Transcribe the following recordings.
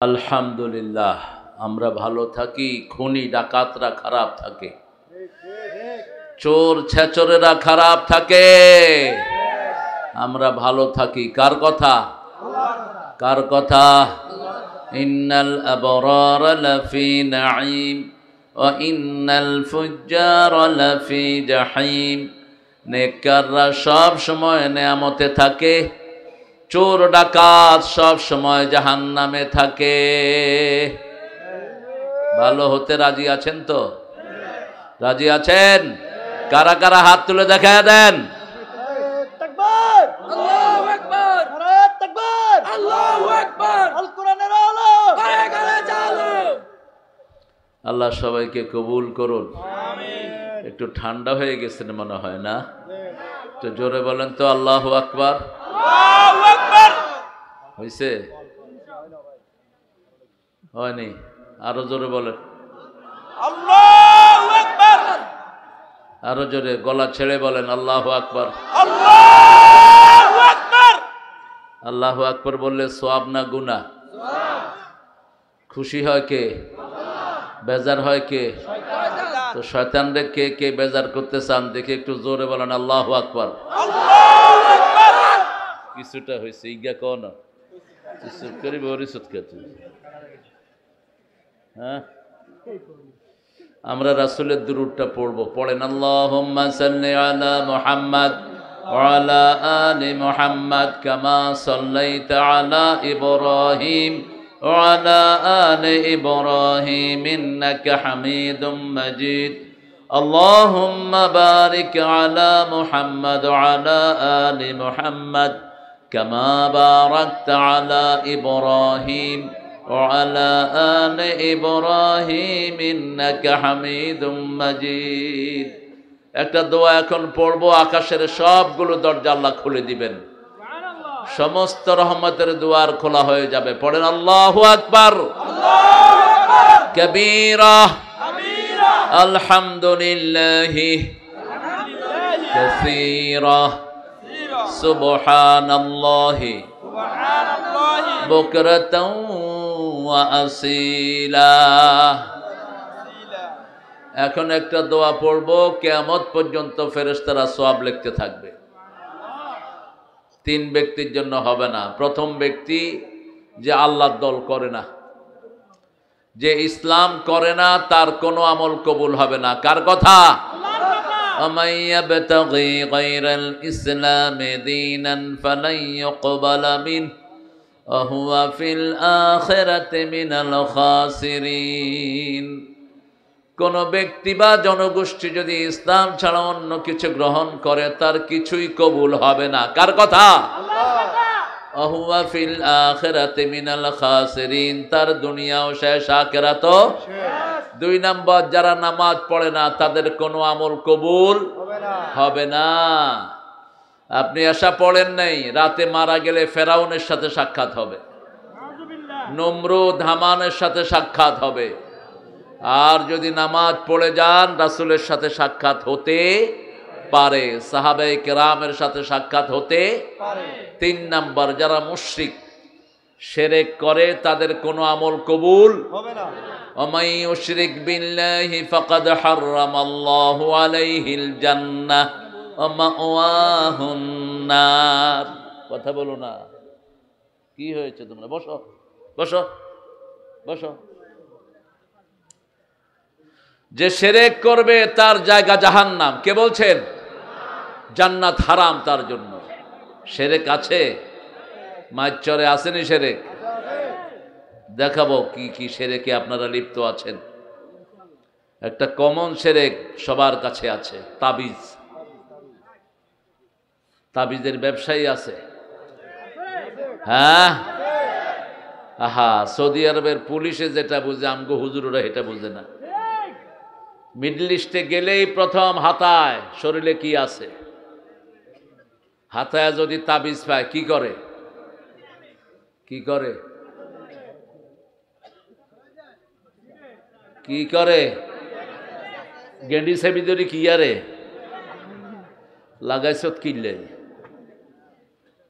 আলহামদুলিল্লাহ আমরা ভালো থাকি, খুনি ডাকাতরা খারাপ থাকে, চোর ছেচরেরা খারাপ থাকে, আমরা ভালো থাকি। কার কথা? কার কথা? ইন্নাল আবরারা লাফি নাঈম ওয়া ইন্নাল ফুজ্জারা লাফি জাহিম। নেককাররা সব সময় নেয়ামতে থাকে, চোর ডাকাত সব সময় জাহান্নামে থাকে। ভালো হতে রাজি আছেন তো? রাজি আছেন? কারা কারা হাত তুলে দেখায় দেন। আল্লাহ সবাইকে কবুল করুন। একটু ঠান্ডা হয়ে গেছেন মনে হয় না? তো জোরে বলেন তো আল্লাহু আকবার। হয়েছে? হয়নি? আরো জোরে বলেন। আল্লাহু আকবার। আরো জোরে গলা ছেড়ে বলেন আল্লাহু আকবার। আল্লাহু আকবার। আল্লাহু আকবার বললে সওয়াব না গুনাহ? খুশি হয় কে? বেজার হয় কে? তো শয়তানরে কে কে বেজার করতে চান দেখে একটু জোরে বলেন আল্লাহু আকবার। আল্লাহু আকবার। কিছুটা হয়েছে ইগা কোন কিছু করি বরিসত কাছে। হ্যাঁ, আমরা রাসূলের দুরূদটা পড়ব। পড়েন আল্লাহুম্মা সাল্লি আলা মুহাম্মাদ ওয়া আলা আলি মুহাম্মাদ কামা সাল্লাইতা আলা ইব্রাহিম ওয়া আলা আলি ইব্রাহিম ইন্নাকা হামিদুম মাজিদ। আল্লাহুম্মা বারিক আলা মুহাম্মাদ ওয়া আলা আলি মুহাম্মাদ কামা বারাকতা আলা ইব্রাহিম وعلى آل إبراهيم إنك حميد مجيد। একটা দোয়া এখন পড়বো, আকাশের সবগুলো দরজা আল্লাহ খুলে দিবেন, সমস্ত রহমতের দুয়ার খোলা হয়ে যাবে। পড়েন আল্লাহু আকবার। কবীরা আলহামদুলিল্লাহি কাসীরা সুবহানাল্লাহি বুকরাতাও ওয়া আসীলা। এখন একটা দোয়া পড়বো, কিয়ামত পর্যন্ত ফেরেশতারা সওয়াব লিখতে থাকবে। 3 ব্যক্তির জন্য হবে না। প্রথম ব্যক্তি যে আল্লাহর দল করে না, যে ইসলাম করে না, তার কোনো আমল কবুল হবে না। কার কথা? ومن يبتغي غير الإسلام دينا فلن يقبل منه وهو في الآخرة من الخاسرين। কোন ব্যক্তি বা জনগোষ্ঠী যদি ইসলাম ছাড়া অন্য কিছু গ্রহণ করে, তার কিছুই কবুল হবে না। কার কথা? وهو في الآخرة من الخاسرين। তার দুনিয়াও শেষ, আখিরাতও শেষ। 2 নম্বর, যারা নামাজ পড়ে না, তাদের কোনো আমল কবুল হবে না। আপনি আশা পড়েন নাই, রাতে মারা গেলে ফেরাউনের সাথে সাক্ষাৎ হবে, নমরুদ হামানের সাথে সাক্ষাৎ হবে। আর যদি নামাজ পড়ে যান, রাসূলের সাথে সাক্ষাৎ হতে পারে, সাহাবায়ে কেরামের সাথে সাক্ষাৎ হতে পারে। 3 নাম্বার, যারা মুশরিক শিরক করে, তাদের কোনো আমল কবুল হবে না। ওমাই ইউশরিক বিল্লাহি ফাকাদ হারামাল্লাহু আলাইহিল জান্নাহ ওয়া মাওয়াহুন নার। কথা বলো না, কি হয়েছে? তোমরা বসো বসো বসো। যে শিরক করবে তার জায়গা জাহান্নাম। কে বলছেন? জান্নাত হারাম তার জন্য। শিরক আছে? মাইচরে আসেনি শিরক? দেখাবো কি কি শিরকে আপনারা লিপ্ত আছেন। একটা কমন শিরক সবার কাছে আছে, তাবিজ। তাবিজের ব্যবসায়ী আছে। হ্যাঁ, আহা, সৌদি আরবের পুলিশে যেটা বুঝে, আমগো হুজুররা এটা বুঝে না। মিডল ইস্টে গেলেই প্রথম হাতায় শরীরে কি আছে, হাতায় যদি তাবিজ পায় কি করে? কি করে? কি করে? গেন্ডি সেবি ধরি কি আরে লাগাইছত কিনলে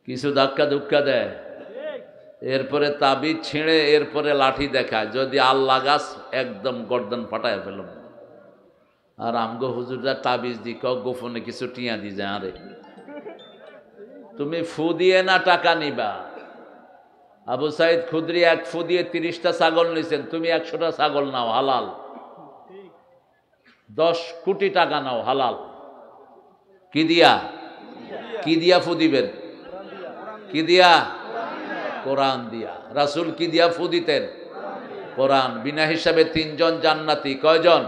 কিছু ধাক্কা ধুক্কা দেয়, এরপরে তাবিজ ছিঁড়ে এরপরে লাঠি দেখায়, যদি আল্লাহ গাছ একদম গর্দন ফাটায় ফেলুন। আর আমগো হুজুররা তাবিজ দি গোপনে কিছু টিয়া দি যায়, আরে তুমি ফু দিয়ে না টাকা নিবা। আবু সাইদ খুদরি এক ফু দিয়ে 30টা ছাগল নিছেন, তুমি 100টা ছাগল নাও, হালাল। 10 কোটি টাকা নাও, হালাল। কি দিয়া? কি দিয়া ফু দিবেন? কি দিয়া? কোরআন দিয়া। রাসূল কি দিয়া ফু দিতেন? কোরআন। বিনা হিসাবে 3 জন জান্নাতি। কয়জন?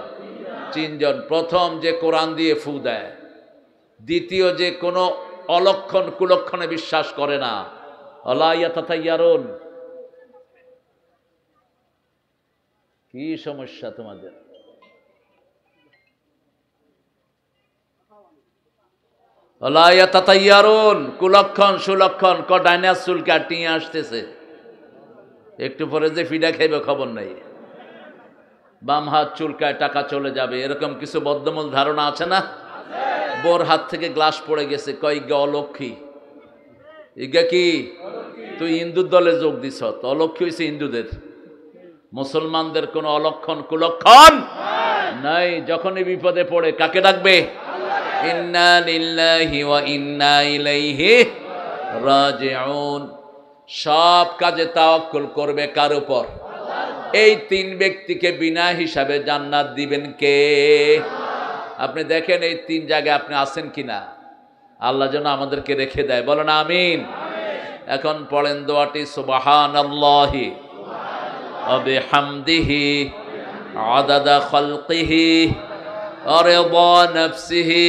3 জন। প্রথম যে কোরআন দিয়ে ফু দেয়, দ্বিতীয় যে কোনো অলক্ষণ কুলক্ষণে বিশ্বাস করে না। আলা ইয়াতাতায়ারুন। কি সমস্যা তোমাদের? আলা ইয়াতাতায়ারুন, কুলক্ষণ সুলক্ষণ ডাইনাস চুল কাটিয়ে আসতেছে, একটু পরে যে ফিডা খাইবে খবর নাই। বাম হাত চুলকায় টাকা চলে যাবে, এরকম কিছু বদ্ধমূল ধারণা আছে না? বোর হাত থেকে গ্লাস পড়ে গেছে, কয় গা অলক্ষী। ইগা কি? তুই হিন্দুর দলে যোগ দিছ, অলক্ষী হয়েছে হিন্দুদের। মুসলমানদের কোনো অলক্ষণ কুলক্ষণ নাই। যখনই বিপদে পড়ে কাকে ডাকবে? ইন্না লিল্লাহি ওয়া ইন্না ইলাইহি রাজিউন। সব কাজে তাওয়াক্কুল করবে কার উপর? এই 3 ব্যক্তিকে বিনা হিসাবে জান্নাত দিবেন কে? আপনি দেখেন এই 3 জায়গায় আপনি আছেন কিনা। আল্লাহ যেন আমাদেরকে রেখে দেয়, বলেন আমিন। এখন পড়েন দোয়াটি, সুবহানাল্লাহি ওয়া বিহামদিহি আদাদা খালকিহি ওয়া রিদা নাফসিহি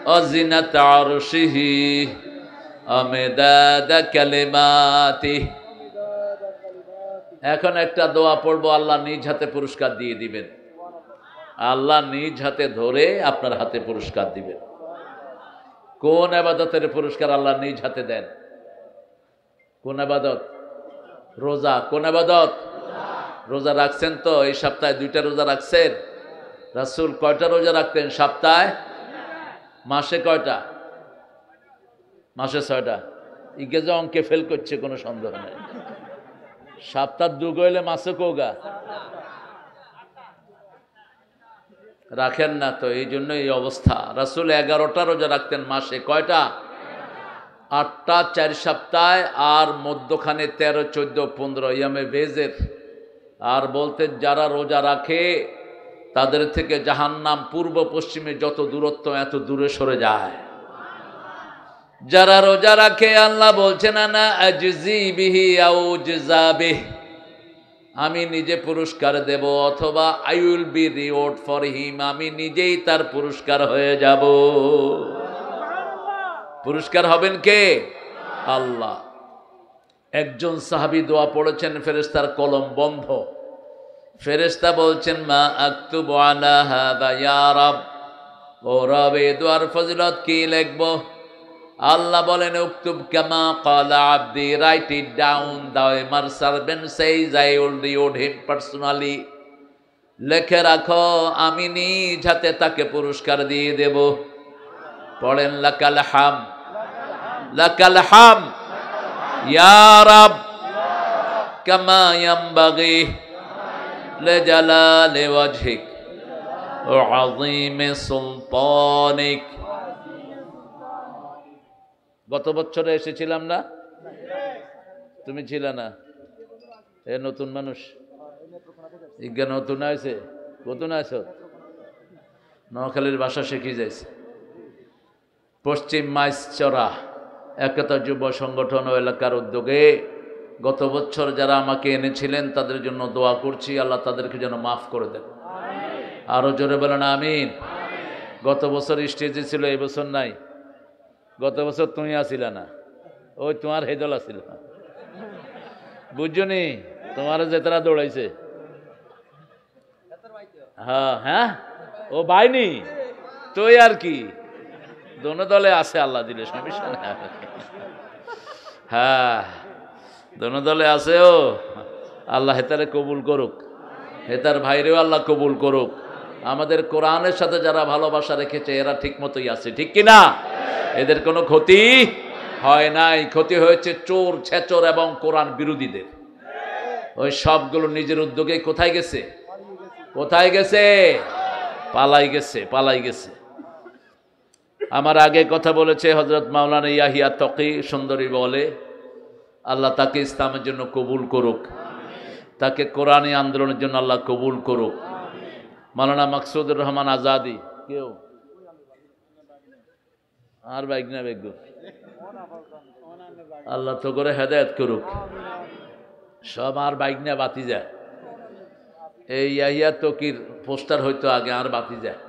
ওয়া জিনাতা আরশিহি ওয়া মিদাদা কালিমাতিহি। এখন একটা দোয়া পড়বো, আল্লাহ নিজ হাতে পুরস্কার দিয়ে দিবেন। আল্লাহ নিজ হাতে ধরে আপনার হাতে পুরস্কার দিবেন। কোন ইবাদতের পুরস্কার আল্লাহ নিজ হাতে দেন? কোন ইবাদত? রোজা। কোন ইবাদত? রোজা রাখছেন তো? এই সপ্তাহে 2টা রোজা রাখছেন? রাসূল কয়টা রোজা রাখতেন সপ্তাহে? মাসে কয়টা? মাসে 6টা। ইগে যে অঙ্কে ফেল করছে কোনো সন্দেহ নেই। সপ্তাহ 2 গইলে মাসে কোগা রাখেন না তো, এই জন্য এই অবস্থা। রাসূল 11টা রোজা রাখতেন মাসে। কয়টা? 8টা 4 সপ্তাহে, আর মধ্যখানে 13, 14, 15 ইয়ামে বেজের। আর বলতেন যারা রোজা রাখে তাদের থেকে জাহান্নাম পূর্ব পশ্চিমে যত দূরত্ব এত দূরে সরে যায়। যারা রোজা রাখে আল্লাহ বলছেন না আজজি বিহি আও জাবিহ, আমি নিজে পুরস্কার দেব, অথবা I will be reward for him, আমি নিজেই তার পুরস্কার হয়ে যাব। পুরস্কার হবেন কে? আল্লাহ। একজন সাহাবী দোয়া পড়েছেন, ফেরেশতার কলম বন্ধ। ফেরেশতা বলছেন মা আকতুবু আলা হাযা ইয়া রব, ও রব এই দোয়ার ফজিলত কি লিখব? আল্লাহ বলেন উকতুব কামা ক্বালা আবদি, রাইট ইট ডাউন, দ্য মার servant সেইজ I will reward him personally. লিখে রাখো, আমি নিজ হাতে তাকে পুরস্কার দিয়ে দেব। পড়েন লাকাল হাম, লাকাল হাম ইয়া রব কামা ইয়ামবাগি লিজালালি ওয়াজহিক ওয়া আযীমি সুলতানিক। গত বছরে এসেছিলাম না? তুমি ছিলে না? এ নতুন মানুষ, ইজ্ঞান নতুন আছে। নতুন আছো? নোয়াখালীর ভাষা শিখে যাইছে। পশ্চিম মাইজচরা একতা যুব সংগঠন ও এলাকার উদ্যোগে গত বছর যারা আমাকে এনেছিলেন তাদের জন্য দোয়া করছি, আল্লাহ তাদেরকে যেন মাফ করে দেন। আরো জোরে বলেন আমিন। গত বছর স্টেজে ছিল, এই বছর নাই। গত বছর তুমি আসিলা না, ওই তোমার হেদল আসিল না, বুঝছো নি? তোমার যে তারা দৌড়াইছে। হ্যাঁ হ্যাঁ, ও বাইনি তুই আর কি, দোনো দলে আছে, আল্লাহ দিলে সমস্যা না। হ্যাঁ, দোনো দলে আছে। ও আল্লাহ হেতারে কবুল করুক, হেতার ভাইরেও আল্লাহ কবুল করুক। আমাদের কোরআনের সাথে যারা ভালোবাসা রেখেছে এরা ঠিক মতোই আছে, ঠিক কিনা? এদের কোনো ক্ষতি হয় নাই, ক্ষতি হয়েছে চোর, ছেচর এবং কোরআন বিরোধীদের। ওই সবগুলো নিজের উদ্যোগে কোথায় গেছে? কোথায় গেছে? পালাই গেছে, পালাই গেছে। আমার আগে কথা বলেছে হযরত মাওলানা ইয়াহিয়া তকি, সুন্দরী বলে, আল্লাহ তাকে ইসলামের জন্য কবুল করুক, তাকে কোরআনী আন্দোলনের জন্য আল্লাহ কবুল করুক। মাওলানা মাকসুদুর রহমান আজাদি, কেউ আর বাইক না বেগ, আল্লাহ তো করে হেদায়েত করুক। সব আর বাইক না বাতি যায়। এই ইয়াহিয়া তকির পোস্টার হয়তো আগে আর বাতি যায়।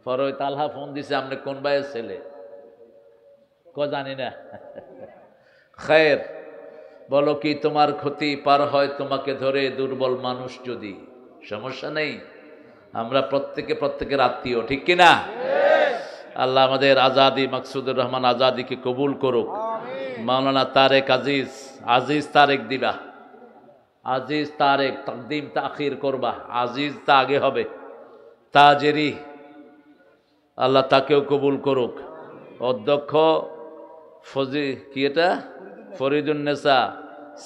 পরে ওই তালহা ফোন দিছে, আপনি কোন ভাইয়ের ছেলে? জানি না। খায়ের, বলো কি তোমার ক্ষতি পার হয় তোমাকে ধরে দুর্বল মানুষ যদি? সমস্যা নেই, আমরা প্রত্যেকের আত্মীয়, ঠিক কিনা? আল্লাহ আমাদের আজাদি মাকসুদুর রহমান আজাদিকে কবুল করুক। মাওলানা তারেক আজিজ তারেক দিবা, আজিজ তারেক তাকদিম তাখির করবা, আজিজ তা আগে হবে, তাজেরি, আল্লাহ তাকেও কবুল করুক। অধ্যক্ষ ফরিদুন্নেসা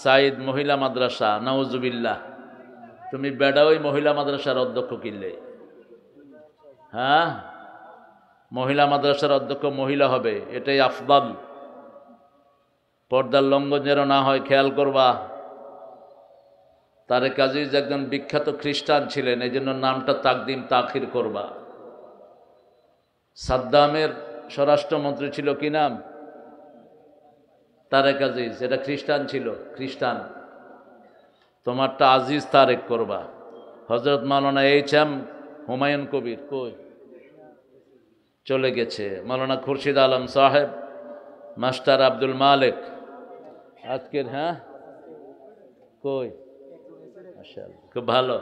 সাইদ মহিলা মাদ্রাসা, নাউজুবিল্লাহ, তুমি বেড়া ওই মহিলা মাদ্রাসার অধ্যক্ষ কিনলে? হ্যাঁ, মহিলা মাদ্রাসার অধ্যক্ষ মহিলা হবে, এটাই আফদাল। পর্দার লঙ্ঘন যেন না হয়, খেয়াল করবা। তারেক আজিজ একজন বিখ্যাত খ্রিস্টান ছিলেন, এই জন্য নামটা তাকদিম তাখির করবা। সাদ্দামের স্বরাষ্ট্রমন্ত্রী ছিল কি নাম? তারেক আজিজ, এটা খ্রিস্টান ছিল, খ্রিস্টান। তোমারটা আজিজ তারেক করবা। হযরত মাওলানা এইচ.এম. হুমায়ুন কবির কই? চলে গেছে। মাওলানা খুরশিদ আলম সাহেব, মাস্টার আব্দুল মালিক আজকের, হ্যাঁ কই? মাশাআল্লাহ, খুব ভালো,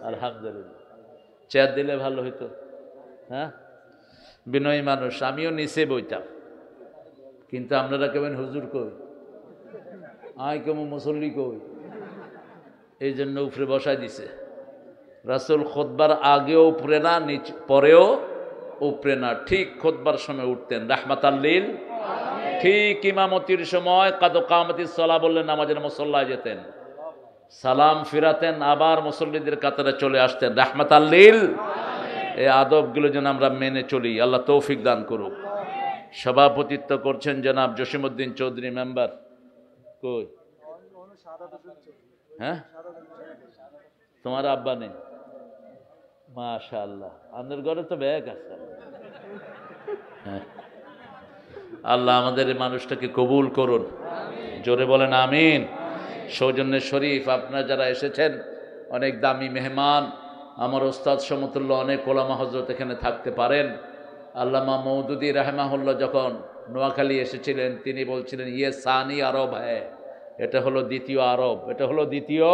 আলহামদুলিল্লাহ। চেয়ার দিলে ভালো হইতো। হ্যাঁ, বিনয়ী মানুষ, আমিও নিচে বইতাম, কিন্তু আপনারা কেমন হুজুর কই, আয় কেমন মুসল্লি কই, এই জন্য উপরে বসাই দিছে। রাসূল খুতবার আগেও উপরে না, নিচে পরেও উপরে না, ঠিক খুতবার সময় উঠতেন রাহমাতাল লিল, ঠিক ইমামতির সময় কাদ কামাতিস সালাহ বললেন নামাজের মুসল্লায় যেতেন, সালাম ফিরাতেন, আবার মুসল্লিদের কাতারে চলে আসতেন রাহমাতাল লিল। এই আদবগুলো যেন আমরা মেনে চলি, আল্লাহ তৌফিক দান করুক। সভাপতিত্ব করছেন জনাব জসিমউদ্দিন চৌধুরী, মেম্বার কই? হ্যাঁ, তোমার আব্বা নেই? মাশাআল্লাহ, আপনার ঘরে তো ব্যাগ আছে। হ্যাঁ, আল্লাহ আমাদের এই মানুষটাকে কবুল করুন, জোরে বলেন আমিন। সৌজন্যে শরীফ, আপনারা যারা এসেছেন, অনেক দামি মেহমান, আমার ওস্তাদ সমতুল্য অনেক ওলামা হযরত এখানে থাকতে পারেন। আল্লামা মওদুদি রাহমাহুল্লাহ যখন নোয়াখালী এসেছিলেন, তিনি বলছিলেন ইয়ে সানি আরব হ্যায়, এটা হলো দ্বিতীয় আরব, এটা হলো দ্বিতীয়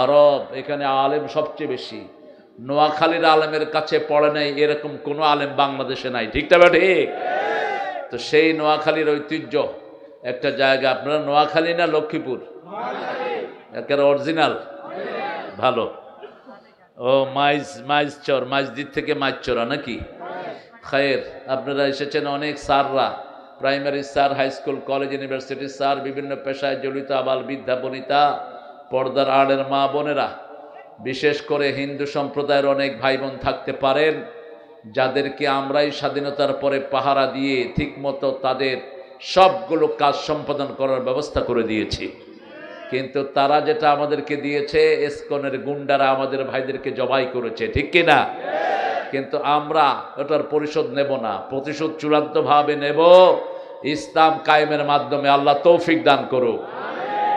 আরব। এখানে আলেম সবচেয়ে বেশি। নোয়াখালীর আলেমের কাছে পড়ে নাই এরকম কোনো আলেম বাংলাদেশে নাই, ঠিক না ঠিক? তো সেই নোয়াখালীর ঐতিহ্য একটা জায়গা। আপনারা নোয়াখালী না লক্ষ্মীপুর? একেবারে অরিজিনাল, ভালো। ও মাইজচর, মাইজদির থেকে মাইজচরা নাকি? খায়ের, আপনারা এসেছেন অনেক স্যাররা, primary sir, high school, college, ইউনিভার্সিটির স্যার, বিভিন্ন পেশায় জড়িত আবাল বৃদ্ধা বনিতা, পর্দার আড়ের মা বোনেরা, বিশেষ করে হিন্দু সম্প্রদায়ের অনেক ভাই বোন থাকতে পারেন, যাদেরকে আমরাই স্বাধীনতার পরে পাহারা দিয়ে ঠিকমতো তাদের সবগুলো কাজ সম্পাদন করার ব্যবস্থা করে দিয়েছি। কিন্তু তারা যেটা আমাদেরকে দিয়েছে, ইসকনের গুন্ডারা আমাদের ভাইদেরকে জবাই করেছে, ঠিক কিনা? কিন্তু আমরা ওটার পরিশোধ নেব না, প্রতিশোধ চূড়ান্তভাবে নেব ইসলাম কায়েমের মাধ্যমে। আল্লাহ তৌফিক দান করুক।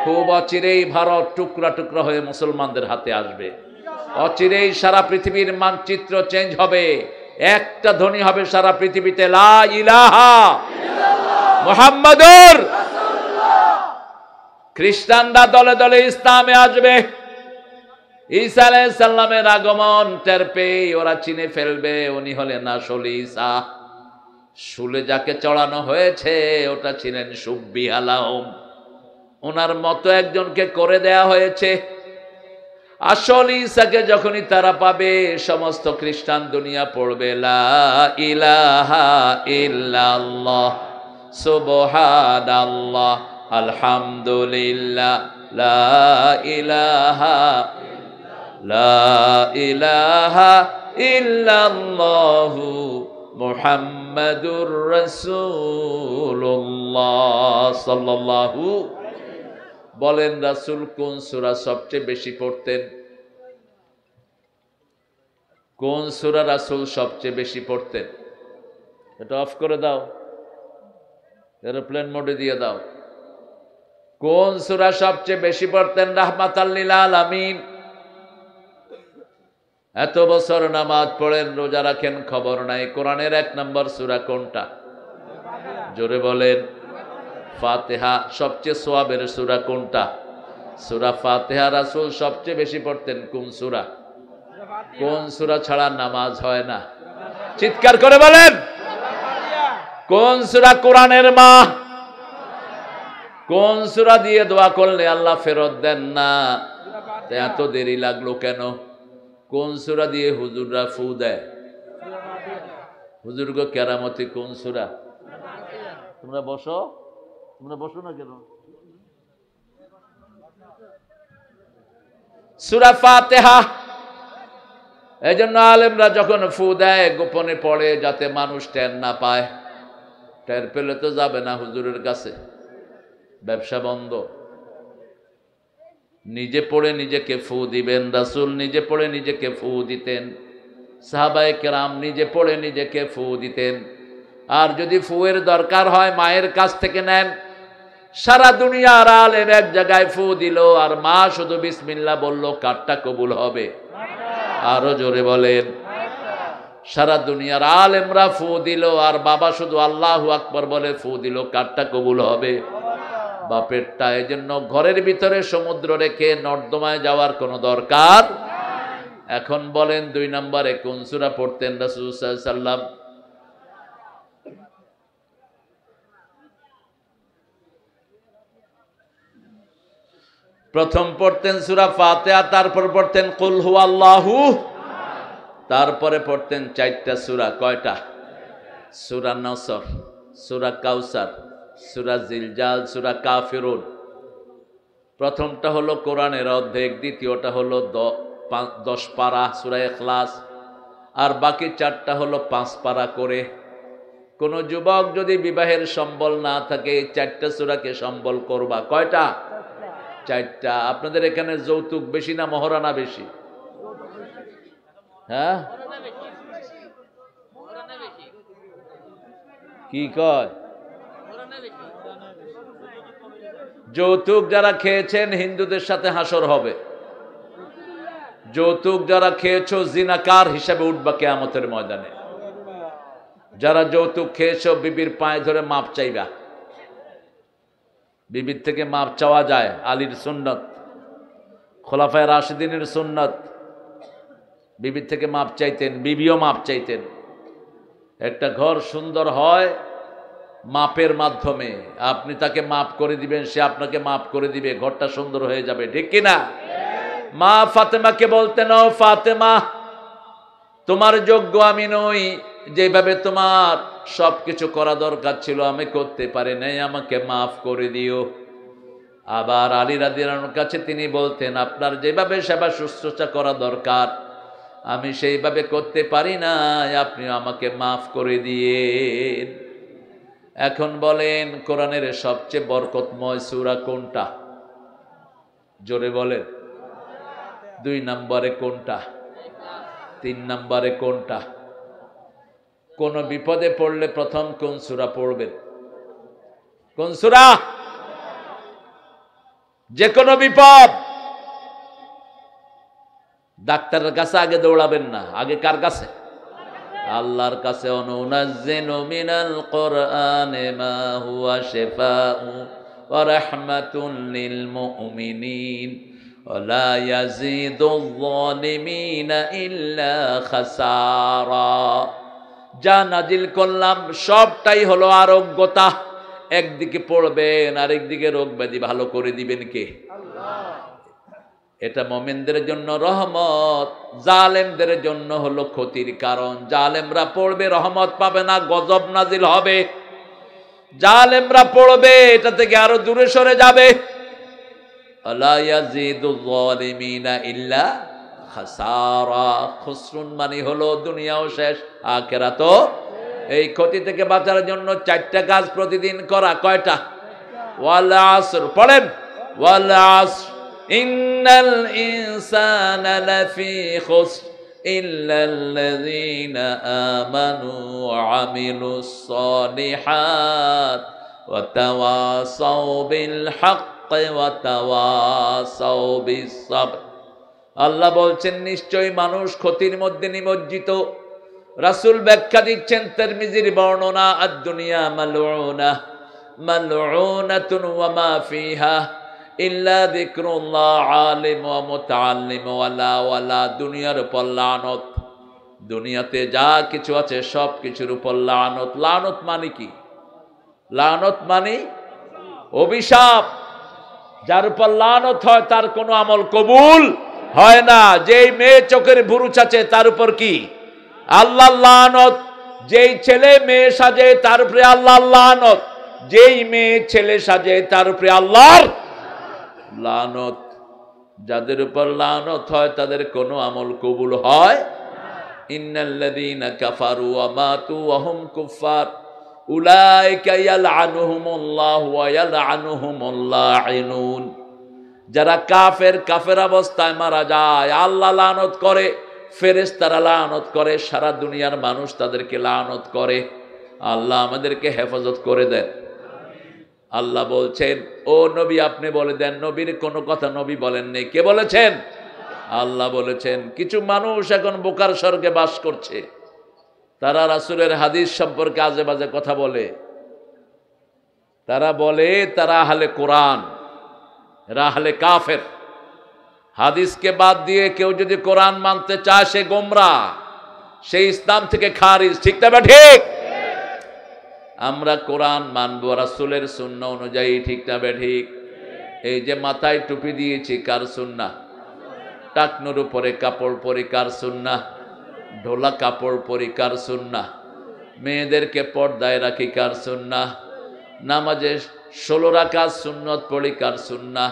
খুব অচিরেই ভারত টুকরা টুকরা হয়ে মুসলমানদের হাতে আসবে। অচিরেই সারা পৃথিবীর মানচিত্র চেঞ্জ হবে। একটা ধ্বনি হবে সারা পৃথিবীতে, লা ইলাহা ইল্লাল্লাহ মুহাম্মাদুর রাসূলুল্লাহ। খ্রিস্টানরা দলে দলে ইসলামে আসবে। ঈসা আলাইহিস সালামের আগমন টের পেয়ে ওরা চিনে ফেলবে উনি হলেন আসল ঈসা। শুলে যাকে চড়ানো হয়েছে ওটা ছিলেন সুব্বি আলাহম, ওনার মতো একজনকে করে দেয়া হয়েছে। আসল ঈসাকে যখনই তারা পাবে, সমস্ত খ্রিস্টান দুনিয়া পড়বে লা ইলাহা ইল্লাল্লাহ সুবহানাল্লাহ, আলহামদুলিল্লাহ, লা ইলাহা ইল্লাল্লাহু মুহাম্মাদুর রাসূলুল্লাহ সাল্লাল্লাহু। বলেন রাসূল কোন সূরা সবচেয়ে বেশি পড়তেন? কোন সূরা রাসূল সবচেয়ে বেশি পড়তেন? এটা অফ করে দাও, এরোপ্লেন মোডে দিয়ে দাও। কোন সূরা সবচেয়ে বেশি পড়তেন রাহমাতাল লিল আলামিন? এত বছর নামাজ পড়েন, রোজা রাখেন, খবর নাই কোরআনের 1 নম্বর সূরা কোনটা? জোরে বলেন। ফাতিহা। সবচেয়ে সওয়াবের সূরা কোনটা? সূরা ফাতিহা। রাসূল সবচেয়ে বেশি পড়তেন কোন সূরা? কোন সূরা ছাড়া নামাজ হয় না? চিৎকার করে বলেন। কোন সূরা কোরআনের মা? কোন সূরা দিয়ে দোয়া করলে আল্লাহ ফেরত দেন না? এত দেরি লাগলো কেন? কোন সূরা দিয়ে হুজুররা ফু দেয়? হুজুর গো কেরামতি কোন সূরা? তোমরা বসো না কেন? সূরা ফাতিহা। এজন্য আলেমরা যখন ফু দেয় গোপনে পড়ে, যাতে মানুষ টের না পায়। টের পেলে তো যাবে না হুজুরের কাছে, ব্যবসা বন্ধ। নিজে পড়ে নিজেকে ফু দিবেন। রাসূল নিজে পড়ে নিজেকে ফু দিতেন, সাহাবায়ে কেরাম নিজে পড়ে নিজেকে ফু দিতেন। আর যদি ফুয়ের দরকার হয় মায়ের কাছ থেকে নেন। সারা দুনিয়ার আলেম এক জায়গায় ফু দিল আর মা শুধু বিসমিল্লাহ বলল, কারটা কবুল হবে? আরো জোরে বলেন। সারা দুনিয়ার আলেমরা ফু দিল আর বাবা শুধু আল্লাহু আকবার বলে ফু দিল, কারটা কবুল হবে? বাপেরটা। এজন্য ঘরের ভিতরে সমুদ্র রেখে নর্দমায় যাওয়ার কোনো দরকার। এখন বলেন 2 নম্বরে কোন সূরা পড়তেন রাসূল সাল্লাল্লাহু আলাইহি ওয়াসাল্লাম? প্রথম পড়তেন সূরা ফাতিহা, তারপর পড়তেন কুল হুয়াল্লাহু, তারপরে পড়তেন 4টা সূরা। কয়টা? সূরা নসর, সূরা কাউসার, সূরা জিলজাল, সূরা কাফিরুন। প্রথমটা হলো কোরআনের অর্ধেক, দ্বিতীয়টা হলো 10 পারা সূরা ইখলাস, আর বাকি 4টা হলো 5 পারা করে। কোন যুবক যদি বিবাহের সম্বল না থাকে, 4টা সূরাকে সম্বল করবা। কয়টা? 4টা। আপনাদের এখানে যৌতুক বেশি না মহারণা বেশি? হ্যাঁ, কি কয়? যৌতুক যারা খেয়েছেন হিন্দুদের সাথে হাসর হবে। যৌতুক যারা খেয়েছো জিনাকার হিসাবে উঠবা কিয়ামতের ময়দানে। যারা যৌতুক খেয়েছো বিবির পায়ে ধরে মাপ চাইবা। বিবির থেকে মাপ চাওয়া যায়, আলীর সুন্নত, খোলাফায়ে রাশিদিনের সুন্নত। বিবির থেকে মাপ চাইতেন, বিবিও মাপ চাইতেন। একটা ঘর সুন্দর হয় মাপের মাধ্যমে। আপনি তাকে মাপ করে দিবেন, সে আপনাকে মাপ করে দিবে, ঘরটা সুন্দর হয়ে যাবে। ঠিক কিনা? মা ফাতেমাকে বলতেন, ও ফাতেমা, তোমার যোগ্য আমি নই, যেভাবে তোমার সবকিছু করা দরকার ছিল আমি করতে পারি নাই, আমাকে মাফ করে দিও। আবার আলী রাদিয়াল্লাহু আনহুর কাছে তিনি বলতেন, আপনার যেভাবে সেবা শুশ্রূষা করা দরকার আমি সেইভাবে করতে পারি না, আপনি আমাকে মাফ করে দিয়েন। এখন বলেন কোরআনের সবচেয়ে বরকতময় সূরা কোনটা? জোরে বলেন। 2 নম্বরে কোনটা? 3 নম্বরে কোনটা? কোন বিপদে পড়লে প্রথম কোন সূরা পড়বেন? কোন সূরা? যে কোনো বিপদ ডাক্তারের কাছে আগে দৌড়াবেন না, আগে কার কাছে? আল্লাহর কাছে। অনুনাজ্জিলু মিনাল কোরআনি মা হুয়া শিফাউ ওয়া রাহমাতুল লিল মুমিনিন ওয়া লা ইয়াজিদুল যালিমিনা ইল্লা খাসারা। যা নাজিল করলাম সবটাই হলো আরোগ্যতা। একদিকে পড়বেন আরেকদিকে রোগ ব্যাধি ভালো করে দিবেন কে? আল্লাহ। এটা মুমিনদের জন্য রহমত, জালেমদের জন্য হলো ক্ষতির কারণ। জালেমরা পড়বে রহমত পাবে না, গজব নাজিল হবে। জালেমরা পড়বে, এটা থেকে আরো দূরে সরে যাবে। আলা ইয়াজিদুল যালিমিনা ইল্লা খাসারা। খুসরুন মানে হলো দুনিয়াও শেষ, আখিরাতও। এই ক্ষতি থেকে বাঁচার জন্য 4টা কাজ প্রতিদিন করা। কয়টা? ওয়াল আসর পড়েন, ওয়াল আসর ইন্নাল ইনসানা লাফি খুসর ইল্লাল্লাযীনা আমানু ওয়া আমিলুস সালিহাত ওয়া তাওয়াসাউ বিল হাক্কি ওয়া তাওয়াসাউ বিস সাবর। আল্লাহ বলছেন নিশ্চয়ই মানুষ ক্ষতির মধ্যে নিমজ্জিত। রাসূল ব্যাখ্যা দিচ্ছেন তিরমিজির বর্ণনা, আদ-দুনিয়া মালউনা মালউনাতুন ওয়া মা ফিহা ইল্লা যিকরুল্লাহ আলিম ওয়া মুতাআল্লিম ওয়ালা ওয়ালা। দুনিয়ার উপর লানত, দুনিয়াতে যা কিছু আছে সব কিছুর উপর লানত। লানত মানে কি? লানত মানে অভিশাপ। যার উপর লানত হয় তার কোনো আমল কবুল হয় না। যেই মেয়ে চোখের ভুরু চাচে তার উপর কি? আল্লাহর লানত। যেই ছেলে মেয়ে সাজে তার উপরে আল্লাহর লানত। যেই মেয়ে ছেলে সাজে তার উপরে আল্লাহর লানত। যাদের উপর লানত হয় তাদের কোনো আমল কবুল হয়। ইন্নাল্লাযীনা কাফারু ওয়া মাতু ওয়া হুম কুফার উলাইকা ইয়ালআনুহুমুল্লাহু ওয়া ইয়ালআনুহুমুল লাঈনুন। যারা কাফের, কাফের অবস্থায় মারা যায় আল্লাহ লানত করে, ফেরেশতারা লানত করে, সারা দুনিয়ার মানুষ তাদেরকে লানত করে। আল্লাহ আমাদেরকে হেফাজত করে দেন। আল্লাহ বলছেন, ও নবী আপনি বলে দেন। নবীর কোনো কথা নবী বলেন নেই। কে বলেছেন? আল্লাহ বলেছেন। কিছু মানুষ এখন বোকার স্বর্গে বাস করছে, তারা রাসূলের হাদিস সম্পর্কে আজে বাজে কথা বলে। তারা বলে তারা আহলে কোরআন, এরা আহলে কাফের। হাদিসকে বাদ দিয়ে কেউ যদি কোরআন মানতে চায় সে গোমরা, সে ইসলাম থেকে খারিজ। ঠিক না বা ঠিক? আমরা কোরআন মানবো রাসূলের সুন্নাহ অনুযায়ী। ঠিক না বা ঠিক? এই যে মাথায় টুপি দিয়েছি কার সুন্নাহ? টাকনুর উপরে কাপড় পরি কার সুন্নাহ? ঢোলা কাপড় পরি কার সুন্নাহ? মেয়েদেরকে পর্দায় রাখি কার সুন্নাহ? নামাজে 16 রাকাত সুন্নত পড়ি কার সুন্নাহ?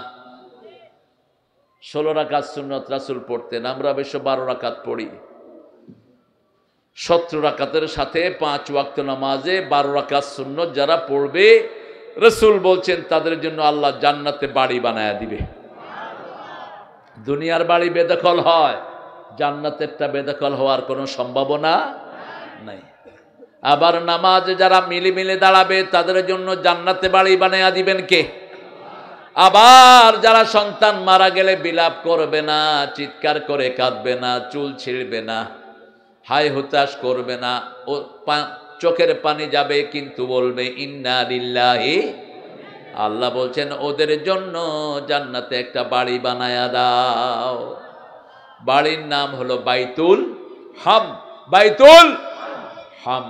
16 রাকাত সুন্নত রাসূল পড়তেন, আমরা অবশ্য 12 রাকাত পড়ি। 17 রাকাতের সাথে 5 ওয়াক্ত নামাজে 12 রাকাত সুন্নত যারা পড়বে রাসূল বলছেন তাদের জন্য আল্লাহ জান্নাতে বাড়ি বানায়া দিবে। দুনিয়ার বাড়ি বেদখল হয়, জান্নাতেরটা বেদখল হওয়ার কোনো সম্ভাবনা নাই। আবার নামাজে যারা মিলে মিলে দাঁড়াবে তাদের জন্য জান্নাতে বাড়ি বানায়া দিবেন কে? আবার যারা সন্তান মারা গেলে বিলাপ করবে না, চিৎকার করে কাঁদবে না, চুল ছিঁড়বে না, হাই হুতাশ করবে না, ও চোখের পানি যাবে কিন্তু বলবে ইন্না লিল্লাহি। আল্লাহ বলছেন ওদের জন্য জান্নাতে একটা বাড়ি বানায়া দাও। বাড়ির নাম হলো বাইতুল হাম। বাইতুল হাম।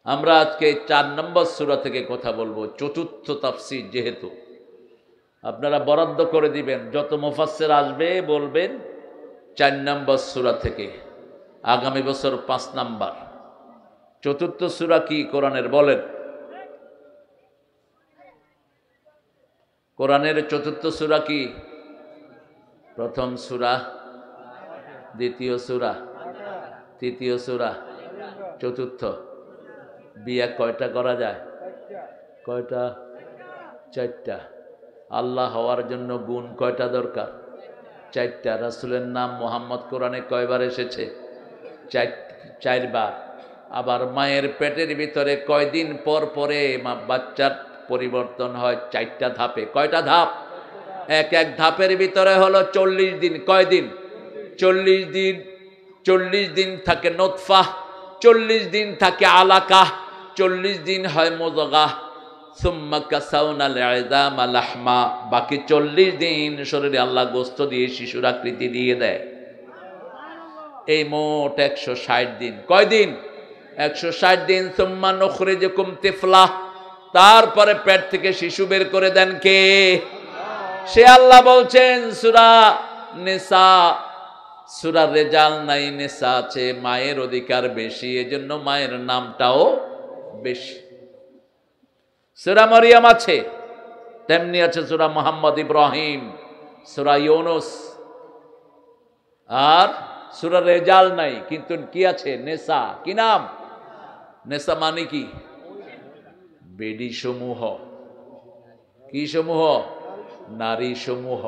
আমরা আজকে 4 নম্বর সূরা থেকে কথা বলবো, চতুর্থ তাফসীর যেহেতু। আপনারা বরাদ্দ করে দিবেন, যত মুফাসসির আসবে বলবেন 4 নম্বর সূরা থেকে। আগামী বছর 5 নাম্বার। চতুর্থ সূরা কি কোরআনের বলেন? কোরআনের চতুর্থ সূরা কি? প্রথম সূরা, দ্বিতীয় সূরা, তৃতীয় সূরা, চতুর্থ। বিয়া কয়টা করা যায়? কয়টা? 4টা। আল্লাহ হওয়ার জন্য গুণ কয়টা দরকার? 4টা। রাসূলের নাম মুহাম্মদ কোরআনে কয়বার এসেছে? 4 বার। আবার মায়ের পেটের ভিতরে কয়দিন পর পরে বাচ্চার পরিবর্তন হয়? 4টা ধাপে। কয়টা ধাপ? এক এক ধাপের ভিতরে হলো 40 দিন। কয়দিন? 40 দিন। 40 দিন থাকে নুতফা, 40 দিন থাকে আলাকা, 40 দিন হয় মুযগা, সুম্মা কাসাউনাল ইযামা লাহমা। বাকি 40 দিন শরীরে আল্লাহ গোশত দিয়ে শিশুর আকৃতি দিয়ে দেয়। এই মোট 160 দিন। কয় দিন? 160 দিন। সুম্মা নুখরিজুকুম তিফলা। তারপরে পেট থেকে শিশু বের করে দেন কে? সে আল্লাহ বলছেন সূরা নিসা, সূরা রিজাল নাই, নিসা আছে। মায়ের অধিকার বেশি, এজন্য মায়ের নামটাও বেশি। সূরা মরিয়ম আছে, তেমনি আছে সূরা মুহাম্মদ ইব্রাহিম, সূরা ইউনুস, আর সূরা রেজাল নাই, কিন্তু কি আছে? নেসা। কি নাম? নেসা মানে কি? বেডি সমূহ। কি সমূহ? নারী সমূহ।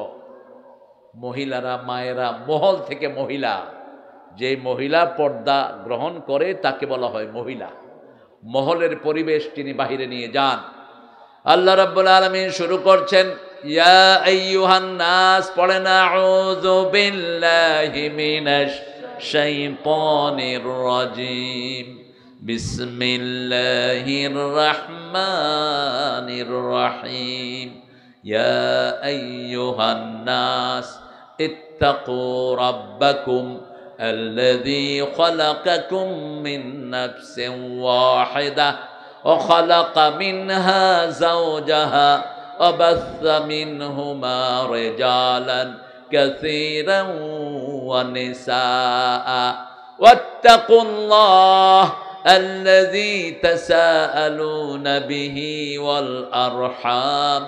মহিলারা, মায়েরা, মহল থেকে মহিলা, যে মহিলা পর্দা গ্রহণ করে তাকে বলা হয় মহিলা। মহলের পরিবেশ তিনি বাহিরে নিয়ে যান। আল্লাহ রাব্বুল আলামিন শুরু করছেন, ইয়া আইয়ুহান নাস, পড়েন আউযু বিল্লাহি মিনাশ শাইতানির রাজিম, বিসমিল্লাহির রহমানির রহিম, ইয়া আইয়ুহান নাস ইত্তাকু রাব্বাকুম الذي خلقكم من نفس واحدة وخلق منها زوجها وبث منهما رجالا كثيرا ونساء واتقوا الله الذي تساءلون به والأرحام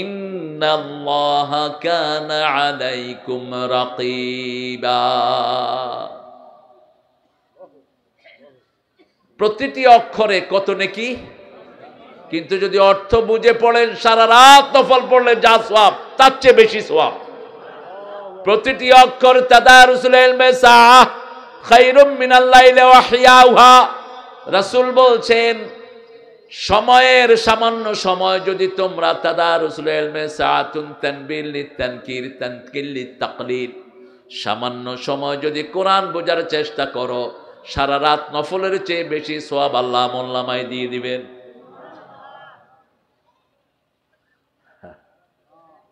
إن الله كان عليكم رقيبا। প্রতিটি অক্ষরে কত নেকি, কিন্তু যদি অর্থ বুঝে পড়েন, সারা রাত নফল পড়লে যা সওয়াব, তার চেয়ে বেশি সওয়াব। প্রতিটি অক্ষর তাদারুসুল ইলমে সাআহ খায়রুম মিনাল লাইলি ওয়া হিয়াউহা। রাসূল বলছেন, সময়ের সামান্য সময় যদি তোমরা তাদারুসুল ইলমে সাআতুন তানবিল লিতানকির তানকিল লিতাকলিল, সামান্য সময় যদি কোরআন বোঝার চেষ্টা করো, সারা রাত নফলের চেয়ে বেশি সওয়াব আল্লাহ আমলনামায় দিয়ে দিবেন।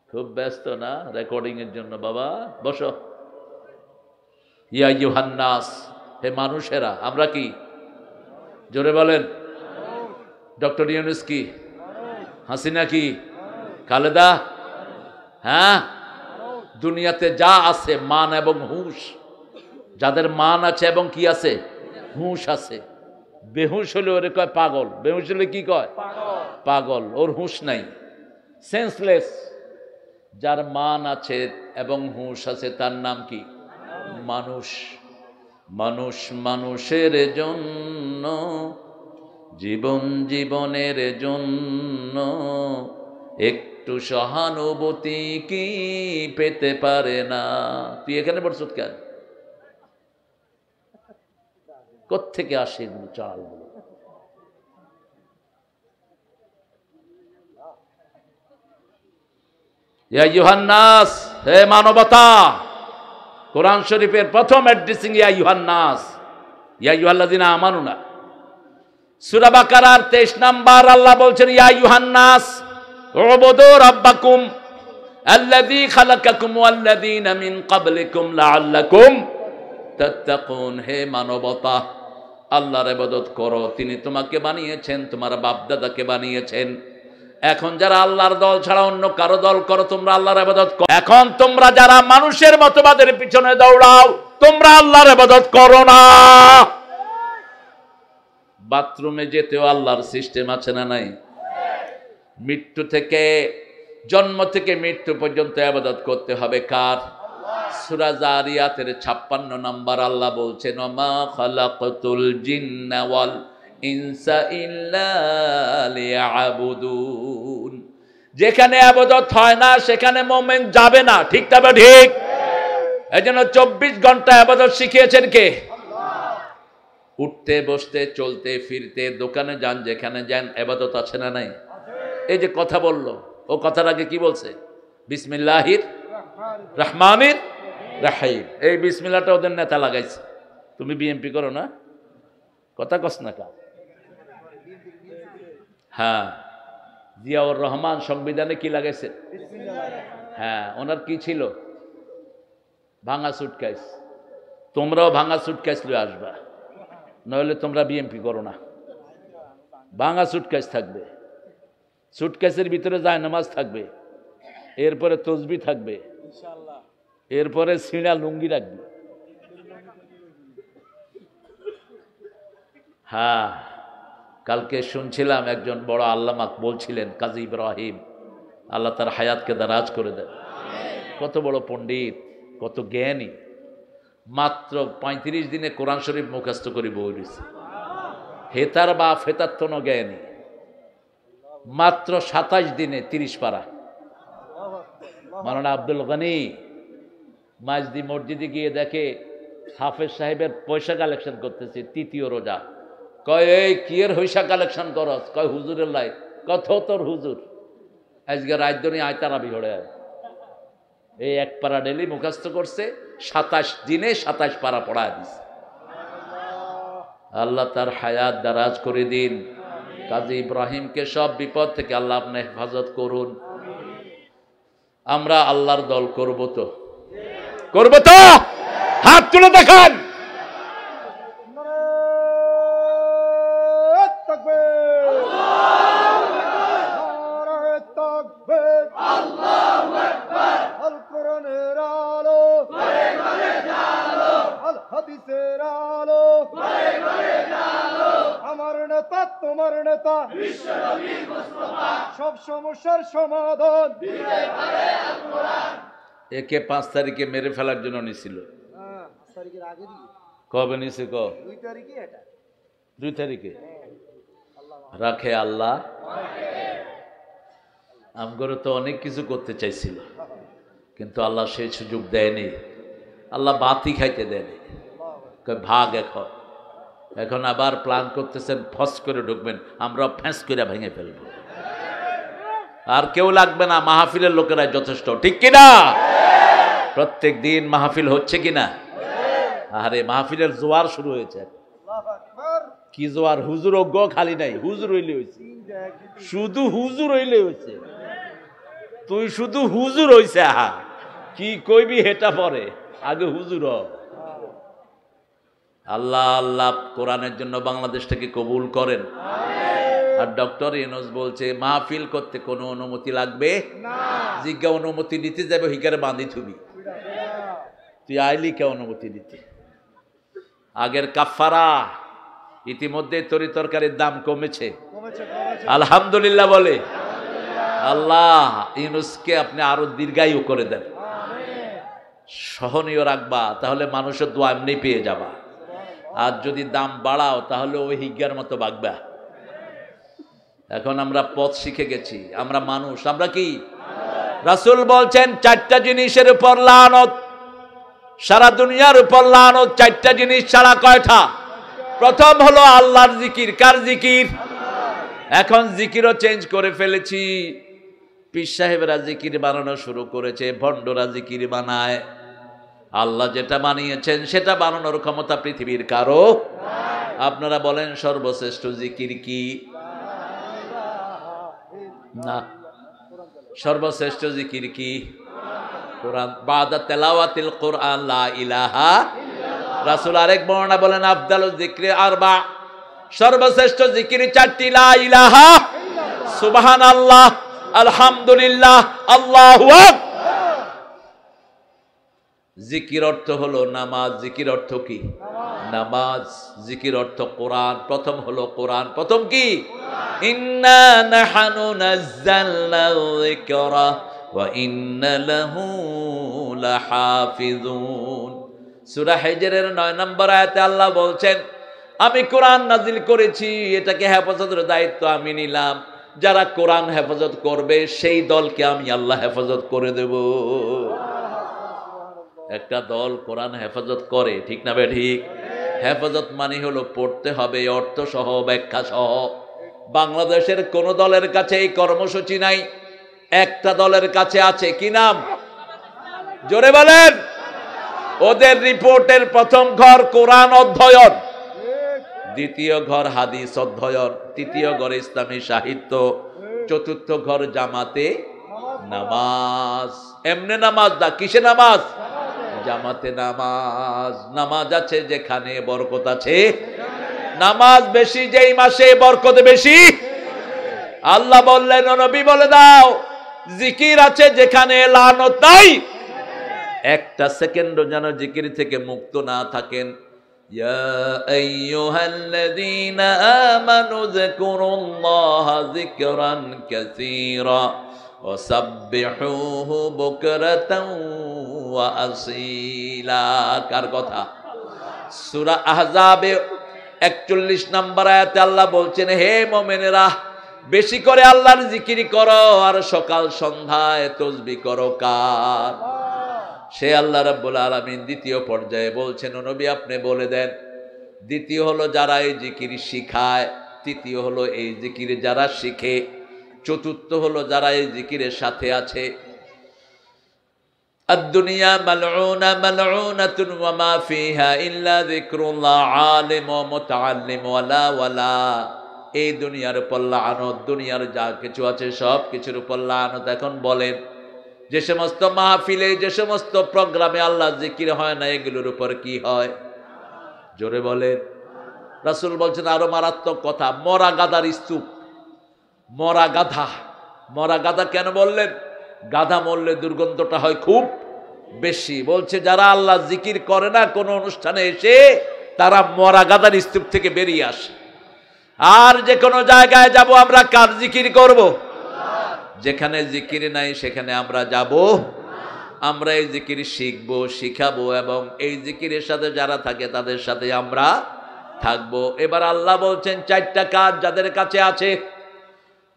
খুব ব্যস্ত না রেকর্ডিং এর জন্য? বাবা বসো। ইয়া আইয়ুহান নাস, হে মানুষেরা। আমরা কি? জোরে বলেন। ডক্টর ইউনূস কি? হাসিনা কি? খালেদা? হ্যাঁ, দুনিয়াতে যা আছে মান এবং হুঁশ, যাদের মান আছে এবং কি আছে? হুঁশ আছে। বেহুশ হলে ওরে কয় পাগল। বেহুশ হলে কি কয়? পাগল। ওর হুঁশ নাই, সেন্সলেস। যার মান আছে এবং হুঁশ আছে তার নাম কি? মানুষ। মানুষ মানুষের জন্য, জীবন জীবনের জন্য, একটু সহানুভূতি কি পেতে পারে না? তুই এখানে পড়ছত কেন? কোত্থেকে আসে এগুলো চালগুলো? ইয়া আইয়ুহান নাস, হে মানবতা। কোরআন শরীফের প্রথম অ্যাড্রেসিং ইয়া আইয়ুহান নাস, ইয়া আইয়ুহাল্লাযিনা আমানু না। সূরা বাকারার 23 নাম্বার আল্লাহ বলছেন, ইয়া আইয়ুহান নাস উবুদু রাব্বাকুম আল্লাযী খালাকাকুম ওয়াল্লাযীনা মিন ক্বাবলিকুম লাআল্লাকুম তাত্তাকুন। হে মানবতা, আল্লাহর ইবাদত করো। তিনি তোমাকে বানিয়েছেন, তোমার বাপদাদাকে বানিয়েছেন। এখন যারা আল্লাহর দল ছাড়া অন্য কারো দল করো, তোমরা আল্লাহর ইবাদত করো। এখন তোমরা যারা মানুষের মতবাদের পিছনে দৌড়াও, তোমরা আল্লাহর ইবাদত করো না। বাথরুমে যেতেও আল্লাহর সিস্টেম আছে না নাই? মৃত্যু থেকে, জন্ম থেকে মৃত্যু পর্যন্ত ইবাদত করতে হবে কার? সূরা জারিয়াতের 56 নাম্বার আল্লাহ বলছেন, ওমা খালাকতুল জিন্না ওয়াল ইনসা ইল্লা লিয়াবুদুন। যেখানে ইবাদত হয় না সেখানে মুমিন যাবে না। ঠিক তবে ঠিক? এজন্য 24 ঘন্টা ইবাদত শিখিয়েছেন কে? আল্লাহ। উঠতে বসতে চলতে ফিরতে দোকানে যান, যেখানে যান ইবাদত আছে না নাই? এই যে কথা বললো, ও কথার আগে কি বলছে? বিসমিল্লাহির রহমানির রহিম। এই বিসমিল্লাহটা ওদের নেতা লাগাইছে। তুমি বিএমপি করো না? কথা কস না কা? হ্যাঁ, জিয়াউর রহমান সংবিধানে কি লাগাইছে? হ্যাঁ, ওনার কি ছিল? ভাঙা সুটকেস। তোমরাও ভাঙা সুটকেস লয়ে আসবা, নইলে তোমরা বিএমপি করো না। ভাঙা সুটকেস থাকবে, সুটকেসের ভিতরে জায়নামাজ থাকবে, এরপরে তসবি থাকবে, এরপরে সিঁড়া লুঙ্গি রাখবে। হ্যাঁ, কালকে শুনছিলাম একজন বড় আল্লামা বলছিলেন, কাজী ইব্রাহিম, আল্লাহ তার হায়াতকে দারাজ করে দেন। কত বড় পণ্ডিত, কত জ্ঞানী, মাত্র 35 দিনে কোরআন শরীফ মুখস্থ করে বই রয়েছে। হেতার বা ফেতার জ্ঞানী, মাত্র 27 দিনে 30 পারা। মাওলানা আব্দুল গনি মাইজদি মসজিদে গিয়ে দেখে হাফেজ সাহেবের পয়সা কালেকশন করতেছে, তৃতীয় রোজা। কয় এই কিয়ের পয়সা কালেকশন করস? কয় হুজুরের লাই। কত তোর হুজুর আজকে রাজধানী আয়তারাবি হড়ে এই এক পারা ডেলি মুখস্থ করছে, 27 দিনে 27 পারা পড়ায় দিছে। আল্লাহ তার হায়াত দারাজ করে দিন। কাজী ইব্রাহিমকে সব বিপদ থেকে আল্লাহ আপনি হেফাজত করুন। আমরা আল্লাহর দল করব তো? করব তো? হাত তুলে দেখান। আমার নেতা তোমার নেতা, সব সমস্যার সমাধান। একে 5 তারিখে মেরে ফেলার জন্য নিছিল। কবে নিছে? 2 তারিখে রাখে আল্লাহ। আমগরে তো অনেক কিছু করতে চাইছিল, কিন্তু আল্লাহ সেই সুযোগ দেয়নি। আল্লাহ বাতি খাইতে দেয়নি। ভাগ এখন আবার প্ল্যান করতেছেন, ফস করে ঢুকবেন, আমরা ফ্যাঁস করে ভেঙে ফেলবো। আর কেউ লাগবে না, মাহফিলের লোকেরাই যথেষ্ট, ঠিক কিনা? প্রত্যেক দিন মাহফিল হচ্ছে কিনা? আরে মাহফিলের জোয়ার শুরু হয়েছে। কি জোয়ার? হুজুর অজ্ঞ খালি নাই, হুজুর হইলে হয়েছে, শুধু হুজুর হইলে হয়েছে। তুই শুধু হুজুর হইছে, আহা কি কইবি হেটা পরে, আগে হুজুর হ। আল্লাহ আল্লাহ কোরআনের জন্য বাংলাদেশটাকে কবুল করেন। আর ডক্টর ইউনূস বলছে মাহফিল করতে কোনো অনুমতি লাগবে না। জিজ্ঞা অনুমতি নিতে যাবে হিকারে বাঁধি থুবি, তুই আইলি কে অনুমতি দিতে? আগের কাফারা, ইতিমধ্যে তরি তরকারির দাম কমেছে, আলহামদুলিল্লাহ বলে। আল্লাহ ইউনূসকে আপনি আরো দীর্ঘায়ু করে দেন, সহনীয় রাখবা, তাহলে মানুষের দোয়া এমনি পেয়ে যাবা। আর যদি দাম বাড়াও তাহলে ওই হিজ্ঞার মতো বাগবা। এখন আমরা পথ শিখে গেছি, আমরা মানুষ, আমরা কি? রাসূল বলছেন 4টা জিনিসের উপর লানত, সারা দুনিয়ার উপর লানত 4টা জিনিস ছাড়া। কয়টা? প্রথম হলো আল্লাহর জিকির। কার জিকির? এখন জিকিরও চেঞ্জ করে ফেলেছি। পীর সাহেবরা জিকির বানানো শুরু করেছে, ভণ্ডরা জিকির বানায়। আল্লাহ যেটা বানিয়েছেন সেটা বানানোর ক্ষমতা পৃথিবীর কারো। আপনারা বলেন সর্বশ্রেষ্ঠ জিকির কি? না, সর্বশ্রেষ্ঠ জিকির কি? কোরআন। বাদা তেলাওয়াতিল কোরআন লা ইলাহা। রাসূল আরেক বর্ণনা বলেন আফদালুজ যিকরি আরবা, সর্বশ্রেষ্ঠ জিকির 4টি, লা ইলাহা, সুবহানাল্লাহ, আলহামদুলিল্লাহ, আল্লাহু আকবার। জিকির অর্থ হলো নামাজ। জিকির অর্থ কি? নামাজ। জিকির অর্থ কোরআন। প্রথম হলো কোরআন। প্রথম কি? ইন্না নাহনু নাযালনা যিকরা ওয়া ইন্না লাহু লাহাফিজুন। সূরা হিজরের 9 নম্বর আয়াতে আল্লাহ বলছেন আমি কোরআন নাজিল করেছি, এটাকে হেফাজতের দায়িত্ব আমি নিলাম। যারা কোরআন হেফাজত করবে সেই দলকে আমি আল্লাহ হেফাজত করে দেব। একটা দল কোরআন হেফাজত করে, ঠিক না ঠিক? হেফাজত মানে হলো পড়তে হবে অর্থ সহ, ব্যাখ্যা সহ। বাংলাদেশের কোন দলের কাছে এই কর্মসূচি নাই, একটা দলের কাছে আছে। কি নাম? জোরে বলেন। ওদের রিপোর্টের প্রথম ঘর কোরআন অধ্যয়ন, দ্বিতীয় ঘর হাদিস অধ্যয়ন, তৃতীয় ঘর ইসলামী সাহিত্য, চতুর্থ ঘর জামাতে নামাজ। এমনে নামাজ না, কিসে নামাজ? জামাতে নামাজ। নামাজ আছে যেখানে বরকত আছে। নামাজ বেশি যেই মাসে বরকত বেশি। আল্লাহ বললেন নবী বলে দাও জিকির আছে যেখানে লানত নাই। একটা সেকেন্ডও যেন জিকির থেকে মুক্ত না থাকেন। ইয়া আইয়ুহাল্লাযীনা আমানু যিকুরুল্লাহা যিকরান কাসীরা ওয়া সাব্বিহুহু বুকরাতান ওয়া আসীলা। কার কথা? সূরা আহজাবে 41 নম্বর আয়াতে আল্লাহ বলছেন, হে মুমিনেরা, বেশি করে আল্লাহর জিকির করো আর সকাল সন্ধ্যায় তাসবিহ করো। কার? সে আল্লাহ রাব্বুল আলামিন দ্বিতীয় পর্যায়ে বলছেন, ও নবী আপনি বলে দেন। দ্বিতীয় হলো যারা এই জিকির শিখায়, তৃতীয় হলো এই জিকির যারা শিখে, চতুর্থ হলো যারা এই জিকিরের সাথে আছে। আদ-দুনিয়া মালউনা মালউনাতুন ওয়া মা ফিহা ইল্লা যিকরুল্লাহ আলিম ওয়া মুতাআল্লিম ওয়ালা ওয়ালা। এই দুনিয়ার উপর লানত, দুনিয়ার যা কিছু আছে সব কিছুর উপর লানত। এখন বলেন, যে সমস্ত মাহফিলে, যে সমস্ত প্রোগ্রামে আল্লাহ জিকির হয় না, এগুলোর উপর কি হয়? জোরে বলেন। রাসূল বলছেন আরো মারাত্মক কথা, মরা গাধার স্তূপ। মরা গাধা, মরা গাধা কেন বললেন? গাধা মরলে দুর্গন্ধটা হয় খুব বেশি। বলছে যারা আল্লাহ জিকির করে না কোনো অনুষ্ঠানে এসে, তারা মরা গাধার স্তূপ থেকে বেরিয়ে আসে। আর যে কোনো জায়গায় যাব আমরা কার জিকির করব? যেখানে জিকির নাই সেখানে আমরা যাব। আমরা এই জিকির শিখবো, শিখাবো এবং এই জিকিরের সাথে যারা থাকে তাদের সাথে আমরা থাকবো। এবার আল্লাহ বলছেন চারটা কাজ যাদের কাছে আছে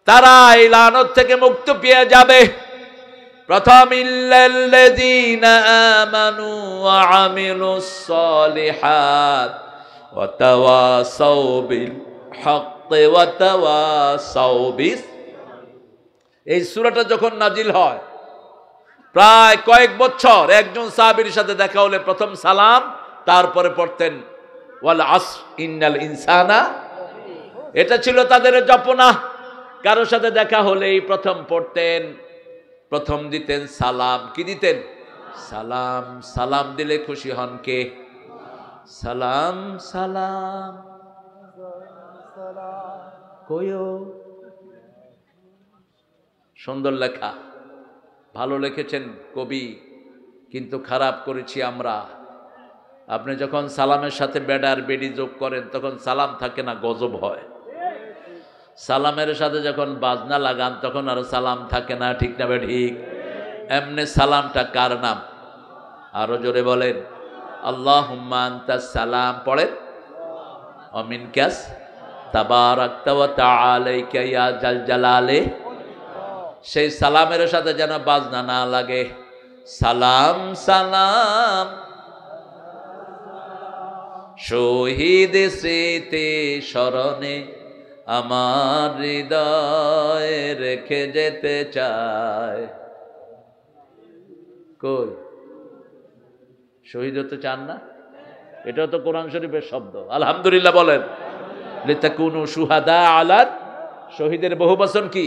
তারা এই লানত থেকে মুক্ত পেয়ে যাবে। প্রথম, ইল্লাল্লাযীনা আমানু ওয়া আমিলুস সালিহাত ওয়া তাওয়াসাউ বিল হক্কি ওয়া তাওয়াসাউ বিস। এই সূরাটা যখন নাজিল হয় প্রায় কয়েক বছর, একজন সাহাবীর সাথে দেখা হলে প্রথম সালাম, তারপরে পড়তেন ওয়াল আসর ইন্নাল ইনসানা। এটা ছিল তাদের জপনা। কারোর সাথে দেখা হলেই প্রথম পড়তেন, প্রথম দিতেন সালাম। কি দিতেন? সালাম। সালাম দিলে খুশি হন কে? সালাম সালাম কইও। সুন্দর লেখা, ভালো লিখেছেন কবি, কিন্তু খারাপ করেছি আমরা। আপনি যখন সালামের সাথে বেডার বেডি যোগ করেন তখন সালাম থাকে না, গজব হয়। সালামের সাথে যখন বাজনা লাগান তখন আর সালাম থাকে না, ঠিক না ঠিক? এমনি সালামটা কার নাম? আরো জোরে বলেন, আল্লাহুম্মা আনতাস সালাম। পড়েন, ওয়া মিনকাস তাবারাকতা ওয়া তাআলাইকা ইয়া জাল জালালে। সেই সালামের সাথে যেন বাজনা না লাগে। সালাম সালাম শহীদ স্মৃতি স্মরণে আমার হৃদয়ে রেখে যেতে চায়। কই শহীদ হতে চান না? এটাও তো কোরআন শরীফের শব্দ। আলহামদুলিল্লাহ বলেন। লিতাকুনু শুহাদা আলাল, শহীদের বহুবচন কি?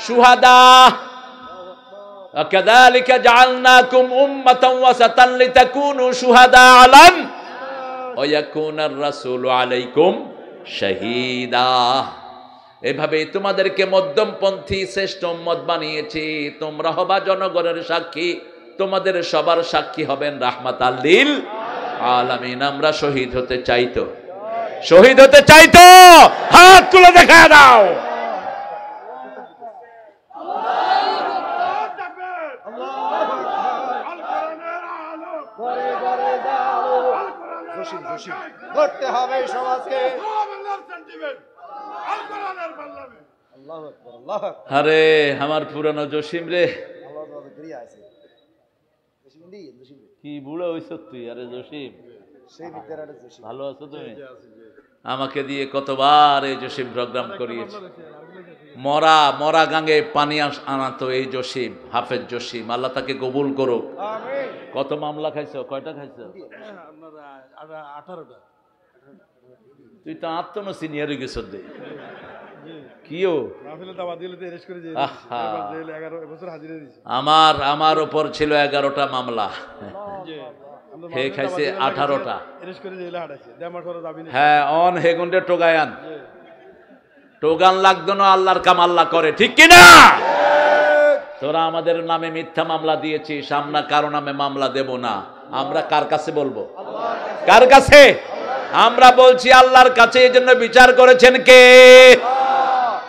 শুহাদা। কাযালিকা জাআলনাকুম উম্মাতান ওয়াসাতান লিতাকুনু শুহাদা আলান ওয়া ইয়াকুনার রাসূলু আলাইকুম শাহীদা। এভাবে তোমাদেরকে মধ্যমপন্থী শ্রেষ্ঠ উম্মত বানিয়েছি, তোমরা হবা জনগণের সাক্ষী, তোমাদের সবার সাক্ষী হবেন রাহমাতাল লিল আলামিন। আমরা শহীদ হতে চাইতো, শহীদ হতে চাইতো, হাত তুলে দেখা দাও। করতে হবে সমাজকে। আরে আমার পুরানো জসিম রে, কি বুড়া হইছ তুই? আরে জসিম, ভালো আছো তুমি? আমাকে দিয়ে কতবার এই জসিম প্রোগ্রাম করিয়েছে। মরা মরা গাঙ্গে পানি আনাতো এই জসিম, হাফেজ জসিম, আল্লাহ তাকে কবুল করুক। কত মামলা খাইছো? কয়টা খাইছো? 18টা। তুই তো আত্মনো সিনিয়র হয়ে গেছ দে। কিও আমার ওপর ছিল 11টা মামলা, হে খাইছে 18টা। হ্যাঁ, অন হেগুন্ডে টোগায়ান টোগান লাগতো না, আল্লাহর কাম আল্লাহ করে, ঠিক কিনা? তোরা আমাদের নামে মিথ্যা মামলা দিয়েছিস, আমরা কারো নামে মামলা দেব না। আমরা কার কাছে বলবো? কার কাছে? আমরা বলছি আল্লাহর কাছে, এই জন্য বিচার করেছেন কে?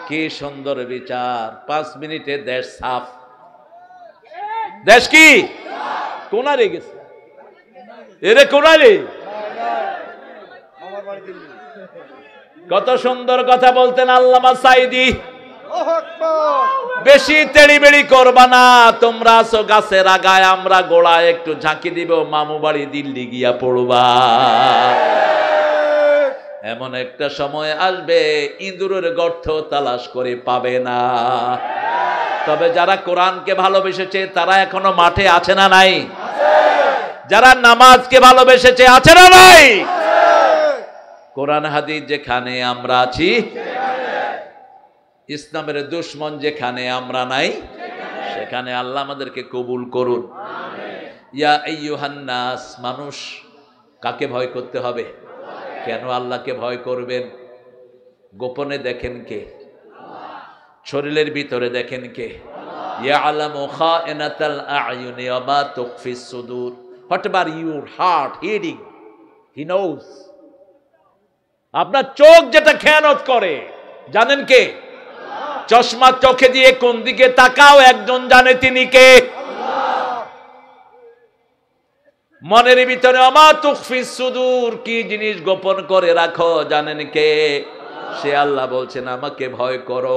কি সুন্দর বিচার! 5 মিনিটে দেশ সাফ। দেশ কি কোনারে গেছে? এরে কোনারে আমার বাড়ি দিল্লি। কত সুন্দর কথা বলতেন আল্লামা সাইদি। আল্লাহু আকবার। বেশি তেড়িবেড়ি করবা না, তোমরা আছো গাছের আগায়, আমরা গোড়ায় একটু ঝাঁকি দিব, মামু বাড়ি দিল্লি গিয়া পড়বা। এমন একটা সময় আসবে ইঁদুরের গর্ত তালাশ করে পাবে না। তবে যারা কোরআনকে ভালোবেসেছে তারা এখনো মাঠে আছে না নাই? যারা নামাজকে ভালোবেসেছে আছে না নাই? কোরআন হাদিস যেখানে আমরা আছি, ইসলামের দুশমন যেখানে আমরা নাই, সেখানে আল্লাহ আমাদেরকে কবুল করুন। ইয়া আইয়ুহান নাস, মানুষ কাকে ভয় করতে হবে? কেন আল্লাহকে ভয় করবেন? গোপনে দেখেন কে? শরীরের ভিতরে দেখেন কে? ইয়ালামু খাইনাতাল আ'য়ুনি ওয়া মা তুখফিস সুদূর। Whatever your heart hiding, he knows. আপনার চোখ যেটা খেয়ানত করে জানেন কে? চশমা চোখে দিয়ে কোন দিকে তাকাও, একজন জানে, তিনি কে? মনের ভিতরে ওয়া মা তুখফিস সুদূর, কি জিনিস গোপন করে রাখো জানেন কে? সে আল্লাহ বলছেন আমাকে ভয় করো।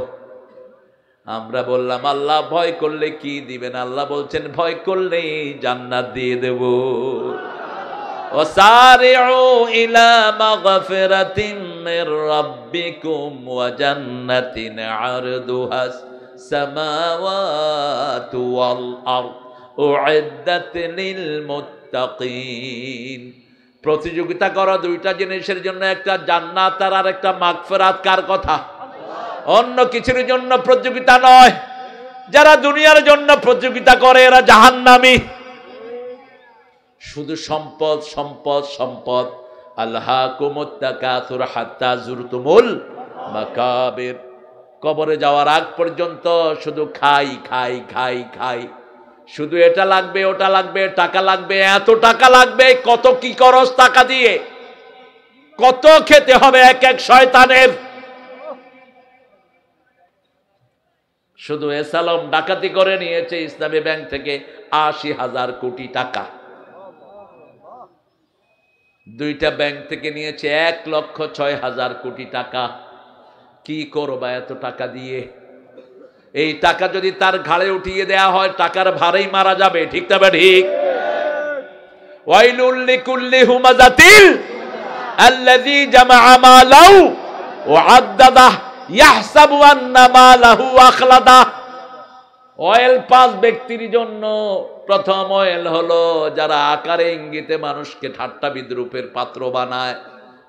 আমরা বললাম আল্লাহ ভয় করলে কি দিবেন? আল্লাহ বলছেন ভয় করলেই জান্নাত দিয়ে দেব। ওয়াসারিউ ইলা মাগফিরাতিন মির রাব্বিকুম ওয়া জান্নাতিন আরদুহাস সামাওয়াতু ওয়াল আরদ উইদ্দাত লিল মুত্তাকিন। প্রতিযোগিতা করো দুইটা জিনিসের জন্য, একটা জান্নাত আর একটা মাগফিরাত। কার কথা? অন্য কিছুর জন্য প্রতিযোগিতা নয়। যারা দুনিয়ার জন্য প্রতিযোগিতা করে এরা জাহান্নামী। শুধু সম্পদ সম্পদ সম্পদ। আলহাকুমুত তাকাসুর হাত্তা যুরতুমুল মাকাবির। কবরে যাওয়ার আগ পর্যন্ত শুধু খাই খাই খাই খাই, শুধু এটা লাগবে ওটা লাগবে, টাকা লাগবে, এত টাকা লাগবে, কত কি করস টাকা দিয়ে, কত খেতে হবে এক এক শয়তানের। শুধু এসালম ডাকাতি করে নিয়েছে ইসলামী ব্যাংক থেকে ৮০,০০০ কোটি টাকা। দুইটা ব্যাংক থেকে নিয়েছে ১,৬০,০০০ কোটি টাকা। কি করবা এত টাকা দিয়ে? এই টাকা যদি তার ঘাড়ে উঠিয়ে দেয়া হয় টাকার ভারেই মারা যাবে। ঠিক তবে ঠিক। ওয়াইলুল লিকুল্লি হুমাযাতিল আল্লাযী জামাআ মালাহু ওয়া আদ্দাদাহু ইয়াহসাবু আন্না মালাহু আখলাদা। অয়েল ৫ ব্যক্তির জন্য। প্রথম অয়েল হলো যারা আকারে ইঙ্গিতে মানুষকে ঠাট্টা বিদ্রুপের পাত্র বানায়,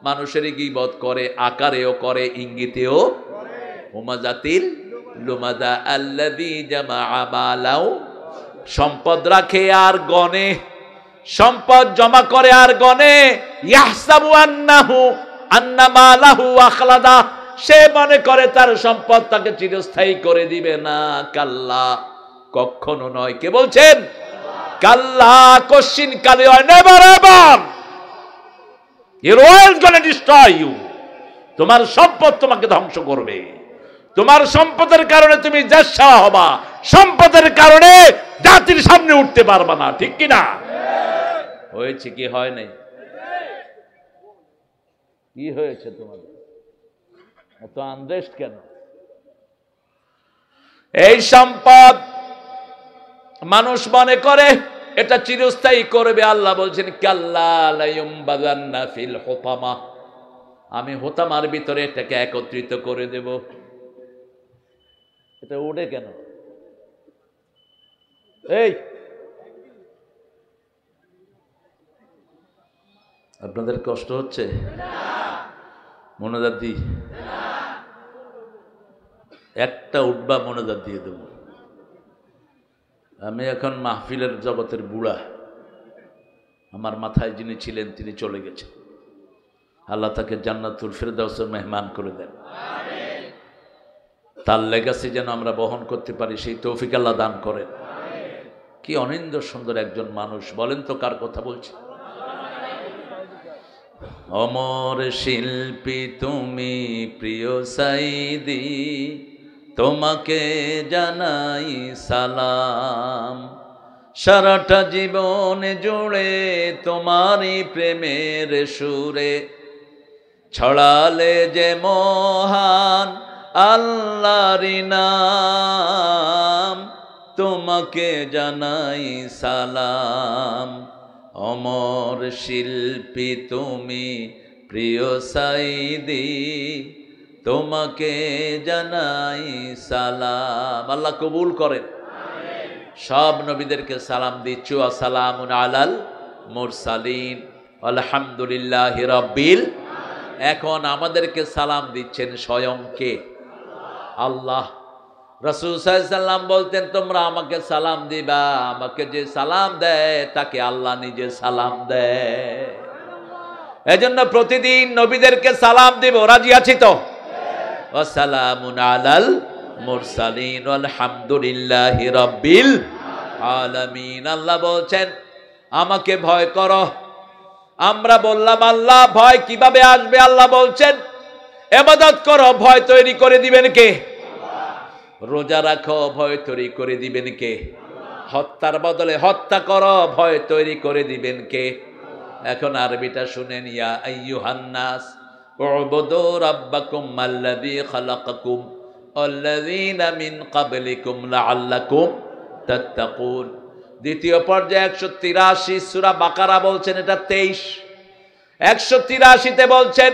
মানুষের গীবত করে, আকারেও করে, ইঙ্গিতেও। হুমাযাতিল লুমাযা আল্লাযী জামাআ মালাহু, সম্পদ রাখে আর গনে, সম্পদ জমা করে আর গনে। ইয়াহসাবু আন্না মালাহু আখলাদা, সে মনে করে তার সম্পদ তাকে চিরস্থায়ী করে দিবে না। কাল্লা, কখনো নয়। কে বলছেন? কাল্লা, কোশ্চিন কালে হয়, never ever. Your wealth gonna destroy you. তোমার সম্পদ তোমাকে ধ্বংস করবে। তোমার সম্পদের কারণে তুমি দেশা হবা, সম্পদের কারণে জাতির সামনে উঠতে পারবা না। ঠিক কি না? হয়েছে কি হয় নাই? কি হয়েছে তোমাদের? এত আনরেস্ট কেন? এই সম্পদ মানুষ মনে করে এটা চিরস্থায়ী করবে। আল্লাহ বলছেন কাল্লা লা ইউমবাযান্না ফিল হুতামা, আমি হোতামার ভিতরে এটাকে একত্রিত করে দেব। এটা উঠে কেন? এই আপনাদের কষ্ট হচ্ছে? মনোজাত দি একটা উঠবা, মনোজাত দিয়ে দেব। আমি এখন মাহফিলের জগতের বুড়া। আমার মাথায় যিনি ছিলেন তিনি চলে গেছেন। আল্লাহ তাকে জান্নাতুল ফিরদাউসের মেহমান করে দেন। তার লেগাসি যেন আমরা বহন করতে পারি সেই তৌফিক আল্লাহ দান করেন। কি অনিন্দ্য সুন্দর একজন মানুষ, বলেন তো কার কথা বলছি? অমর শিল্পী তুমি প্রিয় সাইদি, তোমাকে জানাই সালাম। সারাটা জীবন জুড়ে তোমারই প্রেমের সুরে ছড়ালে যে মহান আল্লাহর নাম, তোমাকে জানাই সালাম। অমর শিল্পী তুমি প্রিয় সাইদি, তোমাকে জানাই সালাম। আল্লাহ কবুল করেন। সব নবীদেরকে সালাম দিচ্ছি। আসসালামু আলাল মুরসালিন, আলহামদুলিল্লাহি রাব্বিল। এখন আমাদেরকে সালাম দিচ্ছেন স্বয়ং কে? আল্লাহ। রাসূল সাল্লাল্লাহু আলাইহি ওয়াসাল্লাম বলতেন, তোমরা আমাকে সালাম দিবা, আমাকে যে সালাম দেয় তাকে আল্লাহ নিজে সালাম দেয়। এজন্য প্রতিদিন নবীদেরকে সালাম দিব। রাজি আছি তো? ওয়াসসালামুন আলাল মুরসালিন, আলহামদুলিল্লাহি রাব্বিল আলামিন। আল্লাহ বলছেন আমাকে ভয় করো। আমরা বললাম আল্লাহ ভয় কিভাবে আসবে? আল্লাহ বলছেন ইবাদত করো, ভয় তৈরি করে দিবেন কে? রোজা রাখো, ভয় তৈরি করে দিবেন কে? হত্যার বদলে হত্যা করো, ভয় তৈরি করে দিবেন কে? এখন আরবিটা শুনেন। ইয়া আইয়ুহান নাস উবুদু রাব্বাকুম আল্লাযী খালাকাকুম ওয়াল্লাযীনা মিন ক্বাবলিকুম লাআল্লাকুম তাত্তাকুন। দ্বিতীয় পর্যায়ে 183 সূরা বাকারা বলছেন, এটা 23। 183-তে বলছেন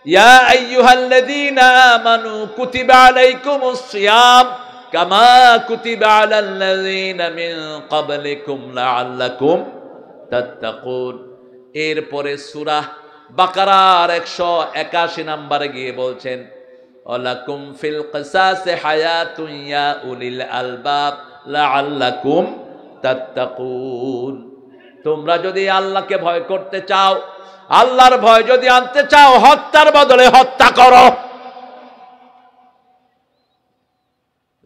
ইয়া আইয়ুহাল্লাযীনা আমানু কুতিবা আলাইকুমুস সিয়াম কামা কুতিবা আলাল্লাযীনা মিন ক্বাবলিকুম লাআল্লাকুম তাত্তাকুন। এরপরে সূরা বাকারার 181 নম্বরে গিয়ে বলছেন ওয়ালাকুম ফিল কিসাসি হায়াতুন ইয়া উলিল আলবাব লাআল্লাকুম তাত্তাকুন। তোমরা যদি আল্লাহকে ভয় করতে চাও, আল্লাহর ভয় যদি আনতে চাও, হত্যার বদলে হত্যা করো।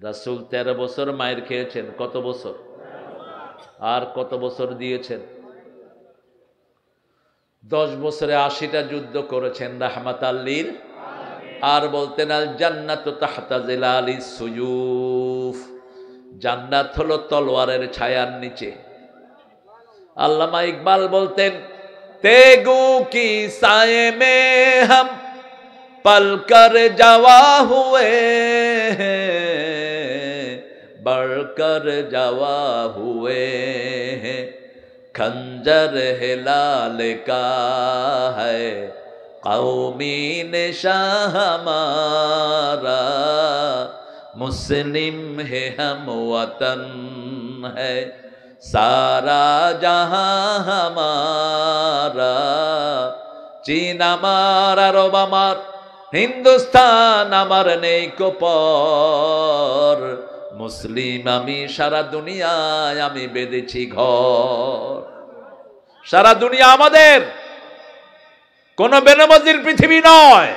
রাসূল 13 বছর মায়ের খেয়েছেন। কত বছর? আর কত বছর দিয়েছেন? 10 বছরে 80টা যুদ্ধ করেছেন রাহমাতাল লিল। আর বলতেন আল জান্নাতু তাহতা জিলালিস সুয়ুফ, জান্নাত হলো তলোয়ারের ছায়ার নিচে। আল্লামা ইকবাল বলতেন তেগু কি সায়ে মে হাম পলকর যাওয়া হুয়ে, बढ़कर जवा हुए हैं, खंजर हिलाल का है कौमी निशान हमारा, मुस्लिम है हम वतन है सारा जहां हमारा, चीन আমার আরব আমার হিন্দুস্তান আমার নেই কোপর, মুসলিম আমি সারা দুনিয়ায় আমি বেঁধেছি ঘর। সারা দুনিয়া আমাদের, কোন বেনামাজির পৃথিবী নয়,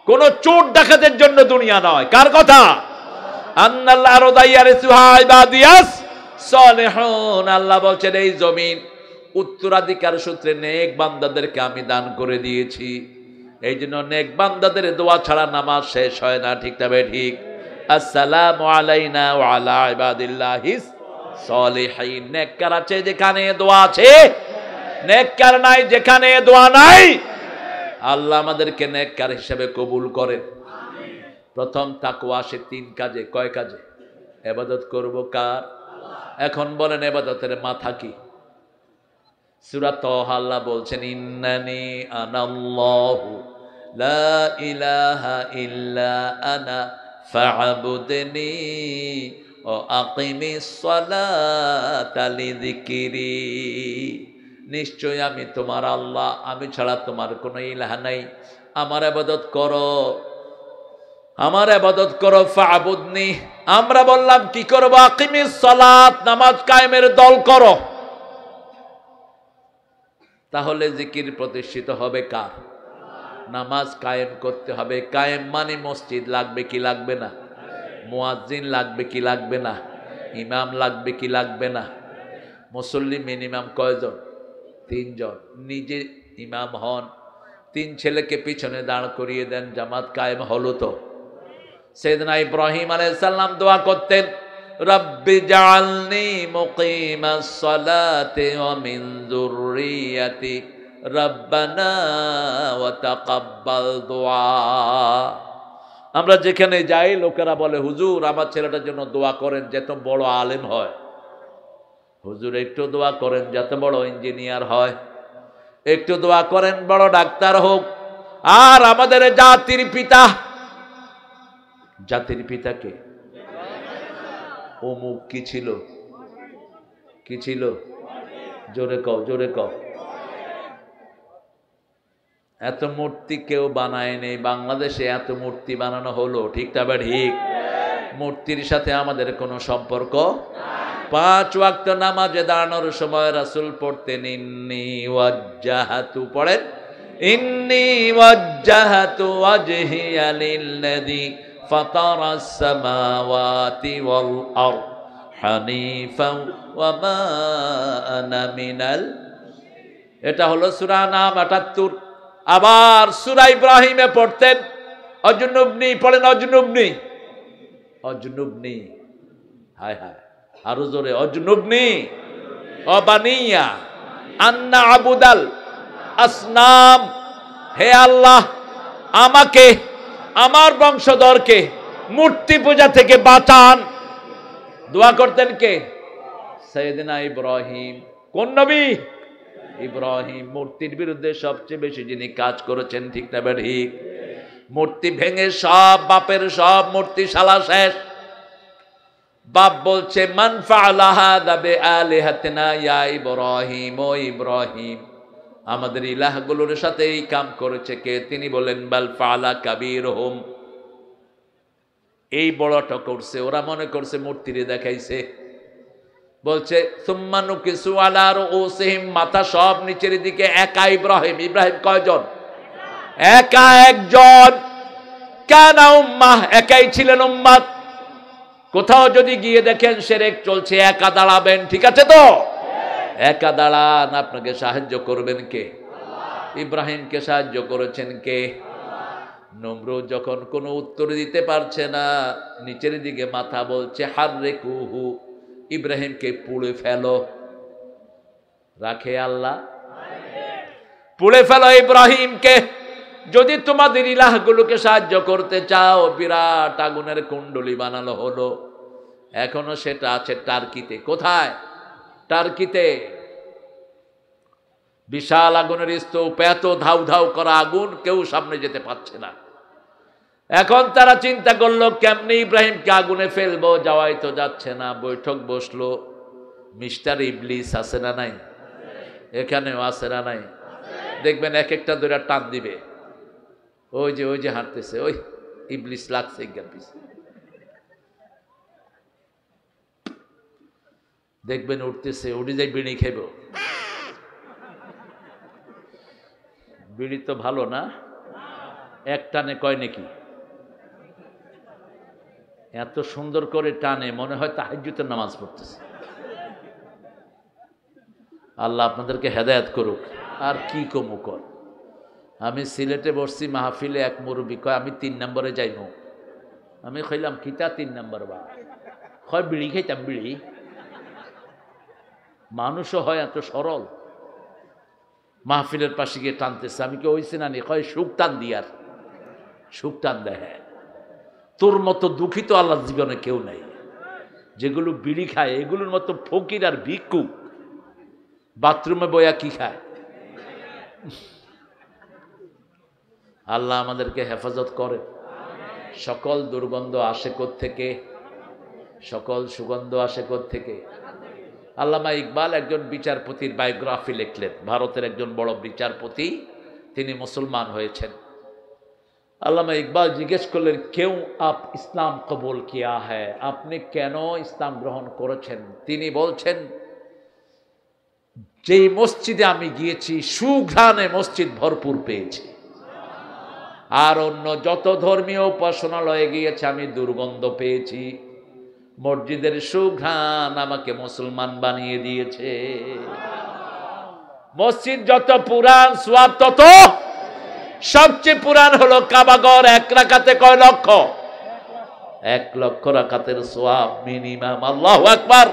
কোন চোর ডাকাতের জন্য দুনিয়া নয়। কার কথা? আন্নাল আরদা ইয়ারিসুহা ইবাদিয়াস সালিহুন। আল্লাহ বলছেন এই জমিন উত্তরাধিকার সূত্রে নেক বান্দাদেরকে আমি দান করে দিয়েছি। এই জন্য নেক বান্দাদের দোয়া ছাড়া নামাজ শেষ হয় না। ঠিক তবে ঠিক। আসসালামু আলাইনা ওয়া আলা ইবাদিল্লাহিস সলিহিন। নেককার আছে যেখানে দোয়া আছে, নেককার নাই যেখানে দোয়া নাই। আল্লাহ আমাদেরকে নেককার হিসেবে কবুল করেন। প্রথম তাকওয়া আসে 3 কাজে। কয় কাজে? ইবাদত করব কার? এখন বলেন ইবাদতের মাথা কি? সূরা তাহা আল্লাহ বলছেন ইন্নানি আনাল্লাহু লা ইলাহা ইল্লা আনা ফা'বুদনি ওয়া আকিমিস সালাতা লিযিকরি। নিশ্চয় আমি তোমার আল্লাহ, আমি ছাড়া তোমার কোনো ইলাহ নাই, আমার ইবাদত করো, আমার ইবাদত করো। ফা'বুদনি, আমরা বললাম কি করব? আকিমিস সালাত, নামাজ কায়েমের দল করো। তাহলে জিকির প্রতিষ্ঠিত হবে কার? নামাজ কায়েম করতে হবে। কায়েম মানে মসজিদ লাগবে কি লাগবে না? মুয়াজ্জিন লাগবে কি লাগবে না? ইমাম লাগবে কি লাগবে না? মুসল্লি মিনিমাম কয়জন? 3 জন। নিজে ইমাম হন, 3 ছেলেকে পিছনে দাঁড় করিয়ে দেন, জামাত কায়েম হলো তো। সাইয়েদনা ইব্রাহিম আলাইহিস সালাম দোয়া করতেন, রব্বি জাআলনি মুকিমাস সালাতি ওয়া মিন যুররিয়াতি রব্বানা ওয়া তাকাব্বাল দুআ। আমরা যেখানে যাই লোকেরা বলে, হুজুর আমার ছেলেটার জন্য দোয়া করেন যাতে বড় আলেম হয়, হুজুর একটু দোয়া করেন যাতে বড় ইঞ্জিনিয়ার হয়, একটু দোয়া করেন বড় ডাক্তার হোক। আর আমাদের জাতির পিতা, জাতির পিতাকে অমুক কি ছিল, কি ছিল? জোরে কও, জোরে কও। এত মূর্তি কেউ বানায় নেই বাংলাদেশে, এত মূর্তি বানানো হলো, ঠিক না বা ঠিক? মূর্তির সাথে আমাদের কোনো সম্পর্ক। 5 ওয়াক্ত নামাজে দাঁড়ানোর সময় রাসূল পড়তেন ইন্নী ওয়াজ্জাহাতু, পড়েন ইন্নী ওয়াজ্জাহাতু ওয়াজহিয়া লিল্লাযী ফাতারাস সামাওয়াতি ওয়াল আরদ হানিফান ওয়া মা আনা মিনাল। এটা হলো সূরা নাম 78। আবার সূরা ইব্রাহিমে পড়তেন অজনুবনি, পড়েন অজনুবনি, অজনুবনি, হায় হায় আরো জোরে, অজনুবনি অবানিয়া আন্না আবুদাল আসনাম। হে আল্লাহ, আমাকে আমার বংশধরকে মূর্তি পূজা থেকে বাঁচান। দোয়া করতেন কে? সাইয়েদনা ইব্রাহিম। কোন নবী? ইব্রাহিম। মূর্তির বিরুদ্ধে সবচেয়ে বেশি যিনি কাজ করেছেন, ঠিক না ঠিক? মূর্তি ভেঙে সব বাপের সব মূর্তি শালা শেষ। বাপ বলছে মান ফাআলা হাযা বিআলিহাতিনা ইয়া ইব্রাহিম, ও ইব্রাহিম আমাদের ইলাহগুলোর সাথে এই কাম করেছে কে? তিনি বলেন বাল ফাআলা কাবীরহুম, এই বড়টা করছে, ওরা মনে করছে মূর্তিরে দেখাইছে। বলছে সুম্মা নুকিসু আলা রুউসিহিম, মাথা সব নিচের দিকে। একা ইব্রাহিম। ইব্রাহিম কয়জন? একা একজন। কানা উম্মাহ, একাই ছিলেন উম্মাত। কোথাও যদি গিয়ে দেখেন শিরক চলছে, একা দাঁড়াবেন, ঠিক আছে তো? একা দাঁড়ান, আপনাকে সাহায্য করবেন কে? ইব্রাহিমকে সাহায্য করেছেন কে? নমরুদ যখন কোনো উত্তর দিতে পারছে না, নিচের দিকে মাথা বলছে হাররিকুহু, ইব্রাহিমকে পুড়ে ফেলো। রাখে আল্লাহ? পুড়ে ফেলো ইব্রাহিমকে। যদি তোমাদের ইলাহগুলোকে সাহায্য করতে চাও, বিরাট আগুনের কুণ্ডলী বানানো হলো, এখনো সেটা আছে টার্কিতে। কোথায়? টার্কিতে বিশাল আগুনের স্তূপ, এত ধাউ ধাউ করা আগুন, কেউ সামনে যেতে পারছে না। এখন তারা চিন্তা করলো কেমনে ইব্রাহিমকে আগুনে ফেলবো, যাওয়াই তো যাচ্ছে না। বৈঠক বসলো। মিস্টার ইবলিস আছে না নাই? এখানেও আছে না নাই? দেখবেন এক একটা ধরে টান দিবে। ওই যে হাঁটতেছে, ওই ইবলিস লাগছে দেখবেন উঠতেছে, উঠে যাই বিড়ি খেব। বিড়ি তো ভালো না, এক টানে কয় নাকি? এত সুন্দর করে টানে, মনে হয় তাহাজ্জুদের নামাজ পড়তেছে। আল্লাহ আপনাদেরকে হেদায়েত করুক। আর কি কমু কর। আমি সিলেটে বসছি মাহফিলে, এক মুরব্বী কয় আমি 3 নম্বরে যাইব। আমি কইলাম কিতা 3 নম্বর? বা কয় বিড়ি খাইতাম। বিড়ি? মানুষও হয় এত সরল? মাহফিলের পাশে গিয়ে টানতেছে। আমি কি হইছে না নি? কয় সুখ টান দিয়ার। সুখ টান দেয়। হ্যাঁ, তোর মতো দুঃখিত আল্লাহর জীবনে কেউ নাই। যেগুলো বিড়ি খায় এগুলোর মতো ফকির আর ভিক্ষুক বাথরুমে বয়া কি খায়? আল্লাহ আমাদেরকে হেফাজত করে। সকল দুর্গন্ধ আসে থেকে, সকল সুগন্ধ আসে থেকে। আল্লামা ইকবাল একজন বিচারপতির বায়োগ্রাফি লিখলেন। ভারতের একজন বড় বিচারপতি, তিনি মুসলমান হয়েছেন। আল্লামা ইকবাল জিজ্ঞেস করলেন কেউ আপ ইসলাম কবুল কিয়া হ্যায়, আপনি কেন ইসলাম গ্রহণ করেছেন? তিনি বলছেন যেই মসজিদে আমি গিয়েছি সুঘ্রাণে মসজিদ ভরপুর পেয়েছি, আর অন্য যত ধর্মীয় উপাসনালয়ে গিয়েছে আমি দুর্গন্ধ পেয়েছি। মসজিদের সুঘ্রাণ আমাকে মুসলমান বানিয়ে দিয়েছে। মসজিদ যত পুরান সওয়াব তত। সবচেয়ে পুরান হলো কাবাঘর। 1 রাকাতে কয় লক্ষ? 1 লক্ষ রাকাতের সওয়াব মিনিমাম। আল্লাহু আকবার।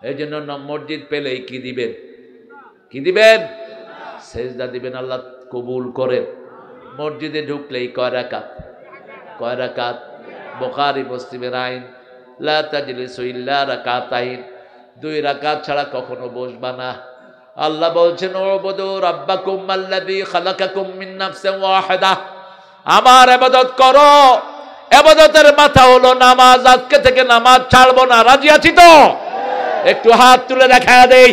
এই জন্য মসজিদ পেলেই কি দিবেন? কি দিবেন? সেজদা দিবেন, আল্লাহ কবুল করেন। মসজিদে ঢুকলেই কয় রাকাত? কয় রাকাত? বুখারী মুসলিমের আইন, লা তাজলিসু ইল্লা রাকাতাইন। 2 রাকাত ছাড়া কখনো বসবা না। আল্লাহ বলছেন, উবুদু রাব্বাকুম আল্লাযী খালাকাকুম মিন নাফসিন ওয়াহিদা। আমার ইবাদত করো। ইবাদতের মাথা হলো নামাজ। আজকে থেকে নামাজ ছাড়বো না। রাজি আছি তো? একটু হাত তুলে দেখায়া দেই।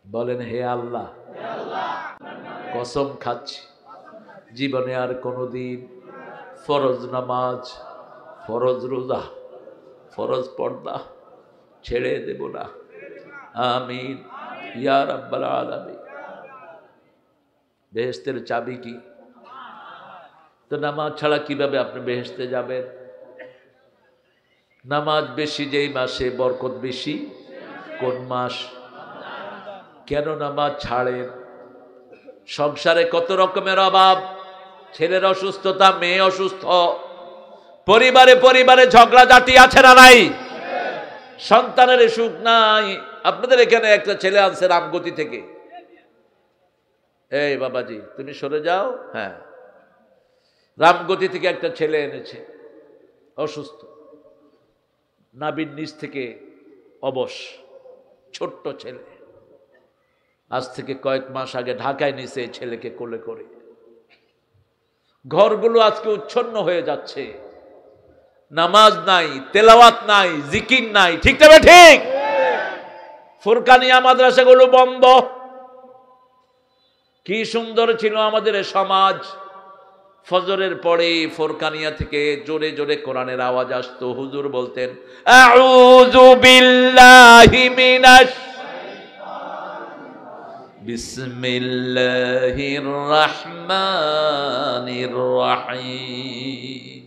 বলেন, হে আল্লাহ, কসম খাচ্ছি জীবনে আর কোনোদিন ফরজ নামাজ, ফরজ রোজা, ফরজ পর্দা ছেড়ে দেব না। আমিন ইয়া রাব্বাল আলামিন। বেহেশতের চাবি কি? তো নামাজ ছাড়া কিভাবে আপনি বেহেশতে যাবেন? নামাজ বেশি যেই মাসে বরকত বেশি। কোন মাস? কেন নামাজ ছাড়েন? সংসারে কত রকমের অভাব। ছেলের অসুস্থতা, মেয়ে অসুস্থ, পরিবারে পরিবারে ঝগড়াঝাটি আছে না নাই? সন্তানের সুখ নাই। আপনাদের এখানে একটা ছেলে আনছে রামগতি থেকে। এই বাবাজি, তুমি সরে যাও। হ্যাঁ, রামগতি থেকে একটা ছেলে এনেছে, অসুস্থ, নাভির নিচ থেকে অবশ, ছোট্ট ছেলে। আজ থেকে কয়েক মাস আগে ঢাকায় নিছে এই ছেলেকে কোলে করে। ঘরগুলো আজকে উচ্ছন্ন হয়ে যাচ্ছে। নামাজ নাই, তেলাওয়াত নাই, জিকির নাই। ঠিক তবে ঠিক। ফুরকানিয়া মাদ্রাসাগুলো বন্ধ। কি সুন্দর ছিল আমাদের সমাজ। ফজরের পরে ফুরকানিয়া থেকে জোরে জোরে কোরআনের আওয়াজ আসতো। হুজুর বলতেন, আউযু বিল্লাহি মিনাশ বিসমিল্লাহির রাহমানির রাহিম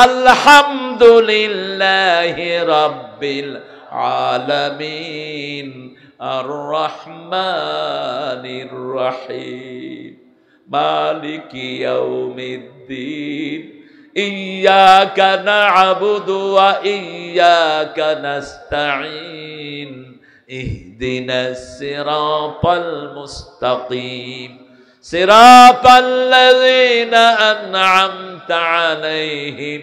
আলহামদুলিল্লাহি রাব্বিল আলামিন আর রহমানির রহিম মালিকি ইয়াউমিদ্দিন ইয়্যাকা না'বুদু ওয়া ইয়্যাকা নাস্তাঈন ইহদিনাস সিরাতাল মুস্তাকিম সিরাতাল লাযীনা আন'আমতা আলাইহিম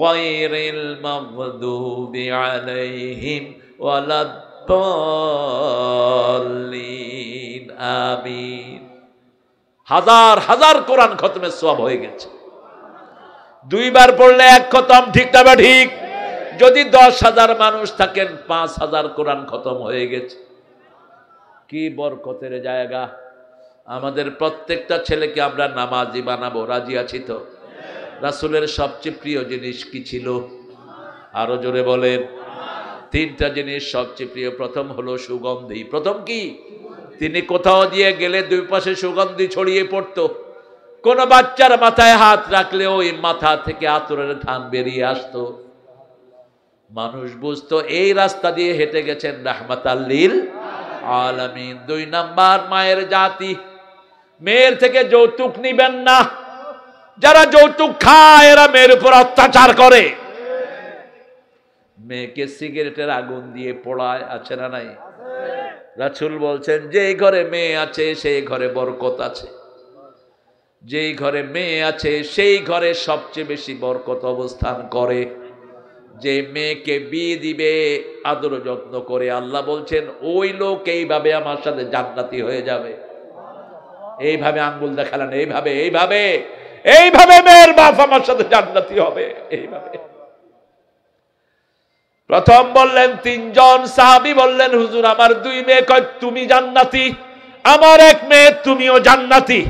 গায়রিল মাগদুবি আলাইহিম ওয়ালাদ-দাল্লিন। আমিন। হাজার হাজার কোরআন খতমের সওয়াব হয়ে গেছে। 2 বার পড়লে 1 খতম। ঠিক না বা ঠিক? যদি 10,000 মানুষ থাকেন, 5,000 কোরআন খতম হয়ে গেছে। কি বরকতের জায়গা। আমাদের প্রত্যেকটা ছেলেকে আমরা নামাজি বানাবো। রাজি আছি তো? রাসূলের সবচেয়ে প্রিয় জিনিস কি ছিল? আরো জোরে বলেন। 3টা জিনিস সবচেয়ে প্রিয়। প্রথম হলো সুগন্ধি। প্রথম কি? তিনি কোথাও দিয়ে গেলে 2 পাশে সুগন্ধি ছড়িয়ে পড়তো। কোন বাচ্চার মাথায় হাত রাখলে ওই মাথা থেকে আতরের ঘ্রাণ বেরিয়ে আসতো। মানুষ বুঝতো এই রাস্তা দিয়ে হেঁটে গেছেন রাহমাতাল লিল আলামিন। 2 নাম্বার, মায়ের জাতি। মেয়ের থেকে যৌতুক নিবেন না। যারা যৌতুক খায় এরা মেয়ের উপর অত্যাচার করে। মেয়েকে সিগারেটের আগুন দিয়ে পোড়ায়। আছে না নাই? রাসূল বলছেন, যেই ঘরে মেয়ে আছে সেই ঘরে বরকত আছে। যেই ঘরে মেয়ে আছে সেই ঘরে সবচেয়ে বেশি বরকত অবস্থান করে। যে মেয়েকে বিয়ে দিবে আদর যত্ন করে, আল্লাহ বলছেন ওই লোক এইভাবে আমার সাথে জান্নাতি হয়ে যাবে। এইভাবে আঙ্গুল দেখালেন, এইভাবে এইভাবে এইভাবে মেয়ের বাপ আমার সাথে জান্নাতি হবে। এইভাবে প্রথম বললেন 3 জন সাহাবী বললেন, হুজুর আমার 2 মেয়ে। কয় তুমি জান্নাতি? আমার 1 মেয়ে, তুমিও জান্নাতি।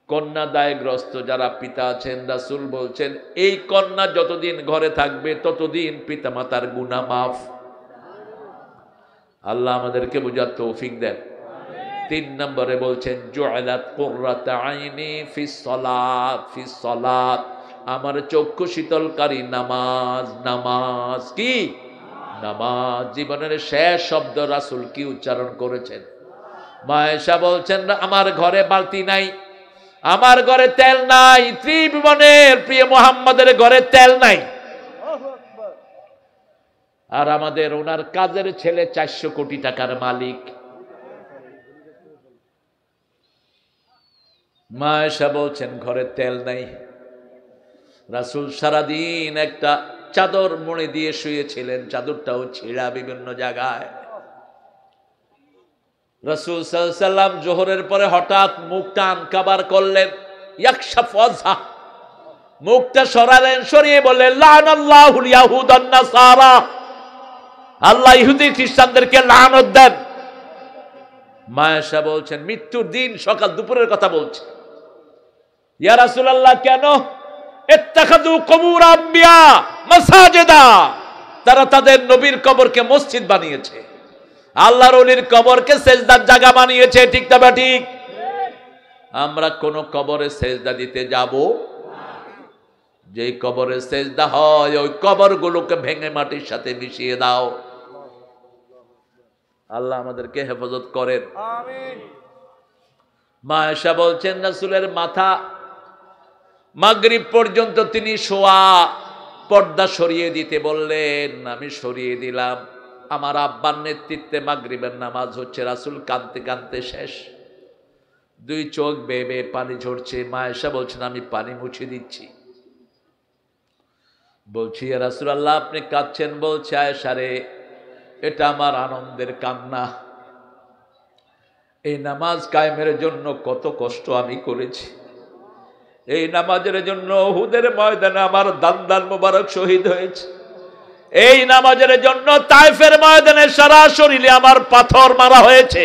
কন্যা দায়গ্রস্ত যারা পিতা আছেন, রাসূল বলছেন এই কন্যা যতদিন ঘরে থাকবে ততদিন পিতামাতার গুনাহ মাফ। আল্লাহ আমাদেরকে বুঝার তৌফিক দেন। 3 নম্বরে বলছেন, জুআলাত কুররাতু আইনি ফিস সালাত, ফিস সালাত। আমার চক্ষু শীতলকারী নামাজ। নামাজ কি? নামাজ। জীবনের শেষ শব্দ রাসূল কি উচ্চারণ করেছেন? মা আয়েশা বলছেন, আমার ঘরে বালতি নাই, আমার ঘরে তেল নাই, ত্রিভুবনের প্রিয় মুহাম্মাদের ঘরে তেল নাই। আর আমাদের ওনার কাজের ছেলে 400 কোটি টাকার মালিক। মা আয়েশা বলছেন ঘরে তেল নাই। রাসূল সারাদিন একটা চাদর মুড়ি দিয়ে শুয়েছিলেন, চাদরটাও ছিঁড়া বিভিন্ন জায়গায়। রাসূল সাল্লাল্লাহু আলাইহি ওয়াসাল্লাম জোহরের পরে হঠাৎ মুখটা আনকাবার করলেন, ইয়াকশাফ ওয়াজহা, মুখটা সরালেন, সরিয়ে বললেন লানাল্লাহুল ইয়াহুদ ওয়ান নাসারা, আল্লাহ ইহুদি খ্রিস্টানদেরকে লানত দেন। মা আয়েশা বলছেন মৃত্যুর দিন সকাল দুপুরের কথা বলছে। ইয়া রাসূলুল্লাহ কেন? ইত্তাখাযু কুবুর আম্বিয়া মাসাজিদা, তারা তাদের নবীর কবরকে মসজিদ বানিয়েছে, আল্লাহর ওলির কবরকে সেজদার জায়গা বানিয়েছে। ঠিক না বা ঠিক? আমরা কোন কবরে সেজদা দিতে যাব? যেই কবরে সেজদা হয় ওই কবরগুলোকে ভেঙে মাটির সাথে মিশিয়ে দাও। আল্লাহ আমাদেরকে হেফাজত করেন, আমিন। মা আয়েশা বলছেন রাসূলের মাথা মাগরিব পর্যন্ত তিনি শোয়া, পর্দা সরিয়ে দিতে বললেন, আমি সরিয়ে দিলাম। আমার আব্বার নেতৃত্বে মাগরিবের নামাজ হচ্ছে, রাসূল কাঁদতে কাঁদতে শেষ, দুই চোখ বেয়ে বেয়ে পানি ঝরছে। মা আয়েশা বলছেন আমি পানি মুছে দিচ্ছি। বলছি ইয়া রাসূলুল্লাহ আপনি কাঁদছেন? বলছে আয়েশা রে, এটা আমার আনন্দের কান্না। এই নামাজ কায়েমের জন্য কত কষ্ট আমি করেছি, এই নামাজের জন্য উহুদের ময়দানে আমার দান্দান মোবারক শহীদ হয়েছে, এই নামাজের জন্য তায়েফের ময়দানে সারা শরীরে আমার পাথর মারা হয়েছে।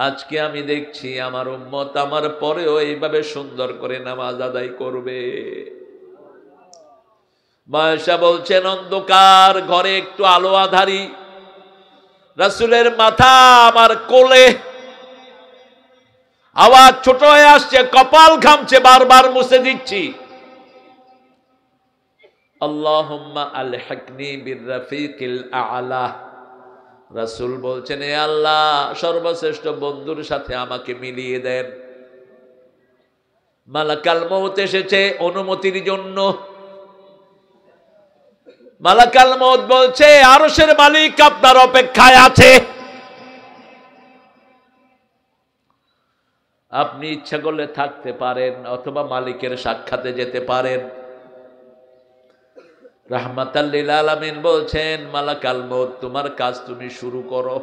আজকে আমি দেখছি আমার উম্মত আমার পরেও এইভাবে সুন্দর করে নামাজ আদায় করবে। মা আয়েশা বলছেন অন্ধকার ঘরে একটু আলো আধারি, রাসূলের মাথা আমার কোলে, আওয়াজ ছোট হয়ে আসছে, কপাল ঘামছে, বারবার মুছে দিচ্ছি। আল্লাহুম্মা আলহিকনি বিররাফিকিল আ'লা, রাসূল বলছেন হে আল্লাহ সর্বশ্রেষ্ঠ বন্ধুর সাথে আমাকে মিলিয়ে দেন। মালাকাল মউত এসেছে অনুমতির জন্য। মালাকাল মউত বলছে আরশের মালিক আপনার অপেক্ষায় আছে, আপনি ইচ্ছা করলে থাকতে পারেন অথবা মালিকের সাক্ষাতে যেতে পারেন। রাহমাতাল লিল আলামিন বলছেন মালাকাল মউত তোমার কাজ তুমি শুরু করো।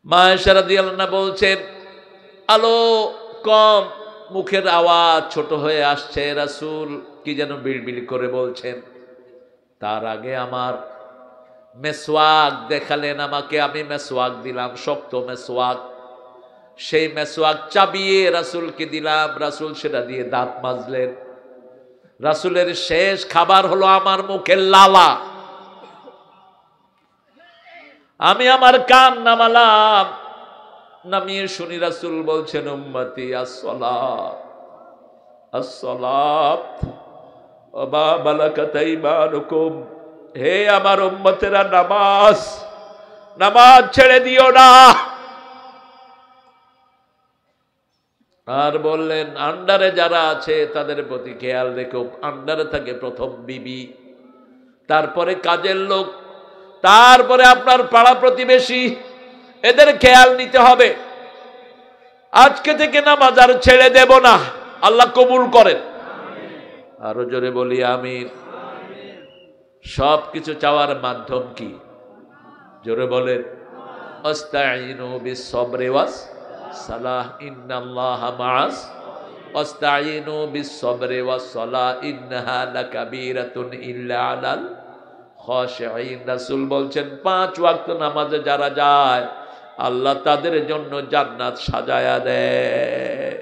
মা আয়েশা রাদিয়াল্লাহু আনহা বলছেন আলো কম, মুখের আওয়াজ ছোট হয়ে আসছে, রাসূল কি যেন বিড়বিড় করে বলছেন। তার আগে আমার মেসওয়াক দেখালেন আমাকে, আমি মেসওয়াক দিলাম, শক্ত মেসওয়াক। সেই মেসওয়াক চাবিয়ে রাসূলকে দিলাম, রাসূল সেটা দিয়ে দাঁত মাজলেন। রাসূলের শেষ খাবার হলো আমার মুখের লালা। আমি আমার কান নামালাম, নামিয়ে শুনি রাসূল বলছেন উম্মতি আসসালাত আসসালাত ওয়া মা মালাকাত আইমানুকুম, হে আমার উম্মতেরা নামাজ, নামাজ ছেড়ে দিও না। আর বললেন আন্ডারে যারা আছে তাদের প্রতি খেয়াল রেখো। আন্ডারে থাকে প্রথম বিবি, তারপরে কাজের লোক, তারপরে আপনার পাড়া প্রতিবেশী, এদের খেয়াল নিতে হবে। আজকে থেকে নামাজ আর ছেড়ে দেব না, আল্লাহ কবুল করেন। আরো জোরে বলি আমিন। সব কিছু চাওয়ার মাধ্যম কি? জোরে বলেন আস্তাঈনু বিস-সাবরি ওয়াস-সালাহ ইন্নাল্লাহা মা'আস আস্তাঈনু বিস-সাবরি ওয়াস-সালাহ ইন্নাহা লাকাবীরাতুন ইল্লা আলাল খাশিঈন। রাসূল বলছেন 5 ওয়াক্ত নামাজে যারা যায় আল্লাহ তাদের জন্য জান্নাত সাজায়া দেয়।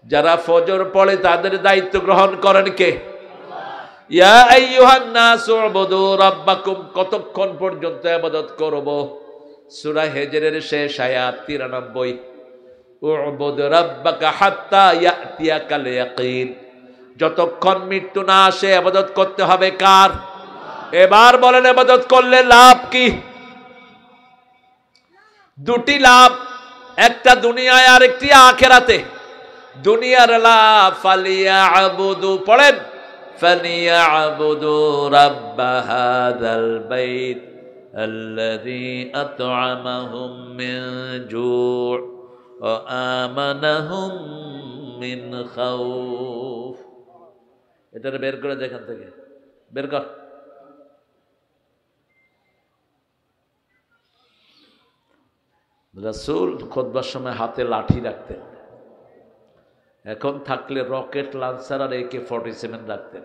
যারা ফজর পড়ে তাদের দায়িত্ব গ্রহণ করেন কে? ইয়া আইয়ুহান নাস উবুদু রাব্বাকুম, কতক্ষণ পর্যন্ত ইবাদত করব? সূরা হিজরের শেষ আয়াত 93, উবুদ রাব্বাকা হাত্তা ইয়াতিয়াকাল ইয়াকিন, যতক্ষণ মৃত্যু না আসে ইবাদত করতে হবে কার? এবার বলেন ইবাদত করলে লাভ কি? দুটি লাভ, একটা দুনিয়ায় আর একটি আখিরাতে। দুনিয়ার লাভ ফালিয়াবুদু, পড়েন ফালিয়াবুদু রাব্ব হাযাল বাইত আল্লাযী আত'আমাহুম মিন জু' ওয়া আমানাহুম মিন খাউফ। এটা বের করে যেখান থেকে বের কর। রাসূল খুতবার সময় হাতে লাঠি রাখতেন, এখন থাকলে রকেট লঞ্চার আর AK-47 রাখতেন।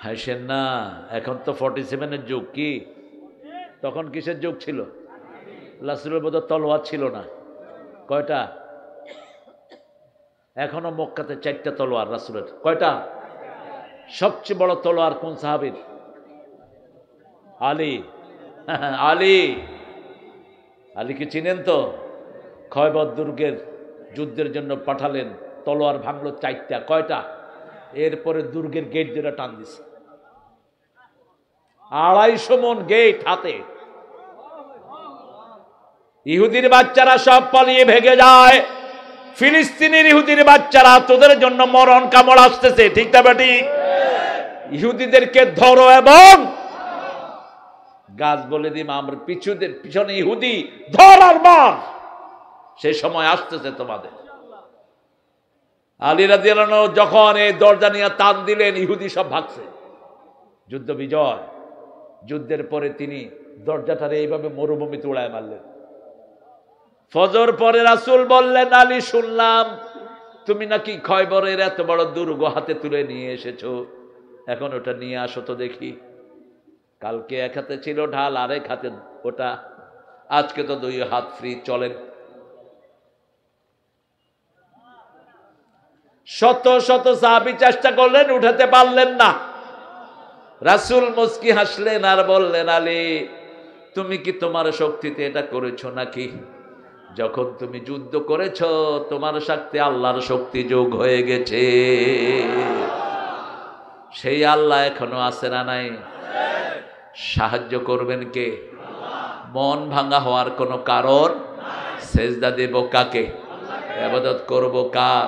হাসেন না, এখন তো 47-এর যুগ। কি তখন কিসের যুগ ছিল? রাসূলের বোধ তলোয়ার ছিল না। কয়টা? এখনো মক্কাতে 4টা তলোয়ার রাসূলের। কয়টা? সবচেয়ে বড় তলোয়ার কোন সাহাবীর? আলী। আলী, আলীকে চিনেন তো? খয়বর দুর্গের যুদ্ধের জন্য পাঠালেন, তলোয়ার ভাঙলো 4টা। কয়টা? এরপরে দুর্গের গেট যেটা টান দিছে, 250 মন গেট হাতে। ইহুদির বাচ্চারা সব পালিয়ে ভেগে যায়। ফিলিস্তিনের ইহুদির বাচ্চারা, তোদের জন্য মরণ কামড় আসতেছে, ঠিক না বেটি? ইহুদিদেরকে ধরো এবং গাছ বলে দিম আমরা পিছনে ইহুদি, ধর আর মার। সেই সময় আসতেছে তোমাদের। আলী রাদিয়াল্লাহু আনহু যখন এই দরজা নিয়ে টান দিলেন, ইহুদি সব ভাগছে। যুদ্ধ বিজয়। যুদ্ধের পরে তিনি দরজাটারে এইভাবে মরুভূমিতে উড়ায় মারলেন। ফজর পরে রাসূল বললেন, আলী শুনলাম তুমি নাকি খয়বরের এত বড় দুর্গ হাতে তুলে নিয়ে এসেছো, এখন ওটা নিয়ে আসো তো দেখি। কালকে এক হাতে ছিল ঢাল, আরেক হাতে ওটা, আজকে তো 2 হাত ফ্রি। চলেন। শত শত সাহাবী চেষ্টা করলেন, উঠাতে পারলেন না। রাসূল মুস্কি হাসলেন আর বললেন, আলী তুমি কি তোমার শক্তিতে এটা করেছো নাকি? যখন তুমি যুদ্ধ করেছো তোমার সাথে আল্লাহর শক্তি যোগ হয়ে গেছে। সেই আল্লাহ এখনো আছে না নাই? সাহায্য করবেন কে? মন ভাঙা হওয়ার কোনো কারণ? সেজদা দেব কাকে? ইবাদত করব কার?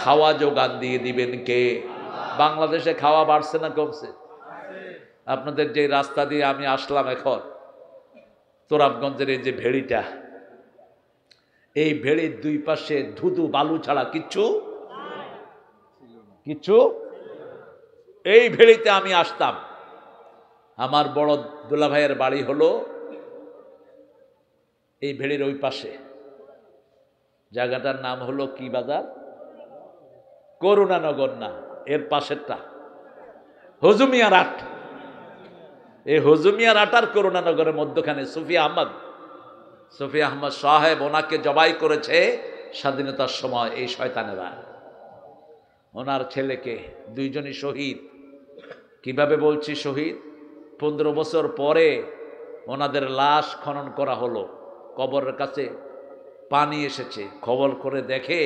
খাওয়া যোগান দিয়ে দিবেন কে? বাংলাদেশে খাওয়া বাড়ছে না কমছে? আপনাদের যে রাস্তা দিয়ে আমি আসলাম এখন, তোরাবগঞ্জের এই যে ভেড়িটা, এই ভেড়ির 2 পাশে ধুধু বালু ছাড়া কিচ্ছু কিচ্ছু। এই ভেড়িতে আমি আসতাম। আমার বড় দুলা ভাইয়ের বাড়ি হলো এই ভেড়ির ওই পাশে। জায়গাটার নাম হলো কি বাজার? করুণানগর না, এর পাশেরটা হজুমিয়া রাট। এই হজুমিয়া রাট আর করুণানগরের মধ্যখানে সুফিয়া আহমদ সাহেব, ওনাকে জবাই করেছে স্বাধীনতার সময় এই শয়তানেরা। ওনার ছেলেকে, 2 জনই শহীদ। কিভাবে বলছি শহীদ? 15 বছর পরে ওনাদের লাশ খনন করা হলো, কবরের কাছে পানি এসেছে, খবর করে দেখে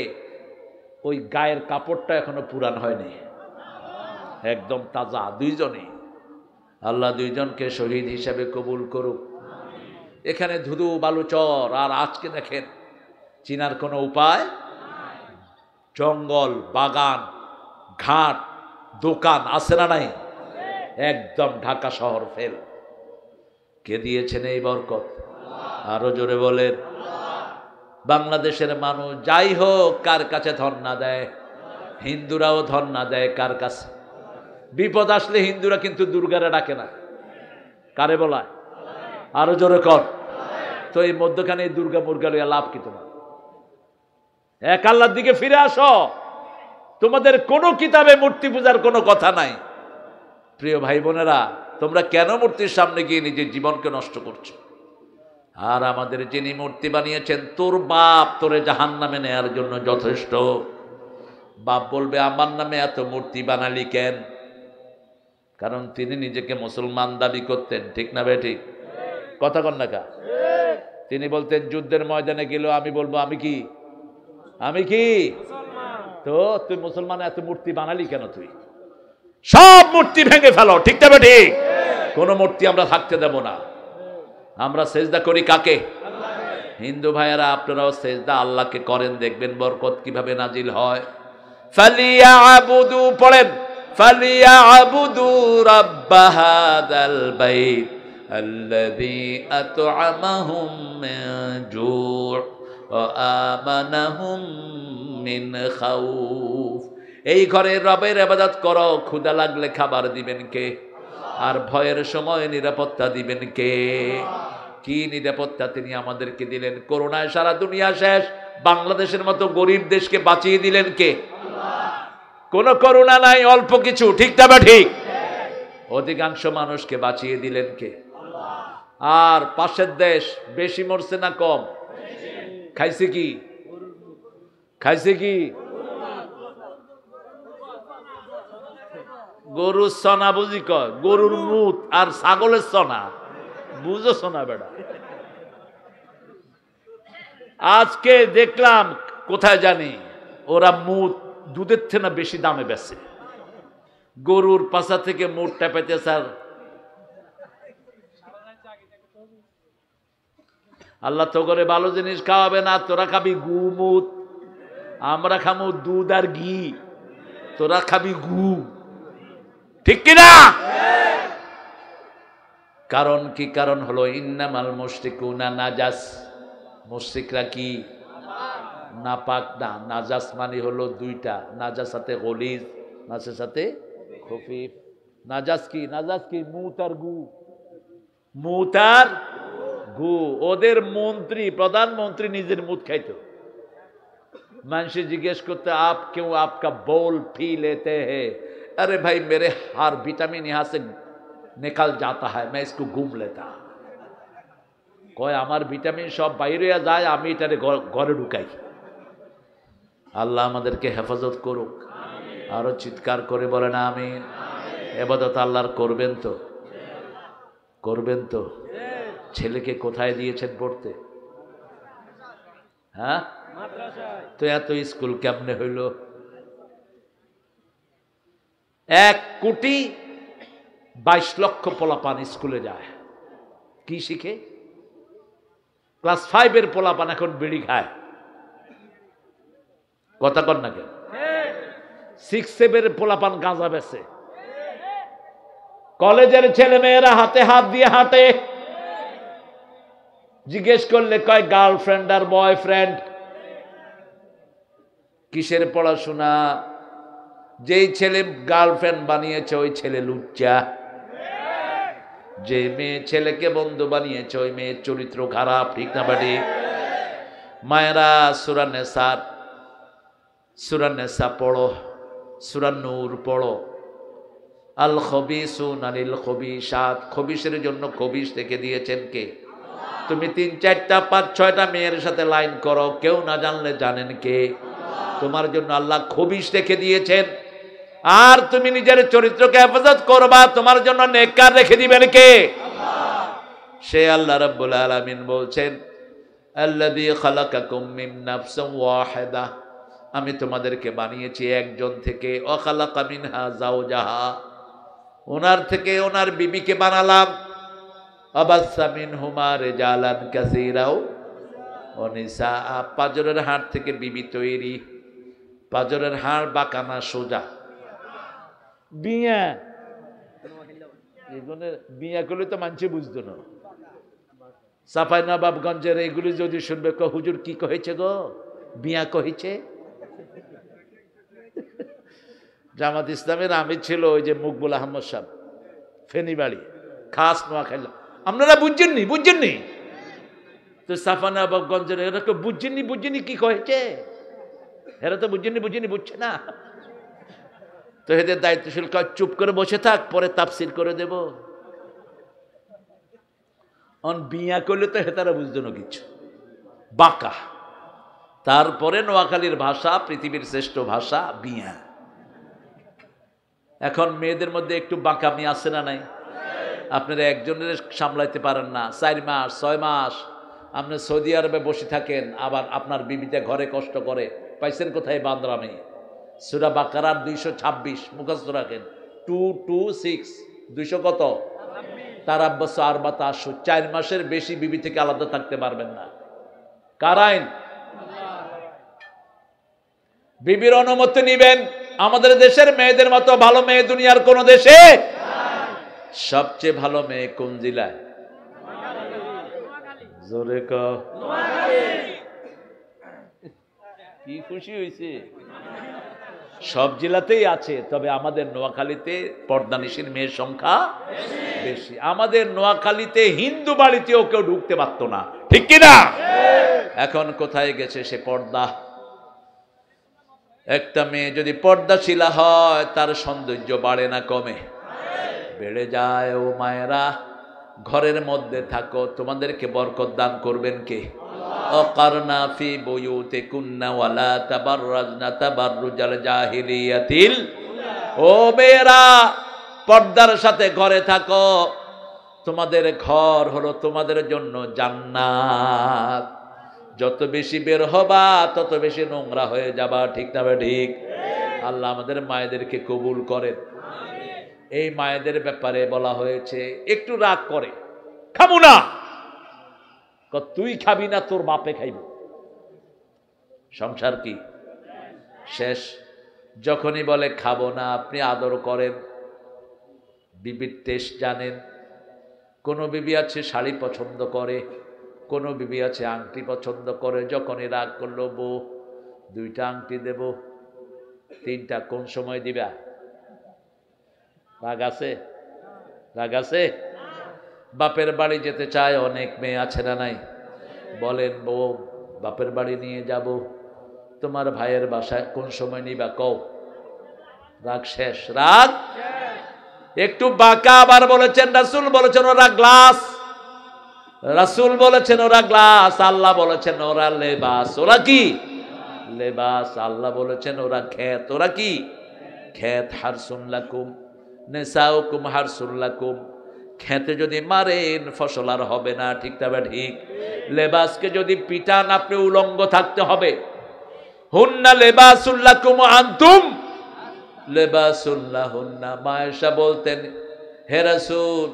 ওই গায়ের কাপড়টা এখনো পুরান হয়নি, একদম তাজা। 2 জনই। আল্লাহ 2 জনকে শহীদ হিসাবে কবুল করুক। এখানে ধুধু বালুচর, আর আজকে দেখেন চিনার কোনো উপায়? জঙ্গল, বাগান, ঘাট, দোকান আছে না নাই? একদম ঢাকা শহর ফেল। কে দিয়েছেন এই বরকত? আরো জোরে বলেন। বাংলাদেশের মানুষ যাই হোক কার কাছে ধর্ণা দেয়? হিন্দুরাও ধর্ণা দেয় কার কাছে? বিপদ আসলে হিন্দুরা কিন্তু দুর্গারে ডাকে না, কারে বলায়? আরো জোরে কর। তো এই মধ্যখানে দুর্গা মুর্গা লইয়া লাভ কি তোমার? এক আল্লাহর দিকে ফিরে আসো। তোমাদের কোনো কিতাবে মূর্তি পূজার কোনো কথা নাই। প্রিয় ভাই বোনেরা, তোমরা কেন মূর্তির সামনে গিয়ে নিজের জীবনকে নষ্ট করছো? আর আমাদের যিনি মূর্তি বানিয়েছেন, তোর বাপ তোরে জাহান্নামে নেয়ার জন্য যথেষ্ট। বাপ বলবে আমার নামে এত মূর্তি বানালি কেন? কারণ তিনি নিজেকে মুসলমান দাবি করতেন, ঠিক না বে ঠিক? কথা কন না কা? তিনি বলতেন যুদ্ধের ময়দানে গেলেও আমি বলবো আমি কি তো তো তুই মুসলমান এত মূর্তি বানালি কেন? তুই সব মূর্তি ভেঙে ফেলো, ঠিক তবে ঠিক। কোন মূর্তি আমরা থাকতে দেব না। আমরা সেজদা করি কাকে? হিন্দু ভাইয়েরা আপনারাও সেজদা আল্লাহকে করেন, দেখবেন বরকত কিভাবে নাজিল হয়। ফালিয়াবুদু পড়েন, ফালিয়াবুদু রাব্ব হাযাল বাইত আল্লাযী আত'আমাহুম মিন জু' ওয়া আমানাহুম মিন খাউফ। এই ঘরের রবের ইবাদত করো, ক্ষুধা লাগলে খাবার দিবেন কে? আর ভয়ের সময় নিরাপত্তা দিবেন কে? কি নিরাপত্তা তিনি আমাদেরকে দিলেন? করোনায় সারা দুনিয়া শেষ, বাংলাদেশের মতো গরিব দেশকে বাঁচিয়ে দিলেন কে? কোন করোনা নাই, অল্প কিছু, ঠিক না ঠিক? অধিকাংশ মানুষকে বাঁচিয়ে দিলেন কে? আর পাশের দেশ বেশি মরছে না কম? খাইছে কি? খাইছে কি? গরুর সনা বুঝি কয়, গরুর মুত আর ছাগলের সনা বুঝো সোনা বেড়া। আজকে দেখলাম কোথায় জানি ওরা মুত দুধের থেকে বেশি দামে বেচে, গরুর পাশা থেকে মুট টেপাইতে। স্যার আল্লাহ তো করে ভালো জিনিস খাওয়াবে না, তোরা খাবি গু মুত, আমরা খাবো দুধ আর ঘি, তোরা খাবি গু, ঠিক কিনা? কারণ কি? কারণ হলো ইন্নামাল মুশরিকুনা নাজাস। মুশরিকরা কি? নাপাক না। নাজাস মানে হলো দুইটা, নাজাসাতে গলিজ, নাজাসাতে খফিফ। নাজাস কি? নাজাস কি? মুত আর গু, মুত আর গু। ওদের মন্ত্রী, প্রধানমন্ত্রী নিজের মুত খাইতো। মানুষে জিজ্ঞেস করতে, আপ क्यों आपका बोल पी लेते हैं? अरे भाई मेरे हर विटामिन यहाँ से निकल जाता है, मैं इसको घूम लेता। কয় আমার ভিটামিন সব বাইরে যায়, আমি এটারে ঘরে ঢুকাই। আল্লাহ আমাদেরকে হেফাজত করুক। আরো চিৎকার করে বলেন আমিন। ইবাদত আল্লাহর করবেন তো? করবেন তো? ছেলেকে কোথায় দিয়েছেন পড়তে? হ্যাঁ, তো এত স্কুল কেমনে হইল? 1,22,00,000 পোলাপান স্কুলে যায়, কি শিখে? ক্লাস 5 পোলাপান এখন বিড়ি খায়, কথা কর না কেন? 6-7 পোলাপান গাঁজা বেচে, কলেজের ছেলে মেয়েরা হাতে হাত দিয়ে হাঁটে। জিজ্ঞেস করলে কয় গার্লফ্রেন্ড আর বয়ফ্রেন্ড। কিসের পড়াশোনা? যেই ছেলে গার্লফ্রেন্ড বানিয়েছে ওই ছেলে লুচ্চা, যে মেয়ে ছেলেকে বন্ধু বানিয়েছে ওই মেয়ের চরিত্র খারাপ, ঠিক না বাড়ি? মায়েরা সূরা নেসা পড়ো, সূরা নূর পড়ো। আল খবিসুন আনিল খবিসাত, খবিসের জন্য খবিস থেকে দিয়েছেন কে? তুমি 3, 4, 5, 6টা মেয়ের সাথে লাইন করো, কেউ না জানলে জানেন কে? তোমার জন্য আল্লাহ খবিস রেখে দিয়েছেন। আর তুমি নিজের চরিত্রকে হেফাজত করবা, তোমার জন্য নেককার রেখে দিবেন কে? সে আল্লাহ রাব্বুল আলামিন বলছেন, আল্লাযী খালাকাকুম মিন নাফসিন ওয়াহিদা, আমি তোমাদেরকে বানিয়েছি একজন থেকে। ওয়া খালাকা মিনহা যাওজাহা, ওনার থেকে ওনার বিবিকে বানালাম। আবাসসা মিনহুমা রিজালান কাসীরা ওয়া নিসা, পাজরের হাড় থেকে বিবি তৈরি। পাজরের হাড় বাঁকানা সোজা। বিয়া এগুলো বিয়া করলে তো মানুষে বুঝতো না। সাফাই নবাবগঞ্জের এগুলি যদি শুনবে, হুজুর কি কহেছে গো, বিয়া কহেছে। জামাত ইসলামের আমির ছিল ওই যে মকবুল আহমদ সাহেব, ফেনীবাড়ি, খাস নোয়াখালী। আপনারা বুঝছেননি? তো সাফা নবাবগঞ্জের এরা কেউ বুঝছেননি কি কহেছে? এরা তো বুঝছেননি বুঝছে না। তো এদের দায়িত্বশীল কাজ, চুপ করে বসে থাক, পরে তাফসির করে দেব। বিয়া করলে তো হেতারা বুঝতো না কিছু, বাঁকা। তারপরে নোয়াখালীর ভাষা পৃথিবীর শ্রেষ্ঠ ভাষা বিয়া। এখন মেয়েদের মধ্যে একটু বাঁকামি আছে না নাই? আপনারা একজনের সামলাইতে পারেন না, 4 মাস 6 মাস আপনি সৌদি আরবে বসে থাকেন, আবার আপনার বিবিতে ঘরে কষ্ট করে। পাইছেন কোথায় বান্দরামি? সূরা বাকারার 226 মুখস্থ রাখেন, 226 200 কত? তারাব্বাসু আরবাতা আশহুর, 4 মাসের বেশি বিবি থেকে আলাদা থাকতে পারবেন না। কার আইন? বিবির অনুমতি নিবেন। আমাদের দেশের মেয়েদের মতো ভালো মেয়ে দুনিয়ার কোন দেশে? সবচেয়ে ভালো মেয়ে কোন জেলায়? জোরে ক। কি খুশি হয়েছে? সব জেলাতেই আছে, তবে আমাদের নোয়াখালীতে পর্দানিশীল মেয়ের সংখ্যা বেশি। আমাদের নোয়াখালীতে হিন্দু বাড়িতেও কেউ ঢুকতে পারতো না, ঠিক কিনা? এখন কোথায় গেছে সে পর্দা? একটা মেয়ে যদি পর্দাশীলা হয় তার সৌন্দর্য বাড়ে না কমে? বেড়ে যায়। ও মায়েরা, ঘরের মধ্যে থাকো, তোমাদেরকে বরকত দান করবেন কে? অকারনা ফি বুয়ুতিকুন্না ওয়ালা তাবাররাজনা তাবাররুজাল জাহিলিয়াতিল। ও মেয়েরা, পর্দার সাথে ঘরে থাকো, তোমাদের ঘর হলো তোমাদের জন্য জান্নাত। যত বেশি বের হবা তত বেশি নোংরা হয়ে যাবা, ঠিক না? ঠিক। আল্লাহ আমাদের মায়েদেরকে কবুল করেন। এই মায়েদের ব্যাপারে বলা হয়েছে একটু রাগ করে, খাবো না, তুই খাবি না, তোর বাপে খাইব। সংসার কি শেষ? যখনই বলে খাবো না, আপনি আদর করেন, বিবির টেস্ট জানেন। কোনো বিবি আছে শাড়ি পছন্দ করে, কোনো বিবি আছে আংটি পছন্দ করে। যখনই রাগ করলো, বউ 2টা আংটি দেব, 3টা কোন সময় দিবা? রাগ আছে? রাগ আছে? বাপের বাড়ি যেতে চায় অনেক মেয়ে, আছে না নাই? বলেন, বউ বাপের বাড়ি নিয়ে যাব, তোমার ভাইয়ের বাসায় কোন সময় নিবা কও? রাগ শেষ? রাগ একটু বাঁকা। আবার বলেছেন, রাসূল বলেছেন ওরা গ্লাস, রাসূল বলেছেন ওরা গ্লাস, আল্লাহ বলেছেন ওরা লেবাস। ওরা কি? লেবাস। আল্লাহ বলেছেন ওরা ক্ষেত। ওরা কি? ক্ষেত। হারসুন লাকুম নিসাউকুম হারসুন লাকুম। খেতে যদি মারেন ফসল আর হবে না, ঠিক তবে ঠিক। লেবাসকে যদি পিটান আপনি উলঙ্গ থাকতে হবে। হুন্না লেবাসুল লাকুম ওয়া আনতুম লেবাসুল লাহুন্না। মা আয়েশা বলতেন, হে রাসূল,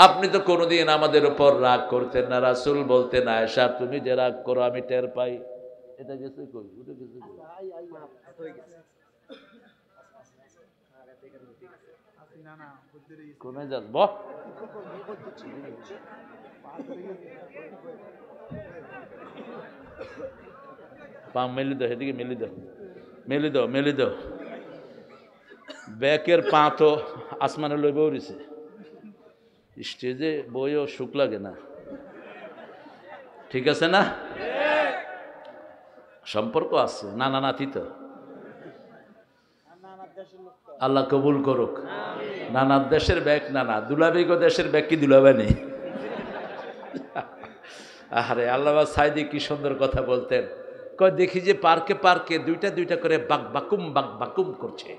আপনি তো কোনোদিন আমাদের উপর রাগ করতেন না। রাসূল বলতেন, আয়েশা তুমি যে রাগ করো আমি টের পাই। এটা গেছে কই? উঠে গেছে কই? কোনে যাস বহ? পা মেলি দাও, এদিকে মেলি দাও, মেলি দাও, মেলি দাও। ব্যাকের পা তো আসমানে লই বউরিছে, স্টেজে বইও সুখ লাগে না, ঠিক আছে না? সম্পর্ক আছে, নানা নাতি তো। আল্লাহ কবুল করুক। নানার দেশের ব্যাগ নানা, দুলাবেগো দেশের ব্যাগ কি দুলাবে নেই? আরে আল্লাহ সাইদি কি সুন্দর কথা বলতেন, কয় দেখি যে পার্কে পার্কে 2টা করে বাক বাকুম বাক বাকুম করছে।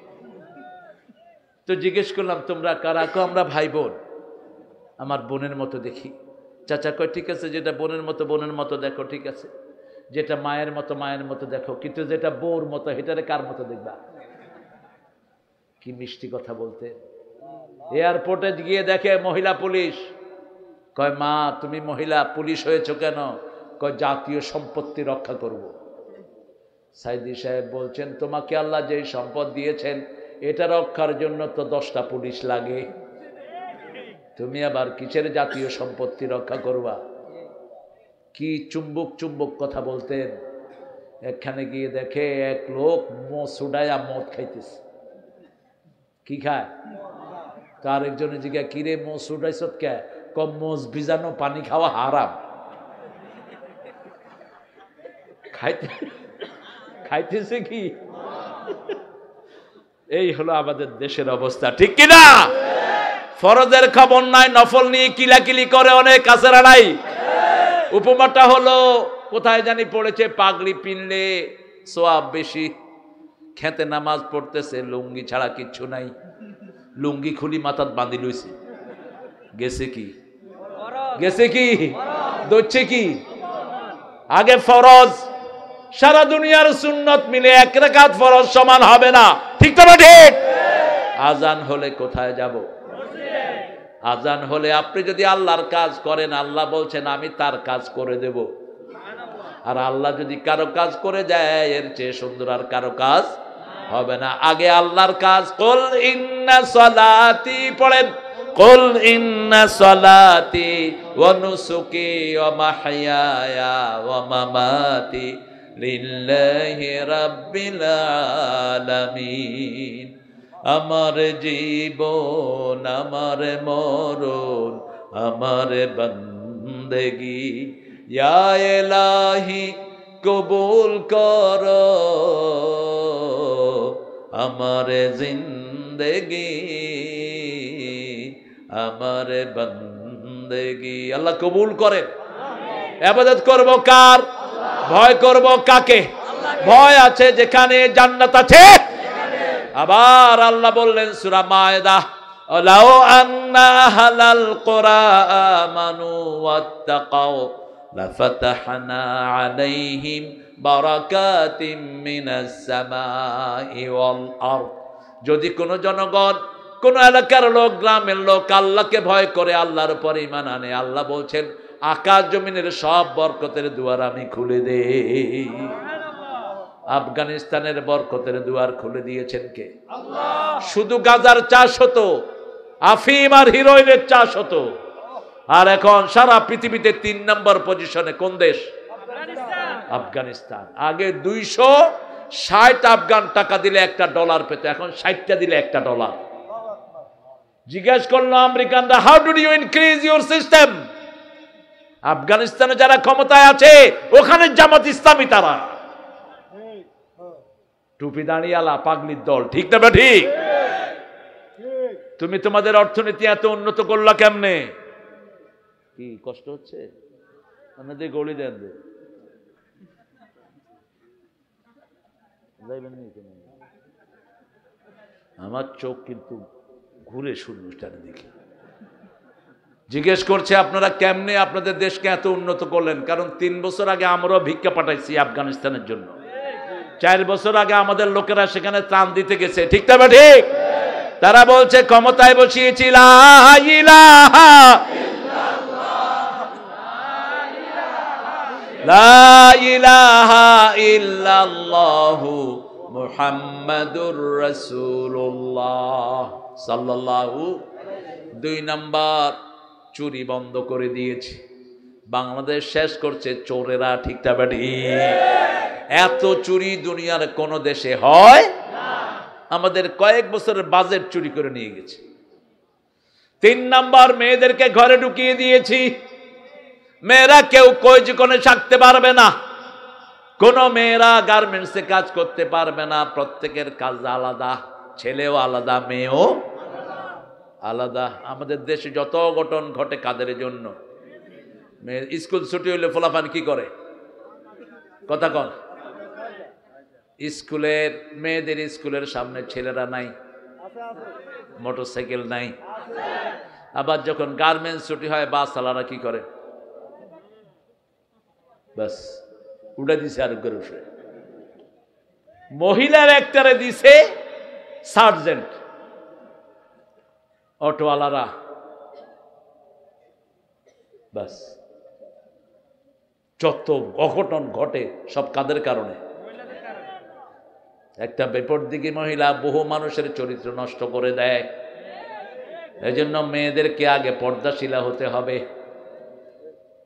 তো জিজ্ঞেস করলাম তোমরা কারা? কো আমরা ভাই বোন। আমার বোনের মতো দেখি। চাচা কয় ঠিক আছে, যেটা বোনের মতো দেখো, ঠিক আছে। যেটা মায়ের মতো দেখো, কিন্তু যেটা বউর মতো সেটারে কার মতো দেখবা? কি মিষ্টি কথা বলতে। এয়ারপোর্টে গিয়ে দেখে মহিলা পুলিশ, কয় মা তুমি মহিলা পুলিশ হয়েছো কেন? কয় জাতীয় সম্পত্তি রক্ষা করব। সাইদি সাহেব বলছেন, তোমাকে আল্লাহ যে সম্পদ দিয়েছেন এটা রক্ষার জন্য তো 10টা পুলিশ লাগে, তুমি আবার কিসের জাতীয় সম্পত্তি রক্ষা করবা? কি চুম্বক কথা বলতেন। এখানে গিয়ে দেখে এক লোক সুডায়া মদ খাইতেছে। কি খায়? তার একজনে জিজ্ঞা, কিরে সুডাইছ কে? কম মোজ ভিজানো পানি খাওয়া হারাম। খাইতেছে কি? এই হলো আমাদের দেশের অবস্থা, ঠিক কিনা? ফরজের খবর নাই, নফল নিয়ে কিলাকিলি করে অনেক, কাছে নাই। উপমাটা হলো কোথায় জানি পড়েছে, পাগড়ি পিনলে সোয়াব বেশি। খেতে নামাজ পড়তেছে, লুঙ্গি ছাড়া কিচ্ছু নাই, লুঙ্গি খুলি মাথাত বাঁধি লইছে। গেছে কি? গেছে কি? দচ্ছে কি? আগে ফরজ, সারা দুনিয়ার সুন্নত মিলে এক রাকাত ফরজ সমান হবে না, ঠিক তো না ঠিক? আজান হলে কোথায় যাব? আজান হলে আপনি যদি আল্লাহর কাজ করেন, আল্লাহ বলছেন আমি তার কাজ করে দেব। আর আল্লাহ যদি কারো কাজ করে দেয়, এর চেয়ে সুন্দর আর কারো কাজ হবে না। আগে আল্লাহর কাজ। কুল ইন্না সলাতি পড়েন, কুল ইন্না সলাতি ওয়া নুসুকি ওয়া মাহইয়ায়া ওয়া মামাতি লিল্লাহি রাব্বিল আলামিন। আমার জীবন, আমার মরণ, আমার বন্দেগি ইয়া ইলাহি কবুল করো, আমার জিন্দেগি, আমার বন্দেগি। আল্লাহ কবুল করেন। ইবাদত করব কার? ভয় করব কাকে? ভয় আছে যেখানে জান্নাত আছে। আবার আল্লাহ বললেন সূরা মায়েদা, লাউ আন্না আহলাল কুরা আমানু ওয়াত্তাকাউ লাফাতাহনা আলাইহিম বারাকাতিম মিনাস সামাই ওয়াল আরদ। যদি কোন জনগণ, কোন এলাকার লোক, গ্রামের লোক আল্লাহকে ভয় করে, আল্লাহর উপর ঈমান আনে, আল্লাহ বলছেন আকাশ জমিনের সব বরকতের দুয়ার আমি খুলে দেই। আফগানিস্তানের বরকতের দুয়ার খুলে দিয়েছেন কে? আল্লাহ। শুধু গাজার চাষ হতো, আফিম আর হিরোইনের চাষ হতো, আর এখন সারা পৃথিবীতে 3 নম্বর পজিশনে কোন দেশ? আফগানিস্তান। আগে 260 আফগান টাকা দিলে $1 পেত, এখন 60টা দিলে $1। জিজ্ঞেস করলো আমেরিকানরা, how do you increase your system? আফগানিস্তানে যারা ক্ষমতায় আছে ওখানে জামাত ইসলামী, তারা টুপি দাঁড়িয়ালা পাগলির দল, ঠিক না বা ঠিক? তুমি তোমাদের অর্থনীতি এত উন্নত করলা কেমনে? কি কষ্ট হচ্ছে? আপনাদের গলি দেন দে আমার চোখ কিন্তু ঘুরে শূন্যস্থানে দেখি। জিজ্ঞেস করছে আপনারা কেমনে আপনাদের দেশকে এত উন্নত করলেন? কারণ 3 বছর আগে আমরাও ভিক্ষা পাঠাইছি আফগানিস্তানের জন্য। 4 বছর আগে আমাদের লোকেরা সেখানে ত্রাণ দিতে গেছে, ঠিক না ঠিক? তারা বলছে ক্ষমতায় বসিয়েছি লা ইলাহা লা ইলাহা ইল্লাল্লাহু মুহাম্মাদুর রাসূলুল্লাহ সাল্লাল্লাহু। 2 নাম্বার, চুরি বন্ধ করে দিয়েছি। বাংলাদেশ শেষ করছে চোরেরা, ঠিক না ঠিক? এত চুরি দুনিয়ার কোন দেশে হয় না। আমাদের কয়েক বছরের বাজেট চুরি করে নিয়ে গেছে। 3 নাম্বার, মেয়েদেরকে ঘরে ঢুকিয়ে দিয়েছি। মেয়েরা কেউ কই জীবনে থাকতে পারবে না, কোন মেয়েরা গার্মেন্টসে কাজ করতে পারবে না। প্রত্যেকের কাজ আলাদা, ছেলেও আলাদা, মেয়েও আলাদা। আমাদের দেশে যত অঘটন ঘটে কাদের জন্য? মেয়ে স্কুল ছুটি হইলে ফলাফান কি করে? কথা কন। স্কুলের মেয়েদের স্কুলের সামনে ছেলেরা নাই, মোটরসাইকেল নাই। আবার যখন গার্মেন্টস ছুটি হয় বাস চালারা কি করে? বাস উড়ে দিছে আর করে উঠে। মহিলার একটারে দিছে সার্জেন্ট, অটোওয়ালারা বাস। যত অঘটন ঘটে সব কাদের কারণে? একটা বিপদদিগী মহিলা বহু মানুষের চরিত্র নষ্ট করে দেয়। এজন্য মেয়েদেরকে আগে পর্দাশীলা হতে হবে,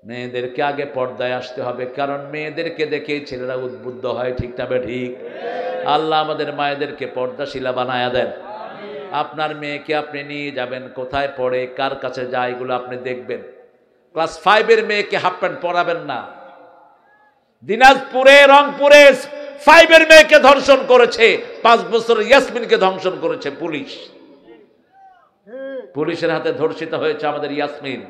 মেয়েদেরকে আগে পর্দায় আসতে হবে। কারণ মেয়েদেরকে দেখেই ছেলেরা উদ্বুদ্ধ হয়, ঠিক না ঠিক? আল্লাহ আমাদের মায়েদেরকে পর্দাশীলা বানায়া দেন। আপনার মেয়েকে আপনি নিয়ে যাবেন, কোথায় পড়ে, কার কাছে যায়, এগুলো আপনি দেখবেন। ক্লাস 5-এর মেয়েকে হাফ প্যান্ট পরাবেন না। দিনাজপুরে, রংপুরে 5-এর মেয়েকে ধর্ষণ করেছে, 5 বছরের ইয়াসমিনকে ধর্ষণ করেছে পুলিশ। পুলিশের হাতে ধর্ষিত হয়েছে আমাদের ইয়াসমিন।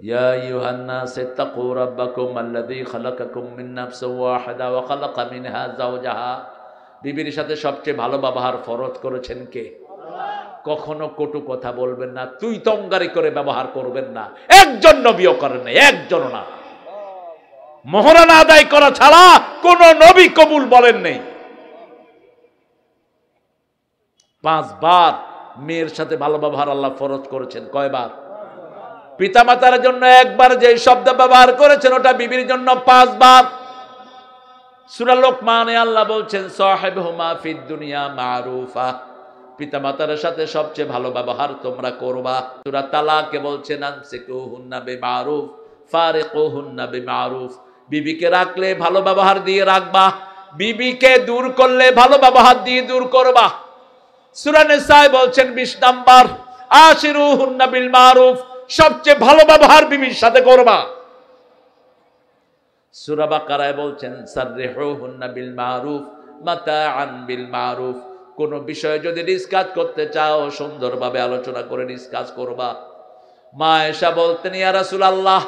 ইয়া আইয়ুহান নাস ইত্তাকু রাব্বাকুম আল্লাযী খালাকাকুম মিন নাফসিন ওয়াহিদা ওয়া খালাকা মিনহা যাওজাহা। বিবির সাথে সবচেয়ে ভালো ব্যবহার ফরজ করেছেন কে? কখনো কটু কথা বলবেন না, তুই তঙ্গারি করে ব্যবহার করবেন না। একজন নবীও করেন না, একজন না। মোহরানা আদায় করা ছাড়া কোন নবী কবুল বলেন নেই। 5 বার মেয়ের সাথে ভালো ব্যবহার আল্লাহ ফরজ করেছেন। কয়বার? পিতামাতার জন্য একবার যে শব্দ ব্যবহার করেছেন ওটা বিবির জন্য 5 বার। সূরা লোকমানে আল্লাহ বলছেন সাহিবহুমা ফিদ দুনিয়া মারুফা, পিতামাতার সাথে সবচেয়ে ভালো ব্যবহার তোমরা করবা। সূরা তালাকে বলছেন আনসিকুহুন্না বিমারুফ ফারিকুহুন্না বিমারুফ, বিবিকে রাখলে ভালো ব্যবহার দিয়ে রাখবা, বিবিকে দূর করলে ভালো ব্যবহার দিয়ে দূর করবা। সূরা নিসায় বলছেন 20 নাম্বার আশিরুহুন্না বিল মারুফ, সবচেয়ে ভালো ব্যবহার বিবির সাথে করবা। সূরা বাকারায় বলছেন সাররিহুহুন্না বিল মারুফ মাতাআন বিল মারুফ, কোন বিষয়ে যদি ডিসকাস করতে চাও সুন্দরভাবে আলোচনা করে ডিসকাস করবা। মা আয়েশা বলতেন ইয়া রাসূলুল্লাহ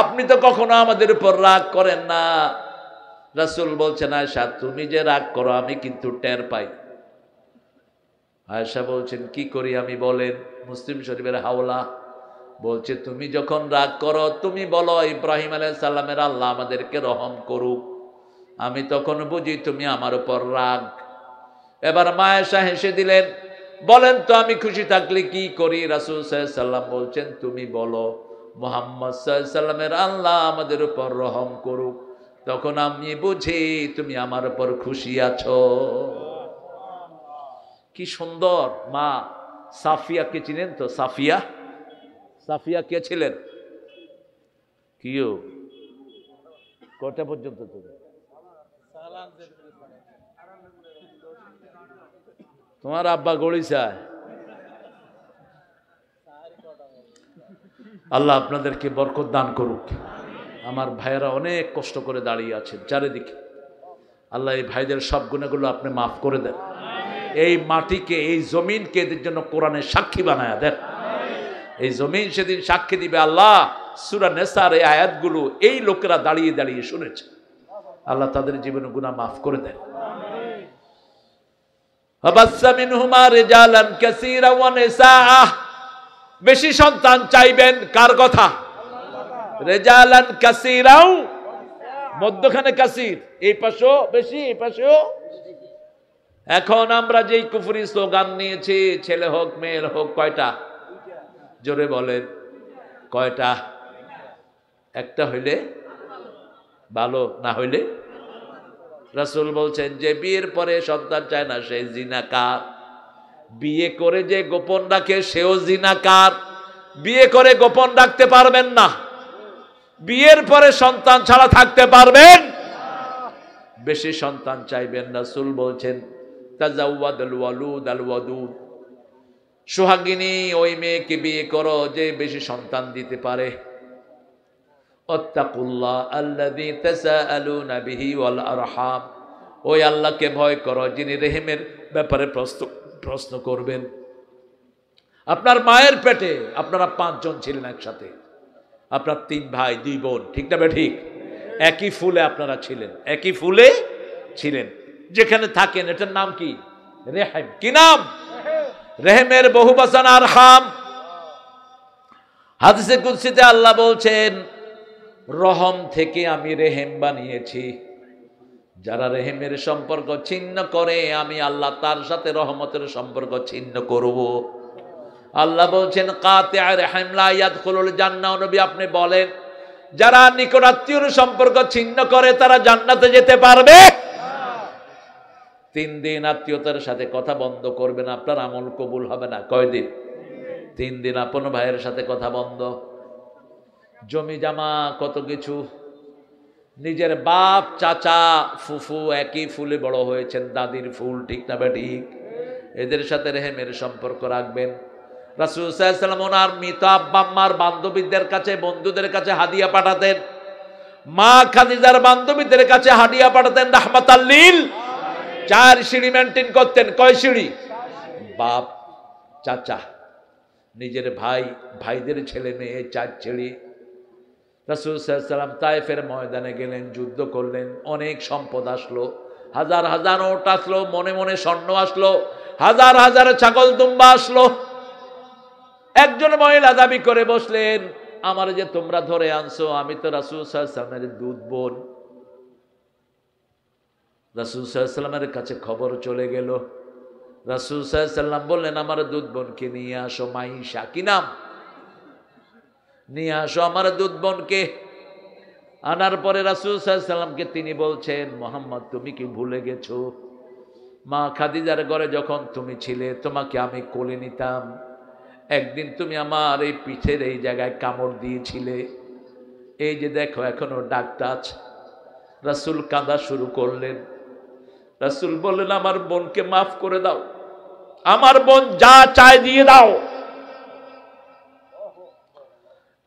আপনি তো কখনো আমাদের উপর রাগ করেন না। রাসূল বলছেন আয়েশা তুমি যে রাগ করো আমি কিন্তু টের পাই। আয়েশা বলছেন কি করি আমি বলেন? মুসলিম শরীফের হাওলা বলছে তুমি যখন রাগ করো তুমি বলো ইব্রাহিম আলাইহিস সালামের আল্লাহ আমাদেরকে রহম করুক, আমি তখন বুঝি তুমি আমার উপর রাগ। এবার মা আয়েশা হেসে দিলেন, বলেন তো আমি খুশি থাকলে কি করি? রাসূল সাল্লাল্লাহু আলাইহি সাল্লাম বলছেন তুমি বলো মুহাম্মদ সাল্লাল্লাহু আলাইহি সাল্লামের আল্লাহ আমাদের উপর রহম করুক, তখন আমি বুঝি তুমি আমার উপর খুশি আছো। কি সুন্দর। মা সাফিয়াকে চিনেন তো? সাফিয়া, সাফিয়া কে ছিলেন? কিও কটা পর্যন্ত? তুমি তোমার আব্বা গড়িচায়। আল্লাহ আপনাদেরকে বরকত দান করুক। আমার ভাইয়েরা অনেক কষ্ট করে দাঁড়িয়ে আছেন চারিদিকে। আল্লাহ এই ভাইদের সব গুনাহগুলো আপনি মাফ করে দেন। এই মাটিকে এই জমিনকে এদের জন্য কোরআনের সাক্ষী বানায়া দেন। এই জমিন সেদিন সাক্ষী দিবে আল্লাহ সূরা নিসার এই আয়াতগুলো এই লোকেরা দাঁড়িয়ে দাঁড়িয়ে শুনেছে। আল্লাহ তাদের জীবনে গুনাহ মাফ করে দেন। ওয়াবাসসা মিনহুমা রিজালান কাসীরা ওয়া নিসাআ, বেশি সন্তান চাইবেন কার কথা? রিজালান কাসীরাও, মধ্যখানে কাসীর, এই পাশেও বেশি এই পাশেও। এখন আমরা যেই কুফরি স্লোগান নিয়েছি ছেলে হোক মেয়ে হোক কয়টা? জোরে বলেন কয়টা? একটা হইলে ভালো, না হইলে? রাসূল বলছেন যে বিয়ের পরে সন্তান চায় না সে জিনাকার, বিয়ে করে যে গোপন রাখে সেও জিনাকার। বিয়ে করে গোপন রাখতে পারবেন না, বিয়ের পরে সন্তান ছাড়া থাকতে পারবেন? বেশি সন্তান চাইবেন। রাসূল বলছেন তাজাওয়াদুল ওয়ালুদ আল ওয়াদুদ, সোহাগিনী ওই মেয়েকে বিয়ে করো যে বেশি সন্তান দিতে পারে। আত্তাকুল্লাহ আল্লাযী তাসাআলুনা বিহি ওয়াল আরহাম, ওই আল্লাহকে ভয় করো যিনি রেহেমের ব্যাপারে প্রশ্ন করবেন। আপনার মায়ের পেটে আপনারা 5 জন ছিলেন একসাথে, আপনার 3 ভাই 2 বোন, ঠিক না ঠিক? একই ফুলে আপনারা ছিলেন, একই ফুলে ছিলেন। যেখানে থাকেন এটার নাম কি? রেহেম। কি নাম? রেহেমের বহুবচন আরহাম। হাদিসে কুদসিতে আল্লাহ বলছেন রহম থেকে আমি রেহেম বানিয়েছি, যারা রেহেমের সম্পর্ক ছিন্ন করে আমি আল্লাহ তার সাথে রহমতের সম্পর্ক ছিন্ন করব। আল্লাহ বলছেন কাতিআ রহিম লা ইয়াদখুলুল জান্নাহ। নবী আপনি বলেন যারা নিকট আত্মীয়র সম্পর্ক ছিন্ন করে তারা জান্নাতে যেতে পারবে? 3 দিন আত্মীয়তার সাথে কথা বন্ধ করবেন, আপনার আমল কবুল হবে না। কয়দিন? 3 দিন আপন ভাইয়ের সাথে কথা বন্ধ। জমি জামা কত কিছু, নিজের বাপ চাচা ফুফু একই ফুলে বড় হয়েছেন, দাদির ফুল, ঠিক না ঠিক? এদের সাথে রেহেমের সম্পর্ক রাখবেন। রাসূল সাল্লাল্লাহু আলাইহি ওয়াসাল্লাম ওনার মৃত আব্বা আম্মার বান্ধবীদের কাছে বন্ধুদের কাছে হাদিয়া পাঠাতেন। মা খাদিজার বান্ধবীদের কাছে হাদিয়া পাঠাতেন রাহমাতাল লিল। 4 সিঁড়ি মেইনটেইন করতেন। কয় সিঁড়ি? বাপ, চাচা, নিজের ভাই, ভাইদের ছেলে মেয়ে 4 সিঁড়ি। রাসূল সাল্লাল্লাহু আলাইহি ওয়াসাল্লাম তায়েফের ময়দানে গেলেন, যুদ্ধ করলেন, অনেক সম্পদ আসলো, হাজার হাজার ওট আসলো, মনে মনে স্বর্ণ আসলো, হাজার হাজার ছাগল দুম্বা আসলো। একজন মহিলা দাবি করে বসলেন আমার যে তোমরা ধরে আনছো, আমি তো রাসূল সাল্লাল্লাহু আলাইহি ওয়াসাল্লামের দুধ বোন। রাসূল সাল্লাল্লাহু আলাইহি ওয়াসাল্লামের কাছে খবর চলে গেল। রাসূল সাল্লাল্লাহু আলাইহি ওয়াসাল্লাম বললেন, আমার দুধ বোনকে নিয়ে আসো। মাইশা, কি নাম? নিয়ে আসো আমার দুধ বোনকে। আনার পরে রাসূল সাল্লাল্লাহু আলাইহি ওয়াসাল্লামকে তিনি বলছেন, মুহাম্মদ তুমি কি ভুলে গেছো? মা খাদিজার ঘরে যখন তুমি ছিলে, তোমাকে আমি কোলে নিতাম। একদিন তুমি আমার এই পিঠের এই জায়গায় কামড় দিয়েছিলে, এই যে দেখো এখনো দাগটা আছে। রাসূল কাঁদা শুরু করলেন। রাসূল বললেন, আমার বোনকে মাফ করে দাও, আমার বোন যা চায় দিয়ে দাও।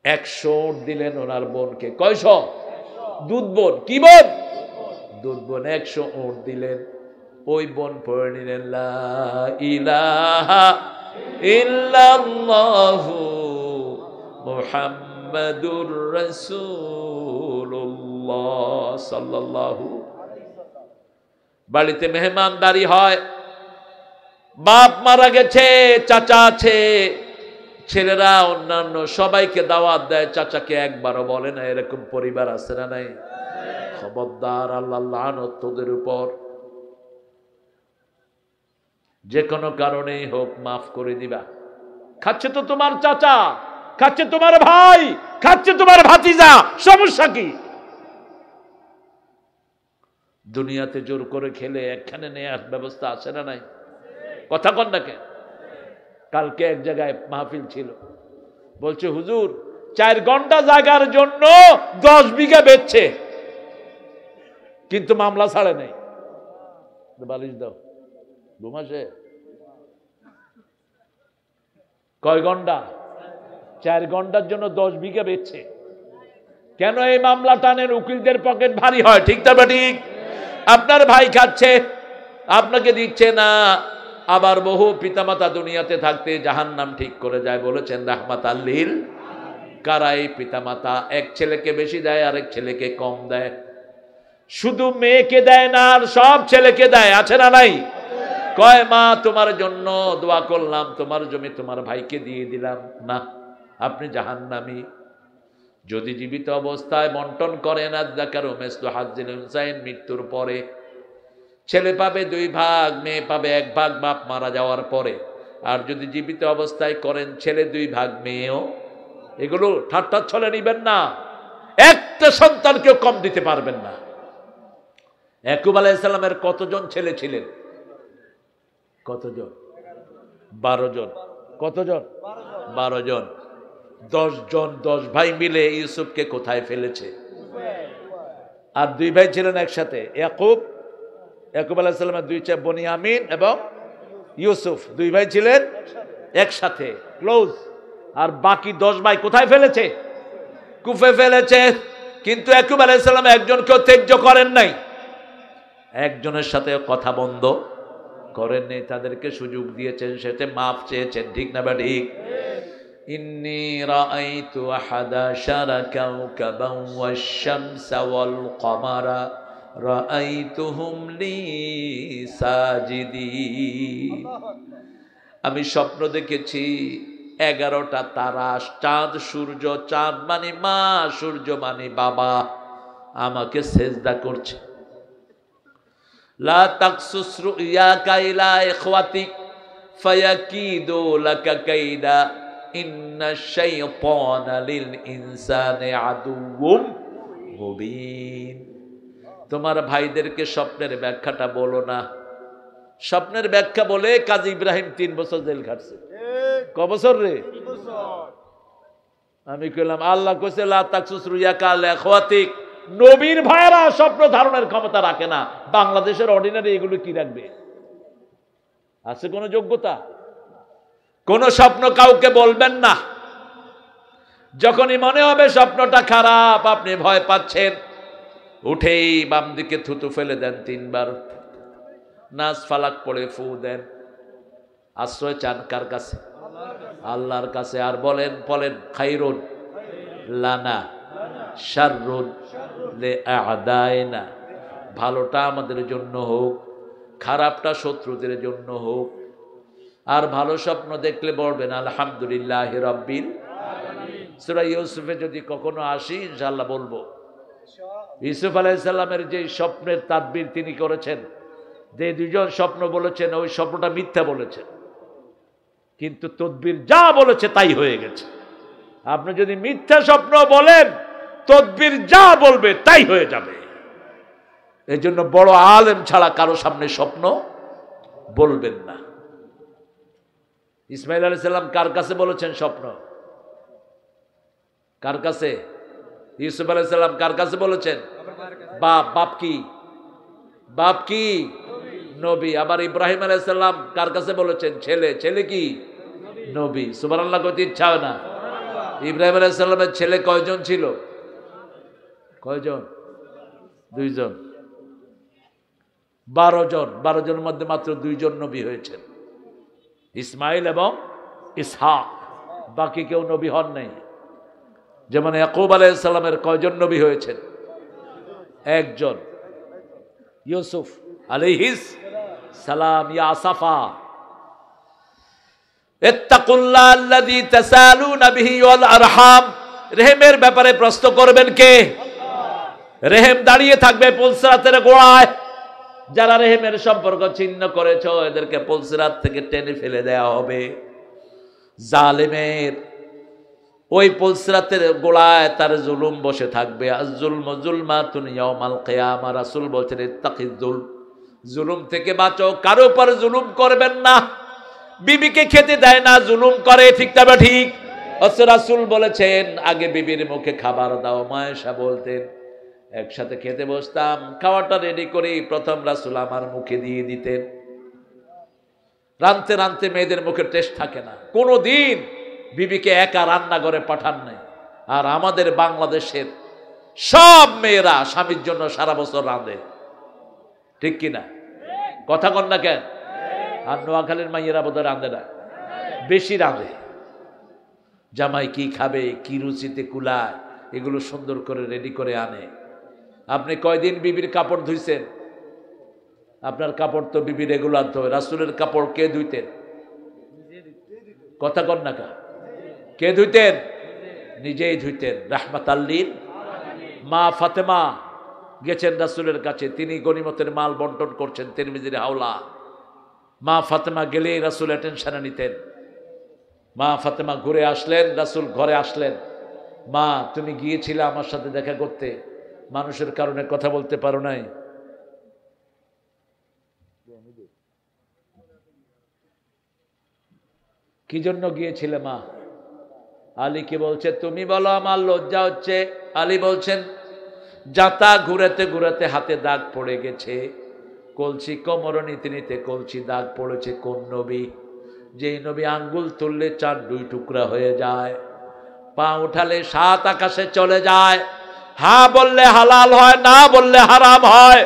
100 দিলেন ওনার বোনকে। কয়শ? দুধ বোন। কি বোন? দুধ বোন। 100 উট দিলেন। ওই বোন পড়ে নিলেন, লা ইলাহা ইল্লাল্লাহু মুহাম্মাদুর রাসূলুল্লাহ সাল্লাল্লাহু। বাড়িতে মেহমানদারি হয়, বাপ মারা গেছে, চাচা আছে, ছেলেরা অন্যান্য সবাইকে দাওয়াত দেয়, চাচাকে একবারও বলে না। এরকম পরিবার আছে না নাই? খবরদার, আল্লাহর লানত তোদের উপর। যে কোনো কারণেই হোক মাফ করে দিবা। খাচ্ছে তো তোমার চাচা, খাচ্ছে তোমার ভাই, খাচ্ছে তোমার ভাতিজা, সমস্যা কি? দুনিয়াতে জোর করে খেলে একখানে নেয়ার ব্যবস্থা আছে না নাই? কথা কন না কেন? কালকে এক জায়গায় মাহফিল ছিল, বলছে হুজুর 4 ঘন্টা জায়গার জন্য 10 বিঘা বেচছে, কিন্তু মামলা ছাড়ে নাই। বালিশ দাও, ঘুমাসে। কয় ঘন্টা? 4 ঘন্টার জন্য 10 বিঘা বেচছে। কেন? এই মামলা টানেন, উকিলদের পকেট ভারী হয়। ঠিক না ঠিক? আপনার ভাই খাচ্ছে, আপনাকে দিচ্ছে না। আবার বহু পিতামাতা দুনিয়াতে থাকতে জাহান্নাম ঠিক করে যায়, বলেছেন রাহমাতাল লিল। কারা এই পিতামাতা? এক ছেলেকে বেশি দেয়, আরেক ছেলেকে কম দেয়। শুধু মেয়েকে দেয় না, আর সব ছেলেকে দেয়। আছে না নাই? কয় মা তোমার জন্য দোয়া করলাম, তোমার জমি তোমার ভাইকে দিয়ে দিলাম। না, আপনি জাহান্নামী। যদি জীবিত অবস্থায় বন্টন করেন, আযযাকারু মিসলু হাজ্জিল উনসাইন, মৃত্যুর পরে ছেলে পাবে 2 ভাগ, মেয়ে পাবে 1 ভাগ বাপ মারা যাওয়ার পরে। আর যদি জীবিত অবস্থায় করেন, ছেলে 2 ভাগ, মেয়েও। এগুলো ঠাট্টা ছলে নিবেন না। একটা সন্তানকেও কম দিতে পারবেন না। ইয়াকুব আলাইহিস সালামের কতজন ছেলে ছিলেন? কতজন? 12 জন। কতজন? 12 জন। 10 জন, 10 ভাই মিলে ইউসুফকে কোথায় ফেলেছে? আর 2 ভাই ছিলেন একসাথে। ইয়াকুব আলাইহিস সালামের 2 ছেলে বনিয়ামিন এবং ইউসুফ, 2 ভাই ছিলেন একসাথে, ক্লোজ। আর বাকি 10 ভাই কোথায় ফেলেছে? কুফে ফেলেছে। কিন্তু ইয়াকুব আলাইহিস সালাম একজনকেও ত্যায্য করেন নাই, একজনের সাথে কথা বন্ধ করেন নাই, তাদেরকে সুযোগ দিয়েছেন, সেটা মাফ চেয়েছেন। ঠিক না বা ঠিক? ইন্নী রাআইতু আহাদা শারা কাওকাবান ওয়াশ-শামসা ওয়াল কমারা রাআইতুহুম লি সাজিদিন। আমি স্বপ্ন দেখেছি 11টা তারা, চাঁদ সূর্য, চাঁদ মানে মা, সূর্য মানে বাবা, আমাকে সেজদা করছে। লা তাকসুস রুয়াকা ইলা ইখওয়াতিক ফায়াকিদু লাকা কাইদা ইন্নাশ শাইতানা লিল ইনসানি আদুউম মুবিন। তোমার ভাইদেরকে স্বপ্নের ব্যাখ্যাটা বলো না। স্বপ্নের ব্যাখ্যা বলে কাজী ইব্রাহিম 3 বছর জেল খাটছে। ক বছর রে? আমি কইলাম আল্লাহ কইছে লা তাকসুস রুয়াকা ইলা ইখওয়াতিক। নবীর ভাইরা স্বপ্ন ধারণের ক্ষমতা রাখে না। বাংলাদেশের অর্ডিনারি এগুলো কি রাখবে? আছে কোন যোগ্যতা? কোন স্বপ্ন কাউকে বলবেন না। যখনই মনে হবে স্বপ্নটা খারাপ, আপনি ভয় পাচ্ছেন, উঠেই বাম দিকে থুতু ফেলে দেন 3 বার, নাস ফালাক পড়ে ফু দেন। আশ্রয় চান কার কাছে? আল্লাহর কাছে। আর বলেন খাইরুন লানা শাররুন লিআদাইনা। ভালোটা আমাদের জন্য হোক, খারাপটা শত্রুদের জন্য হোক। আর ভালো স্বপ্ন দেখলে বলবেন আলহামদুলিল্লাহি রাব্বিল আলামিন। সূরা ইউসুফে যদি কখনো আসি ইনশাআল্লাহ বলবো। ইউসুফ আলাইহিস সালামের যে স্বপ্নের তাদবির তিনি করেছেন, যে দুজন স্বপ্ন বলেছেন ওই স্বপ্নটা মিথ্যা বলেছেন, কিন্তু তদবির যা বলেছে তাই হয়ে গেছে। আপনি যদি মিথ্যা স্বপ্ন বলেন, তদবির যা বলবে তাই হয়ে যাবে। এই জন্য বড় আলেম ছাড়া কারো সামনে স্বপ্ন বলবেন না। ইসমাইল আলাইহিস সালাম কার কাছে বলেছেন স্বপ্ন? কার কাছে? ইউসুফ আলাইহিস সালাম কার কাছে বলেছেন? বাপ কি? বাপ কি? নবী। আবার ইব্রাহিম আলাইহিস সালাম কার কাছে বলেছেন? ছেলে কি? নবী। সুবহানাল্লাহ কইতে ইচ্ছা হয় না? ইব্রাহিম আলাইহিস সালামের ছেলে কয়জন ছিল? কয়জন? 2 জন। 12 জন। 12 জনের মধ্যে মাত্র 2 জন নবী হয়েছেন, ইসমাইল এবং ইসহাক। বাকি কেউ নবী হন নাই। যেমন ইয়াকুব আলাইহিস সালামের কয়জন নবী হয়েছেন? 1 জন। ইউসুফ আলাইহিস সালাম ইয়াসাফা ইত্তাকুল্লাহ আল্লাযী তাসালুনা বিহি ওয়াল আরহাম। রেহেমের ব্যাপারে প্রশ্ন করবেন কে? রেহেম দাঁড়িয়ে থাকবে পুলসিরাতের গোড়ায়। যারা রেহেমের সম্পর্ক ছিন্ন করেছো এদেরকে পুলসিরাত থেকে টেনে ফেলে দেওয়া হবে। জালেমের ওই পুলসিরাতের গোড়ায় তার জুলুম বসে থাকবে। আয-যুলমু যুলমাতুন ইয়াউমাল কিয়ামা। রাসূল বলছেন ইত্তাকিয জুলুম থেকে বাঁচো, কারো উপর জুলুম করবেন না। বিবিকে খেতে দেয় না, জুলুম করে, ঠিক না বা ঠিক? রাসূল বলেছেন আগে বিবির মুখে খাবার দাও। মায়েশা বলতেন একসাথে খেতে বসতাম, খাওয়াটা রেডি করে প্রথম রাসূল আমার মুখে দিয়ে দিতেন। রানতে রানতে মেয়েদের মুখে টেস্ট থাকে না। কোনোদিন বিবিকে একা রান্নাঘরে পাঠান নাই। আর আমাদের বাংলাদেশের সব মেয়েরা স্বামীর জন্য সারা বছর রাঁধে, ঠিক কিনা? কথা কন না কেন? আর নোয়াখালীর মাইয়েরা বোধহয় রাঁধে না, বেশি রাঁধে। জামাই কি খাবে, কি রুচিতে কুলায়, এগুলো সুন্দর করে রেডি করে আনে। আপনি কয়দিন বিবির কাপড় ধুইছেন? আপনার কাপড় তো বিবি রেগুলার ধোয়। রাসূলের কাপড় কে ধুইতেন? কথা কন না কা? কে ধুইতেন? নিজেই ধুইতেন। রাহমাতাল লিল মা ফাতেমা গেছেন রাসূলের কাছে, তিনি গনিমতের মাল বন্টন করছেন তিরমিজির হাওলা। মা ফাতেমা গেলেই রাসূল অ্যাটেনশনে নিতেন। মা ফাতেমা ঘুরে আসলেন, রাসূল ঘরে আসলেন। মা তুমি গিয়েছিলে আমার সাথে দেখা করতে, মানুষের কারণে কথা বলতে পারো নাই। কি জন্য গিয়েছিলে মা? আলীকে বলছে তুমি বলো, আমার লজ্জা হচ্ছে। আলী বলছেন যাতা ঘুরাতে ঘুরাতে হাতে দাগ পড়ে গেছে, কলসি কোমর নিতে নিতে কলসি দাগ পড়েছে। কোন নবী? যেই নবী আঙ্গুল তুললে 4 2 টুকরা হয়ে যায়, পা উঠালে 7 আকাশে চলে যায়, হ্যাঁ বললে হালাল হয়, না বললে হারাম হয়,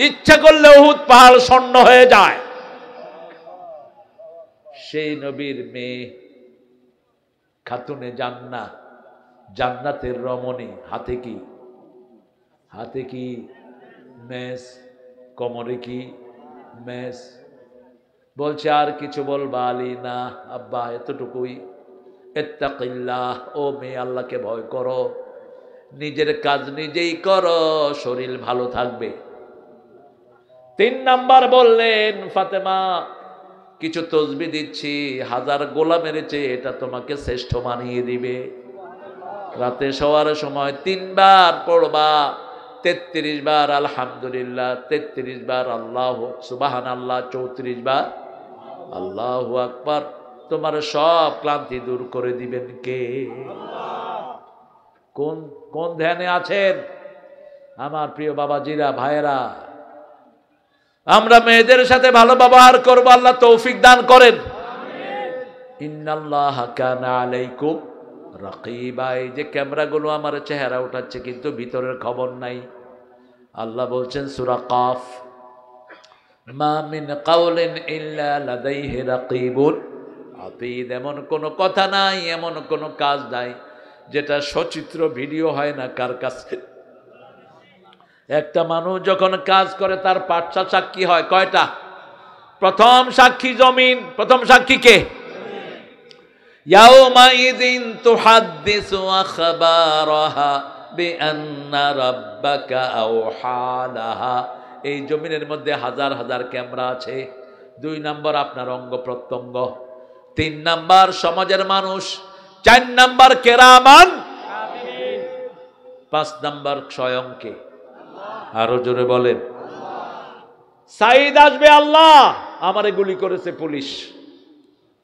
ইচ্ছা করলে উহুদ পাহাড় স্বর্ণ হয়ে যায়। সেই নবীর মেয়ে খাতুনে জান্নাত, জান্নাতের রমণী। হাতে কি? হাতে কি? মেস। কোমরে কি? মেস। বলছে আর কিছু বলবা আলী? না আব্বা, এতটুকুই। ইত্তাকিল্লাহ, ও মেয়ে আল্লাহকে ভয় করো, নিজের কাজ নিজেই করো, শরীর ভালো থাকবে। 3 নাম্বার বললেন ফাতেমা কিছু তসবিহ দিচ্ছি, 1000 গোলামের চেয়ে এটা তোমাকে শ্রেষ্ঠ বানিয়ে দিবে। রাতে শোয়ার সময় 3 বার পড়বা, 33 বার আলহামদুলিল্লাহ, 33 বার আল্লাহ সুবহানাল্লাহ, 34 বার আল্লাহু আকবার। তোমার সব ক্লান্তি দূর করে দিবেন কে? কোন কোন ধ্যানে আছেন আমার প্রিয় বাবাজিরা, ভাইয়েরা? আমরা মেয়েদের সাথে ভালো ব্যবহার করব, আল্লাহ তৌফিক দান করেন। ইন্নাল্লাহা কানা আলাইকুম রাকিবা। এই যে ক্যামেরাগুলো আমার চেহারা উঠাচ্ছে কিন্তু ভিতরের খবর নাই। আল্লাহ বলছেন সূরা কাফ, মা মিন কাউলিন ইল্লা লাদাইহি রাকিবুন আতীদ। এমন কোনো কথা নাই, এমন কোনো কাজ নাই যেটা সচিত্র ভিডিও হয় না কার কাছে। একটা মানুষ যখন কাজ করে তার 5টা সাক্ষী হয়। কয়টা? প্রথম সাক্ষী জমিন। প্রথম সাক্ষী কে? ইয়াউমাইযিন তুহাদ্দিসু আখবারাহা বিআন্না রাব্বাকা আওহালাহা। এই জমিনের মধ্যে হাজার হাজার ক্যামেরা আছে। 2 নাম্বার আপনার অঙ্গ প্রত্যঙ্গ, 3 নাম্বার সমাজের মানুষ, 4 নাম্বার কেরামান, 5 নাম্বার স্বয়ংকে। আরো জোরে বলেন। সাইদ আসবে, আল্লাহ আমারে গুলি করেছে পুলিশ।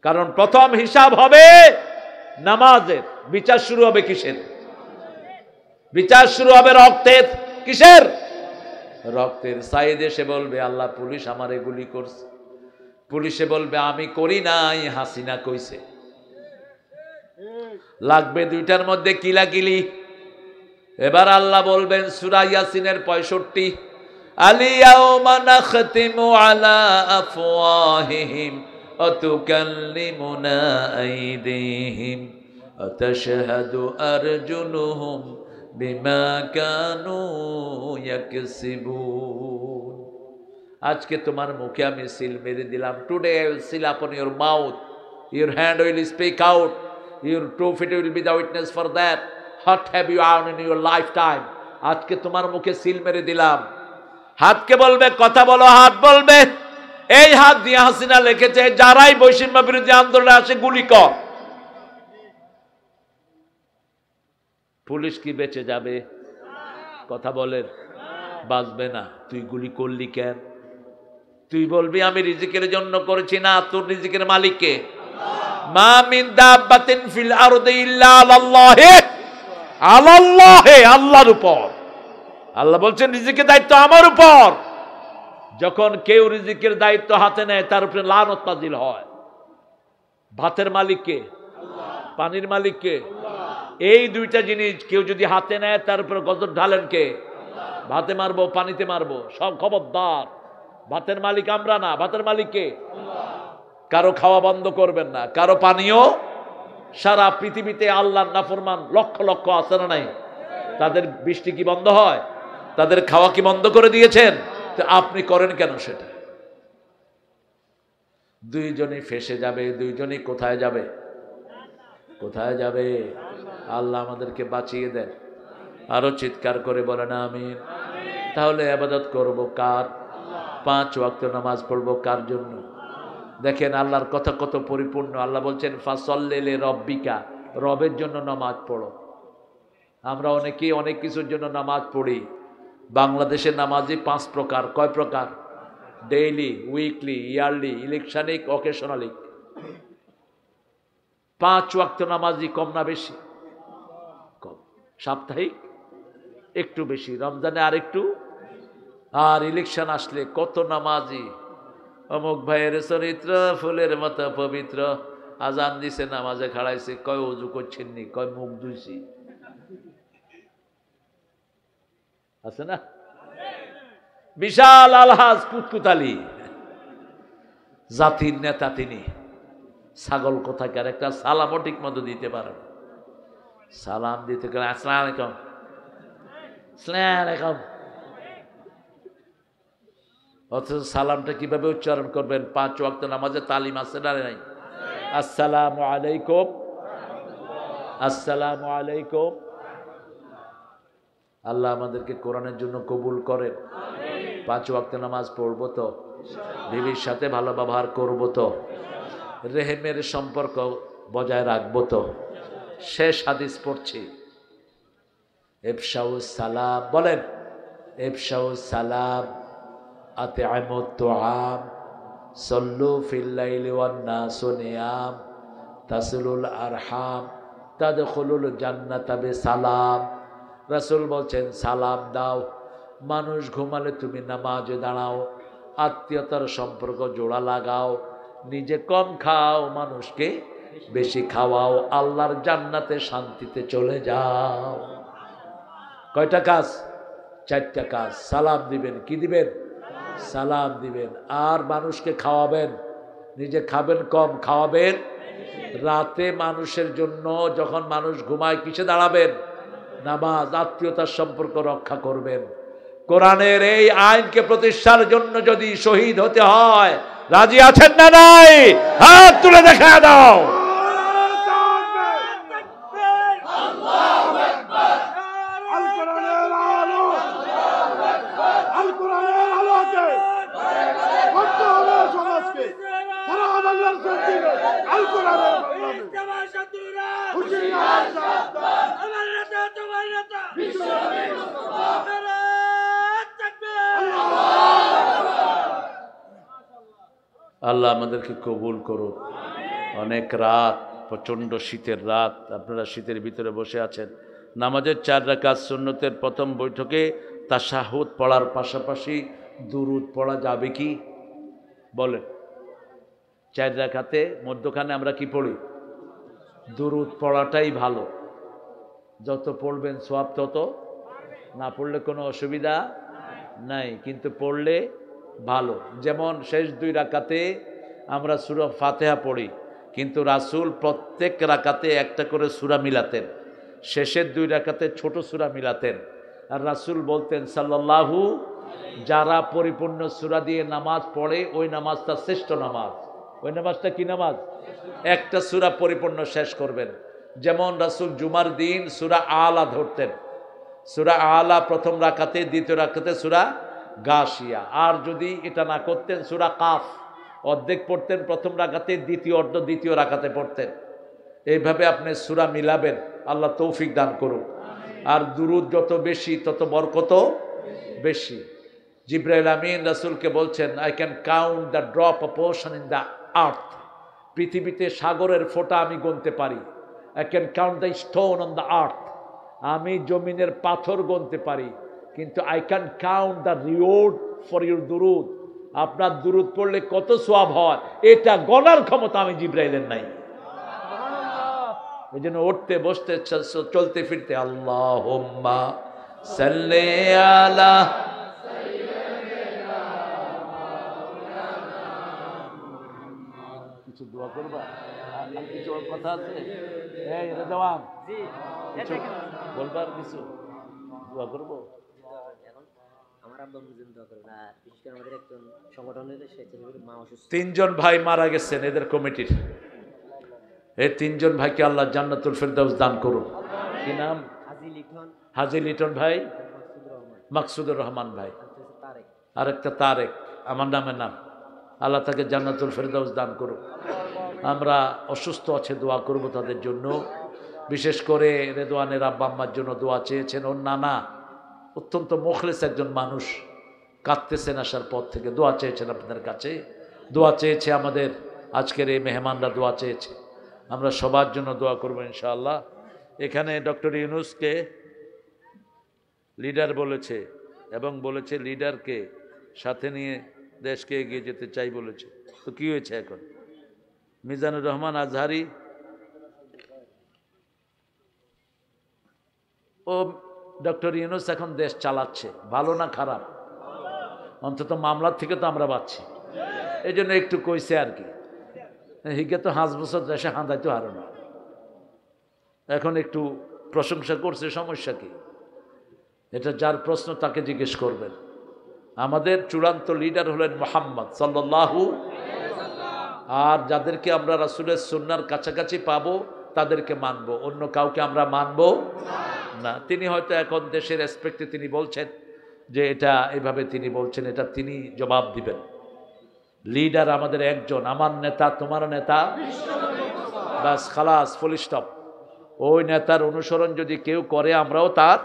কারণ প্রথম হিসাব হবে নামাজের। বিচার শুরু হবে কিসের? বিচার শুরু হবে রক্তের। কিসের? রক্তের। সাইদ এসে বলবে আল্লাহ পুলিশ আমারে গুলি করছে। পুলিশে বলবে আমি করি নাই, হাসিনা কইছে। লাগবে 2টার মধ্যে কিলাকিলি। এবার আল্লাহ বলবেন সূরা ইয়াসিনের 65, আলিয়াউমা নাখতিমু আলা আফওয়াহিহিম ওয়া তুকাল্লিমুনা আইদিহিম ওয়া তাশহাদু আরজুলুহুম বিমা কানু ইয়াকসিবুন। আজকে তোমার মুখে আমি সিল মেরে দিলাম। Today I will seal upon your mouth, your hand will speak out, your 2 feet will be the witness for that. What have you done in your lifetime? আজকে তোমার মুখে সিল মেরে দিলাম। হাতকে বলবে কথা বলো, হাত বলবে এই হাত দিয়ে হাসিনা লিখেছে যারাই বৈষম্য বিরোধী আন্দোলনে আসে গুলি কর। পুলিশ কি বেঁচে যাবে? কথা বলেন, বাঁচবে না। তুই গুলি করলি কেন? তুই বলবি আমি রিজিকের জন্য করেছি। না, তোর রিজিকের মালিক কে? মা মিন দাব্বাতিন ফিল আরদি ইল্লা আলাল্লাহি, আলাল্লাহি, আল্লাহর উপর। আল্লাহ বলছেন রিজিকের দায়িত্ব আমার উপর। যখন কেউ রিজিকের দায়িত্ব হাতে নেয় তার উপরে লানত নাজিল হয়। ভাতের মালিক কে? পানির মালিক কে? এই 2টা জিনিস কেউ যদি হাতে নেয় তার উপরে গজব ঢালেন কে? ভাতে মারবো, পানিতে মারবো, সব খবরদার। ভাতের মালিক আমরা না, ভাতের মালিক কে? কারো খাওয়া বন্ধ করবেন না, কারো পানীয়। সারা পৃথিবীতে আল্লাহর নাফরমান লক্ষ লক্ষ আছে না নাই? তাদের বৃষ্টি কি বন্ধ হয়? তাদের খাওয়া কি বন্ধ করে দিয়েছেন? তো আপনি করেন কেন সেটা? 2 জনই ফেসে যাবে। 2 জনই কোথায় যাবে? কোথায় যাবে? আল্লাহ আমাদেরকে বাঁচিয়ে দেন। আরো চিৎকার করে বলেন আমিন। তাহলে ইবাদত করব কার? 5 ওয়াক্ত নামাজ পড়ব কার জন্য? দেখেন আল্লাহর কথা কত পরিপূর্ণ। আল্লাহ বলছেন ফাসল্লি লিরাব্বিকা, রবের জন্য নামাজ পড়ো। আমরা অনেকেই অনেক কিছুর জন্য নামাজ পড়ি। বাংলাদেশের নামাজই 5 প্রকার। কয় প্রকার? ডেইলি, উইকলি, ইয়ারলি, ইলেকশনিক, অকেশনালিক। 5 ওয়াক্ত নামাজই কম না বেশি? কম। সাপ্তাহিক একটু বেশি, রমজানে আর একটু। আর ইলেকশন আসলে কত নামাজি। অমুক ভাইয়ের চরিত্র ফুলের মতো পবিত্র, আজান দিছে নামাজে খাড়াইছে, কয় ওযু করছেননি, কয় মুখ ধুইছি। আছে না? বিশাল আলহাজ কুতকুতালি, জাতির নেতা তিনি। ছাগল কোথাকার, একটা সালামও ঠিক মতো দিতে পারেন। সালাম দিতে গেলে আসসালামু আলাইকুম, আসসালামু আলাইকুম। অথচ সালামটা কিভাবে উচ্চারণ করবেন? 5 ওয়াক্ত নামাজে তালিম আছে না নাই? আসসালামু আলাইকুম, আসসালামু আলাইকুম। আল্লাহ আমাদেরকে কোরআনের জন্য কবুল করেন। 5 ওয়াক্ত নামাজ পড়বো তো, বিবির সাথে ভালো ব্যবহার করবো তো, রেহেমের সম্পর্ক বজায় রাখবো তো। শেষ হাদিস পড়ছি, ইফশাউস সালাম। বলেন ইফশাউস সালাম, আতি'মুত তুআম, সাল্লু ফিল লাইলি ওয়ান নাসু নিয়াম, তাসিলুল আরহাম, তাদখুলুল জান্নাতা বিসালাম। রাসূল বলছেন সালাম দাও, মানুষ ঘুমালে তুমি নামাজে দাঁড়াও, আত্মীয়তার সম্পর্ক জোড়া লাগাও, নিজে কম খাও, মানুষকে বেশি খাওয়াও, আল্লাহর জান্নাতে শান্তিতে চলে যাও। কয়টা কাজ? 4টা কাজ। সালাম দিবেন। কি দিবেন? সালাম দিবেন। আর মানুষকে খাওয়াবেন, নিজে খাবেন কম, খাওয়াবেন। রাতে মানুষের জন্য যখন মানুষ ঘুমায় কিসে দাঁড়াবেন? নামাজ। আত্মীয়তার সম্পর্ক রক্ষা করবেন। কোরআনের এই আইনকে প্রতিষ্ঠার জন্য যদি শহীদ হতে হয় রাজি আছেন না নাই? হাত তুলে দেখা দাও। আল কোরআনের কলমে ইস্তেমা শত্রুরা হুঁশিয়ার সাবধান আমার নেতা তোমার নেতা বিশ্বনবী মুস্তাফা নারায়ে তাকবীর আল্লাহ আমাদেরকে কবুল করুন। অনেক রাত, প্রচণ্ড শীতের রাত, আপনারা শীতের ভিতরে বসে আছেন। নামাজের 4 রাকাত সুন্নতের প্রথম বৈঠকে তাশাহুদ পড়ার পাশাপাশি দুরুদ পড়া যাবে কি বলেন? 4 রাকাতে মধ্যখানে আমরা কি পড়ি? দুরুদ পড়াটাই ভালো। যত পড়বেন সওয়াব তত, না পড়লে কোনো অসুবিধা নাই, কিন্তু পড়লে ভালো। যেমন শেষ 2 রাকাতে আমরা সূরা ফাতিহা পড়ি, কিন্তু রাসূল প্রত্যেক রাকাতে একটা করে সূরা মিলাতেন। শেষের 2 রাকাতে ছোট সূরা মিলাতেন। আর রাসূল বলতেন সাল্লাল্লাহু, যারা পরিপূর্ণ সূরা দিয়ে নামাজ পড়ে ওই নামাজটা শ্রেষ্ঠ নামাজ। ওই নামাজটা কি নামাজ? একটা সূরা পরিপূর্ণ শেষ করবেন। যেমন রাসূল জুমার দিন সূরা আলা ধরতেন, সূরা আলা প্রথম রাকাতে, দ্বিতীয় রাকাতে সূরা গাশিয়া। আর যদি এটা না করতেন সূরা কাফ অর্ধেক পড়তেন প্রথম রাকাতে, দ্বিতীয় অর্ধ দ্বিতীয় রাকাতে পড়তেন। এইভাবে আপনি সূরা মিলাবেন, আল্লাহ তৌফিক দান করুন। আর দুরুদ যত বেশি তত বরকত বেশি। জিবরাইল আমিন রাসূলকে বলছেন, I can count the drop of ocean in the earth, পৃথিবীতে সাগরের ফোঁটা আমি গুনতে পারি। I can count the stone on the earth, আমি জমিনের পাথর গুনতে পারি, কিন্তু I can count the reward for your দুরুদ, আপনার দুরুদ পড়লে কত সওয়াব হয় এটা গণার ক্ষমতা আমি জিবরাইলের নাই। এই জন্য উঠতে বসতে চলতে ফিরতে আল্লাহুম্মা সাল্লি আলা, কিছু দোয়া করবা? আর কিছু কথা আছে? এই রেজওয়ান, কিছু বলবার? কিছু দোয়া করবো? আমার আব্বা মুজিব দোয়া করবেন। আর বিশেষ করে আমাদের একজন সংগঠনের স্বেচ্ছাসেবী মা অসুস্থ। 3 জন ভাই মারা গেছেন এদের কমিটির। এই 3 জন ভাইকে আল্লাহ জান্নাতুল ফেরদাউস দান করুন। কি নাম? হাজি লিটন ভাই, মাকসুদুর রহমান ভাই, আর একটা তারেক, আমার নামের নাম। আল্লাহ তাকে জান্নাতুল ফেরদাউস দান করুন। আমরা অসুস্থ আছে দোয়া করব তাদের জন্য। বিশেষ করে রেদওয়ানের আব্বা আম্মার জন্য দোয়া চেয়েছেন। ওর নানা অত্যন্ত মুখলেস একজন মানুষ, কাঁদতেছেন আসার পর থেকে, দোয়া চেয়েছেন আপনাদের কাছে, দোয়া চেয়েছে আমাদের আজকের এই মেহমানরা দোয়া চেয়েছে। আমরা সবার জন্য দোয়া করবো ইনশাআল্লাহ। এখানে ডক্টর ইউনূসকে লিডার বলেছে এবং বলেছে লিডারকে সাথে নিয়ে দেশকে এগিয়ে যেতে চাই বলেছে। তো কি হয়েছে এখন? মিজানুর রহমান আজহারি ও ডক্টর ইউনূস এখন দেশ চালাচ্ছে, ভালো না খারাপ? অন্তত মামলার থেকে তো আমরা বাঁচছি, এই জন্য একটু কইছে আর কি। হিগে তো 5 বছর দেশে হাঁদাইতে হারো না, এখন একটু প্রশংসা করছে, সমস্যা কি? এটা যার প্রশ্ন তাকে জিজ্ঞেস করবেন। আমাদের চূড়ান্ত লিডার হলেন মুহাম্মদ সাল্লাল্লাহু, আর যাদেরকে আমরা রাসূলের সুন্নাহর কাছাকাছি পাবো তাদেরকে মানব, অন্য কাউকে আমরা মানব না। তিনি হয়তো এখন দেশের রেসপেক্টে তিনি বলছেন যে এটা এভাবে তিনি বলছেন, এটা তিনি জবাব দিবেন। লিডার আমাদের একজন, আমার নেতা তোমার নেতা, বাস খালাস, ফুল স্টপ। ওই নেতার অনুসরণ যদি কেউ করে আমরাও তার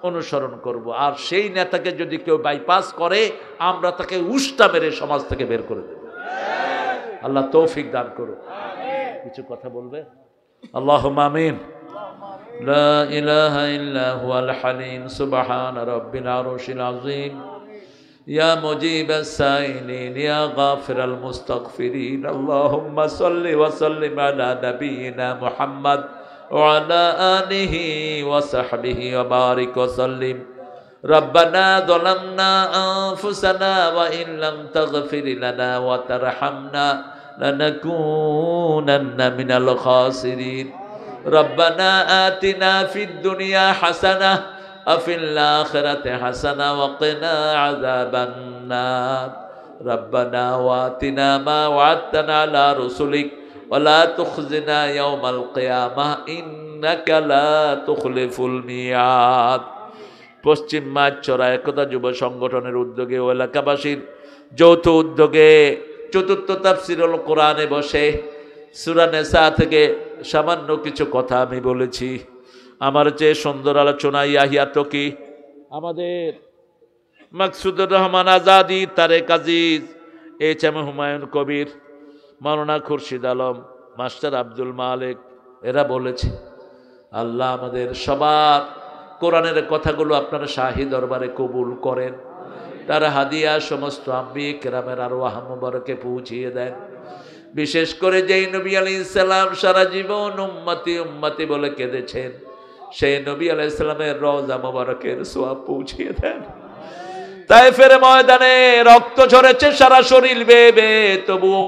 অনুসরণ করব, আর সেই নেতাকে যদি কেউ বাইপাস করে আমরা তাকে উষ্টা মেরে সমাজ থেকে বের করে দেব। আল্লাহ তৌফিক দান করুন। কিছু কথা বলবে? আল্লাহুম্মা আমিন। লা ইলাহা ইল্লা হুয়াল হালিম সুবহান রাব্বিল আরশিল আযীম ইয়া মুজিবাস সাইলিন ইয়া গাফিরাল মুস্তাগফিরিন আল্লাহুম্মা সাল্লি ওয়া সাল্লিম আলা নাবিয়িনা মুহাম্মদ ওয়া আলা আলিহি ওয়া সাহবিহি ওয়া বারিক ওয়া সাল্লিম। রব্বানা যালামনা আনফুসানা ওয়া ইন লাম তাগফির লানা ওয়া তারহামনা লানাকুনান্না মিনাল খাসিরিন। রব্বানা আতিনা ফিদ দুনিয়া হাসানাহ ওয়া ফিল আখিরাতি হাসানাহ ওয়া কিনা আযাবান নার। রব্বানা ওয়াতিনা মা ওয়া'আদতানা আলা রুসুলিক ওয়া লা তুখজিনা ইয়াওমাল কিয়ামাহ ইন্নাকা লা তুখলিফুল মিয়াদ। পশ্চিম মাছচরা একতা যুব সংগঠনের উদ্যোগে ও এলাকাবাসীর যৌথ উদ্যোগে চতুর্থ তাফসীরুল কোরআনে বসে সূরা নিসা থেকে সামান্য কিছু কথা আমি বলেছি। আমার চেয়ে সুন্দর আলোচনা ইয়াহিয়া তকি, আমাদের মাকসুদুর রহমান আজাদি, তারেক আজিজ, এইচ.এম. হুমায়ুন কবির, মাওলানা খুরশিদ আলম, মাস্টার আব্দুল মালিক, এরা বলেছে আল্লাহ আমাদের সবার কোরআনের কথাগুলো আপনারা শাহী দরবারে কবুল করেন, তার হাদিয়া সমস্ত আম্বিয়ে কেরামের আরওয়াহ মুবারকে পৌঁছিয়ে দেন। বিশেষ করে যেই নবী আলাইহিস সালাম সারা জীবন উম্মতি উম্মতি বলে কেঁদেছেন, সেই নবী আলাইহিস সালামের রওজা মুবারকের সোয়াব পৌঁছিয়ে দেন। তায়েফের ময়দানে রক্ত ঝরেছে সারা শরীর বেয়ে বেয়ে, তবুও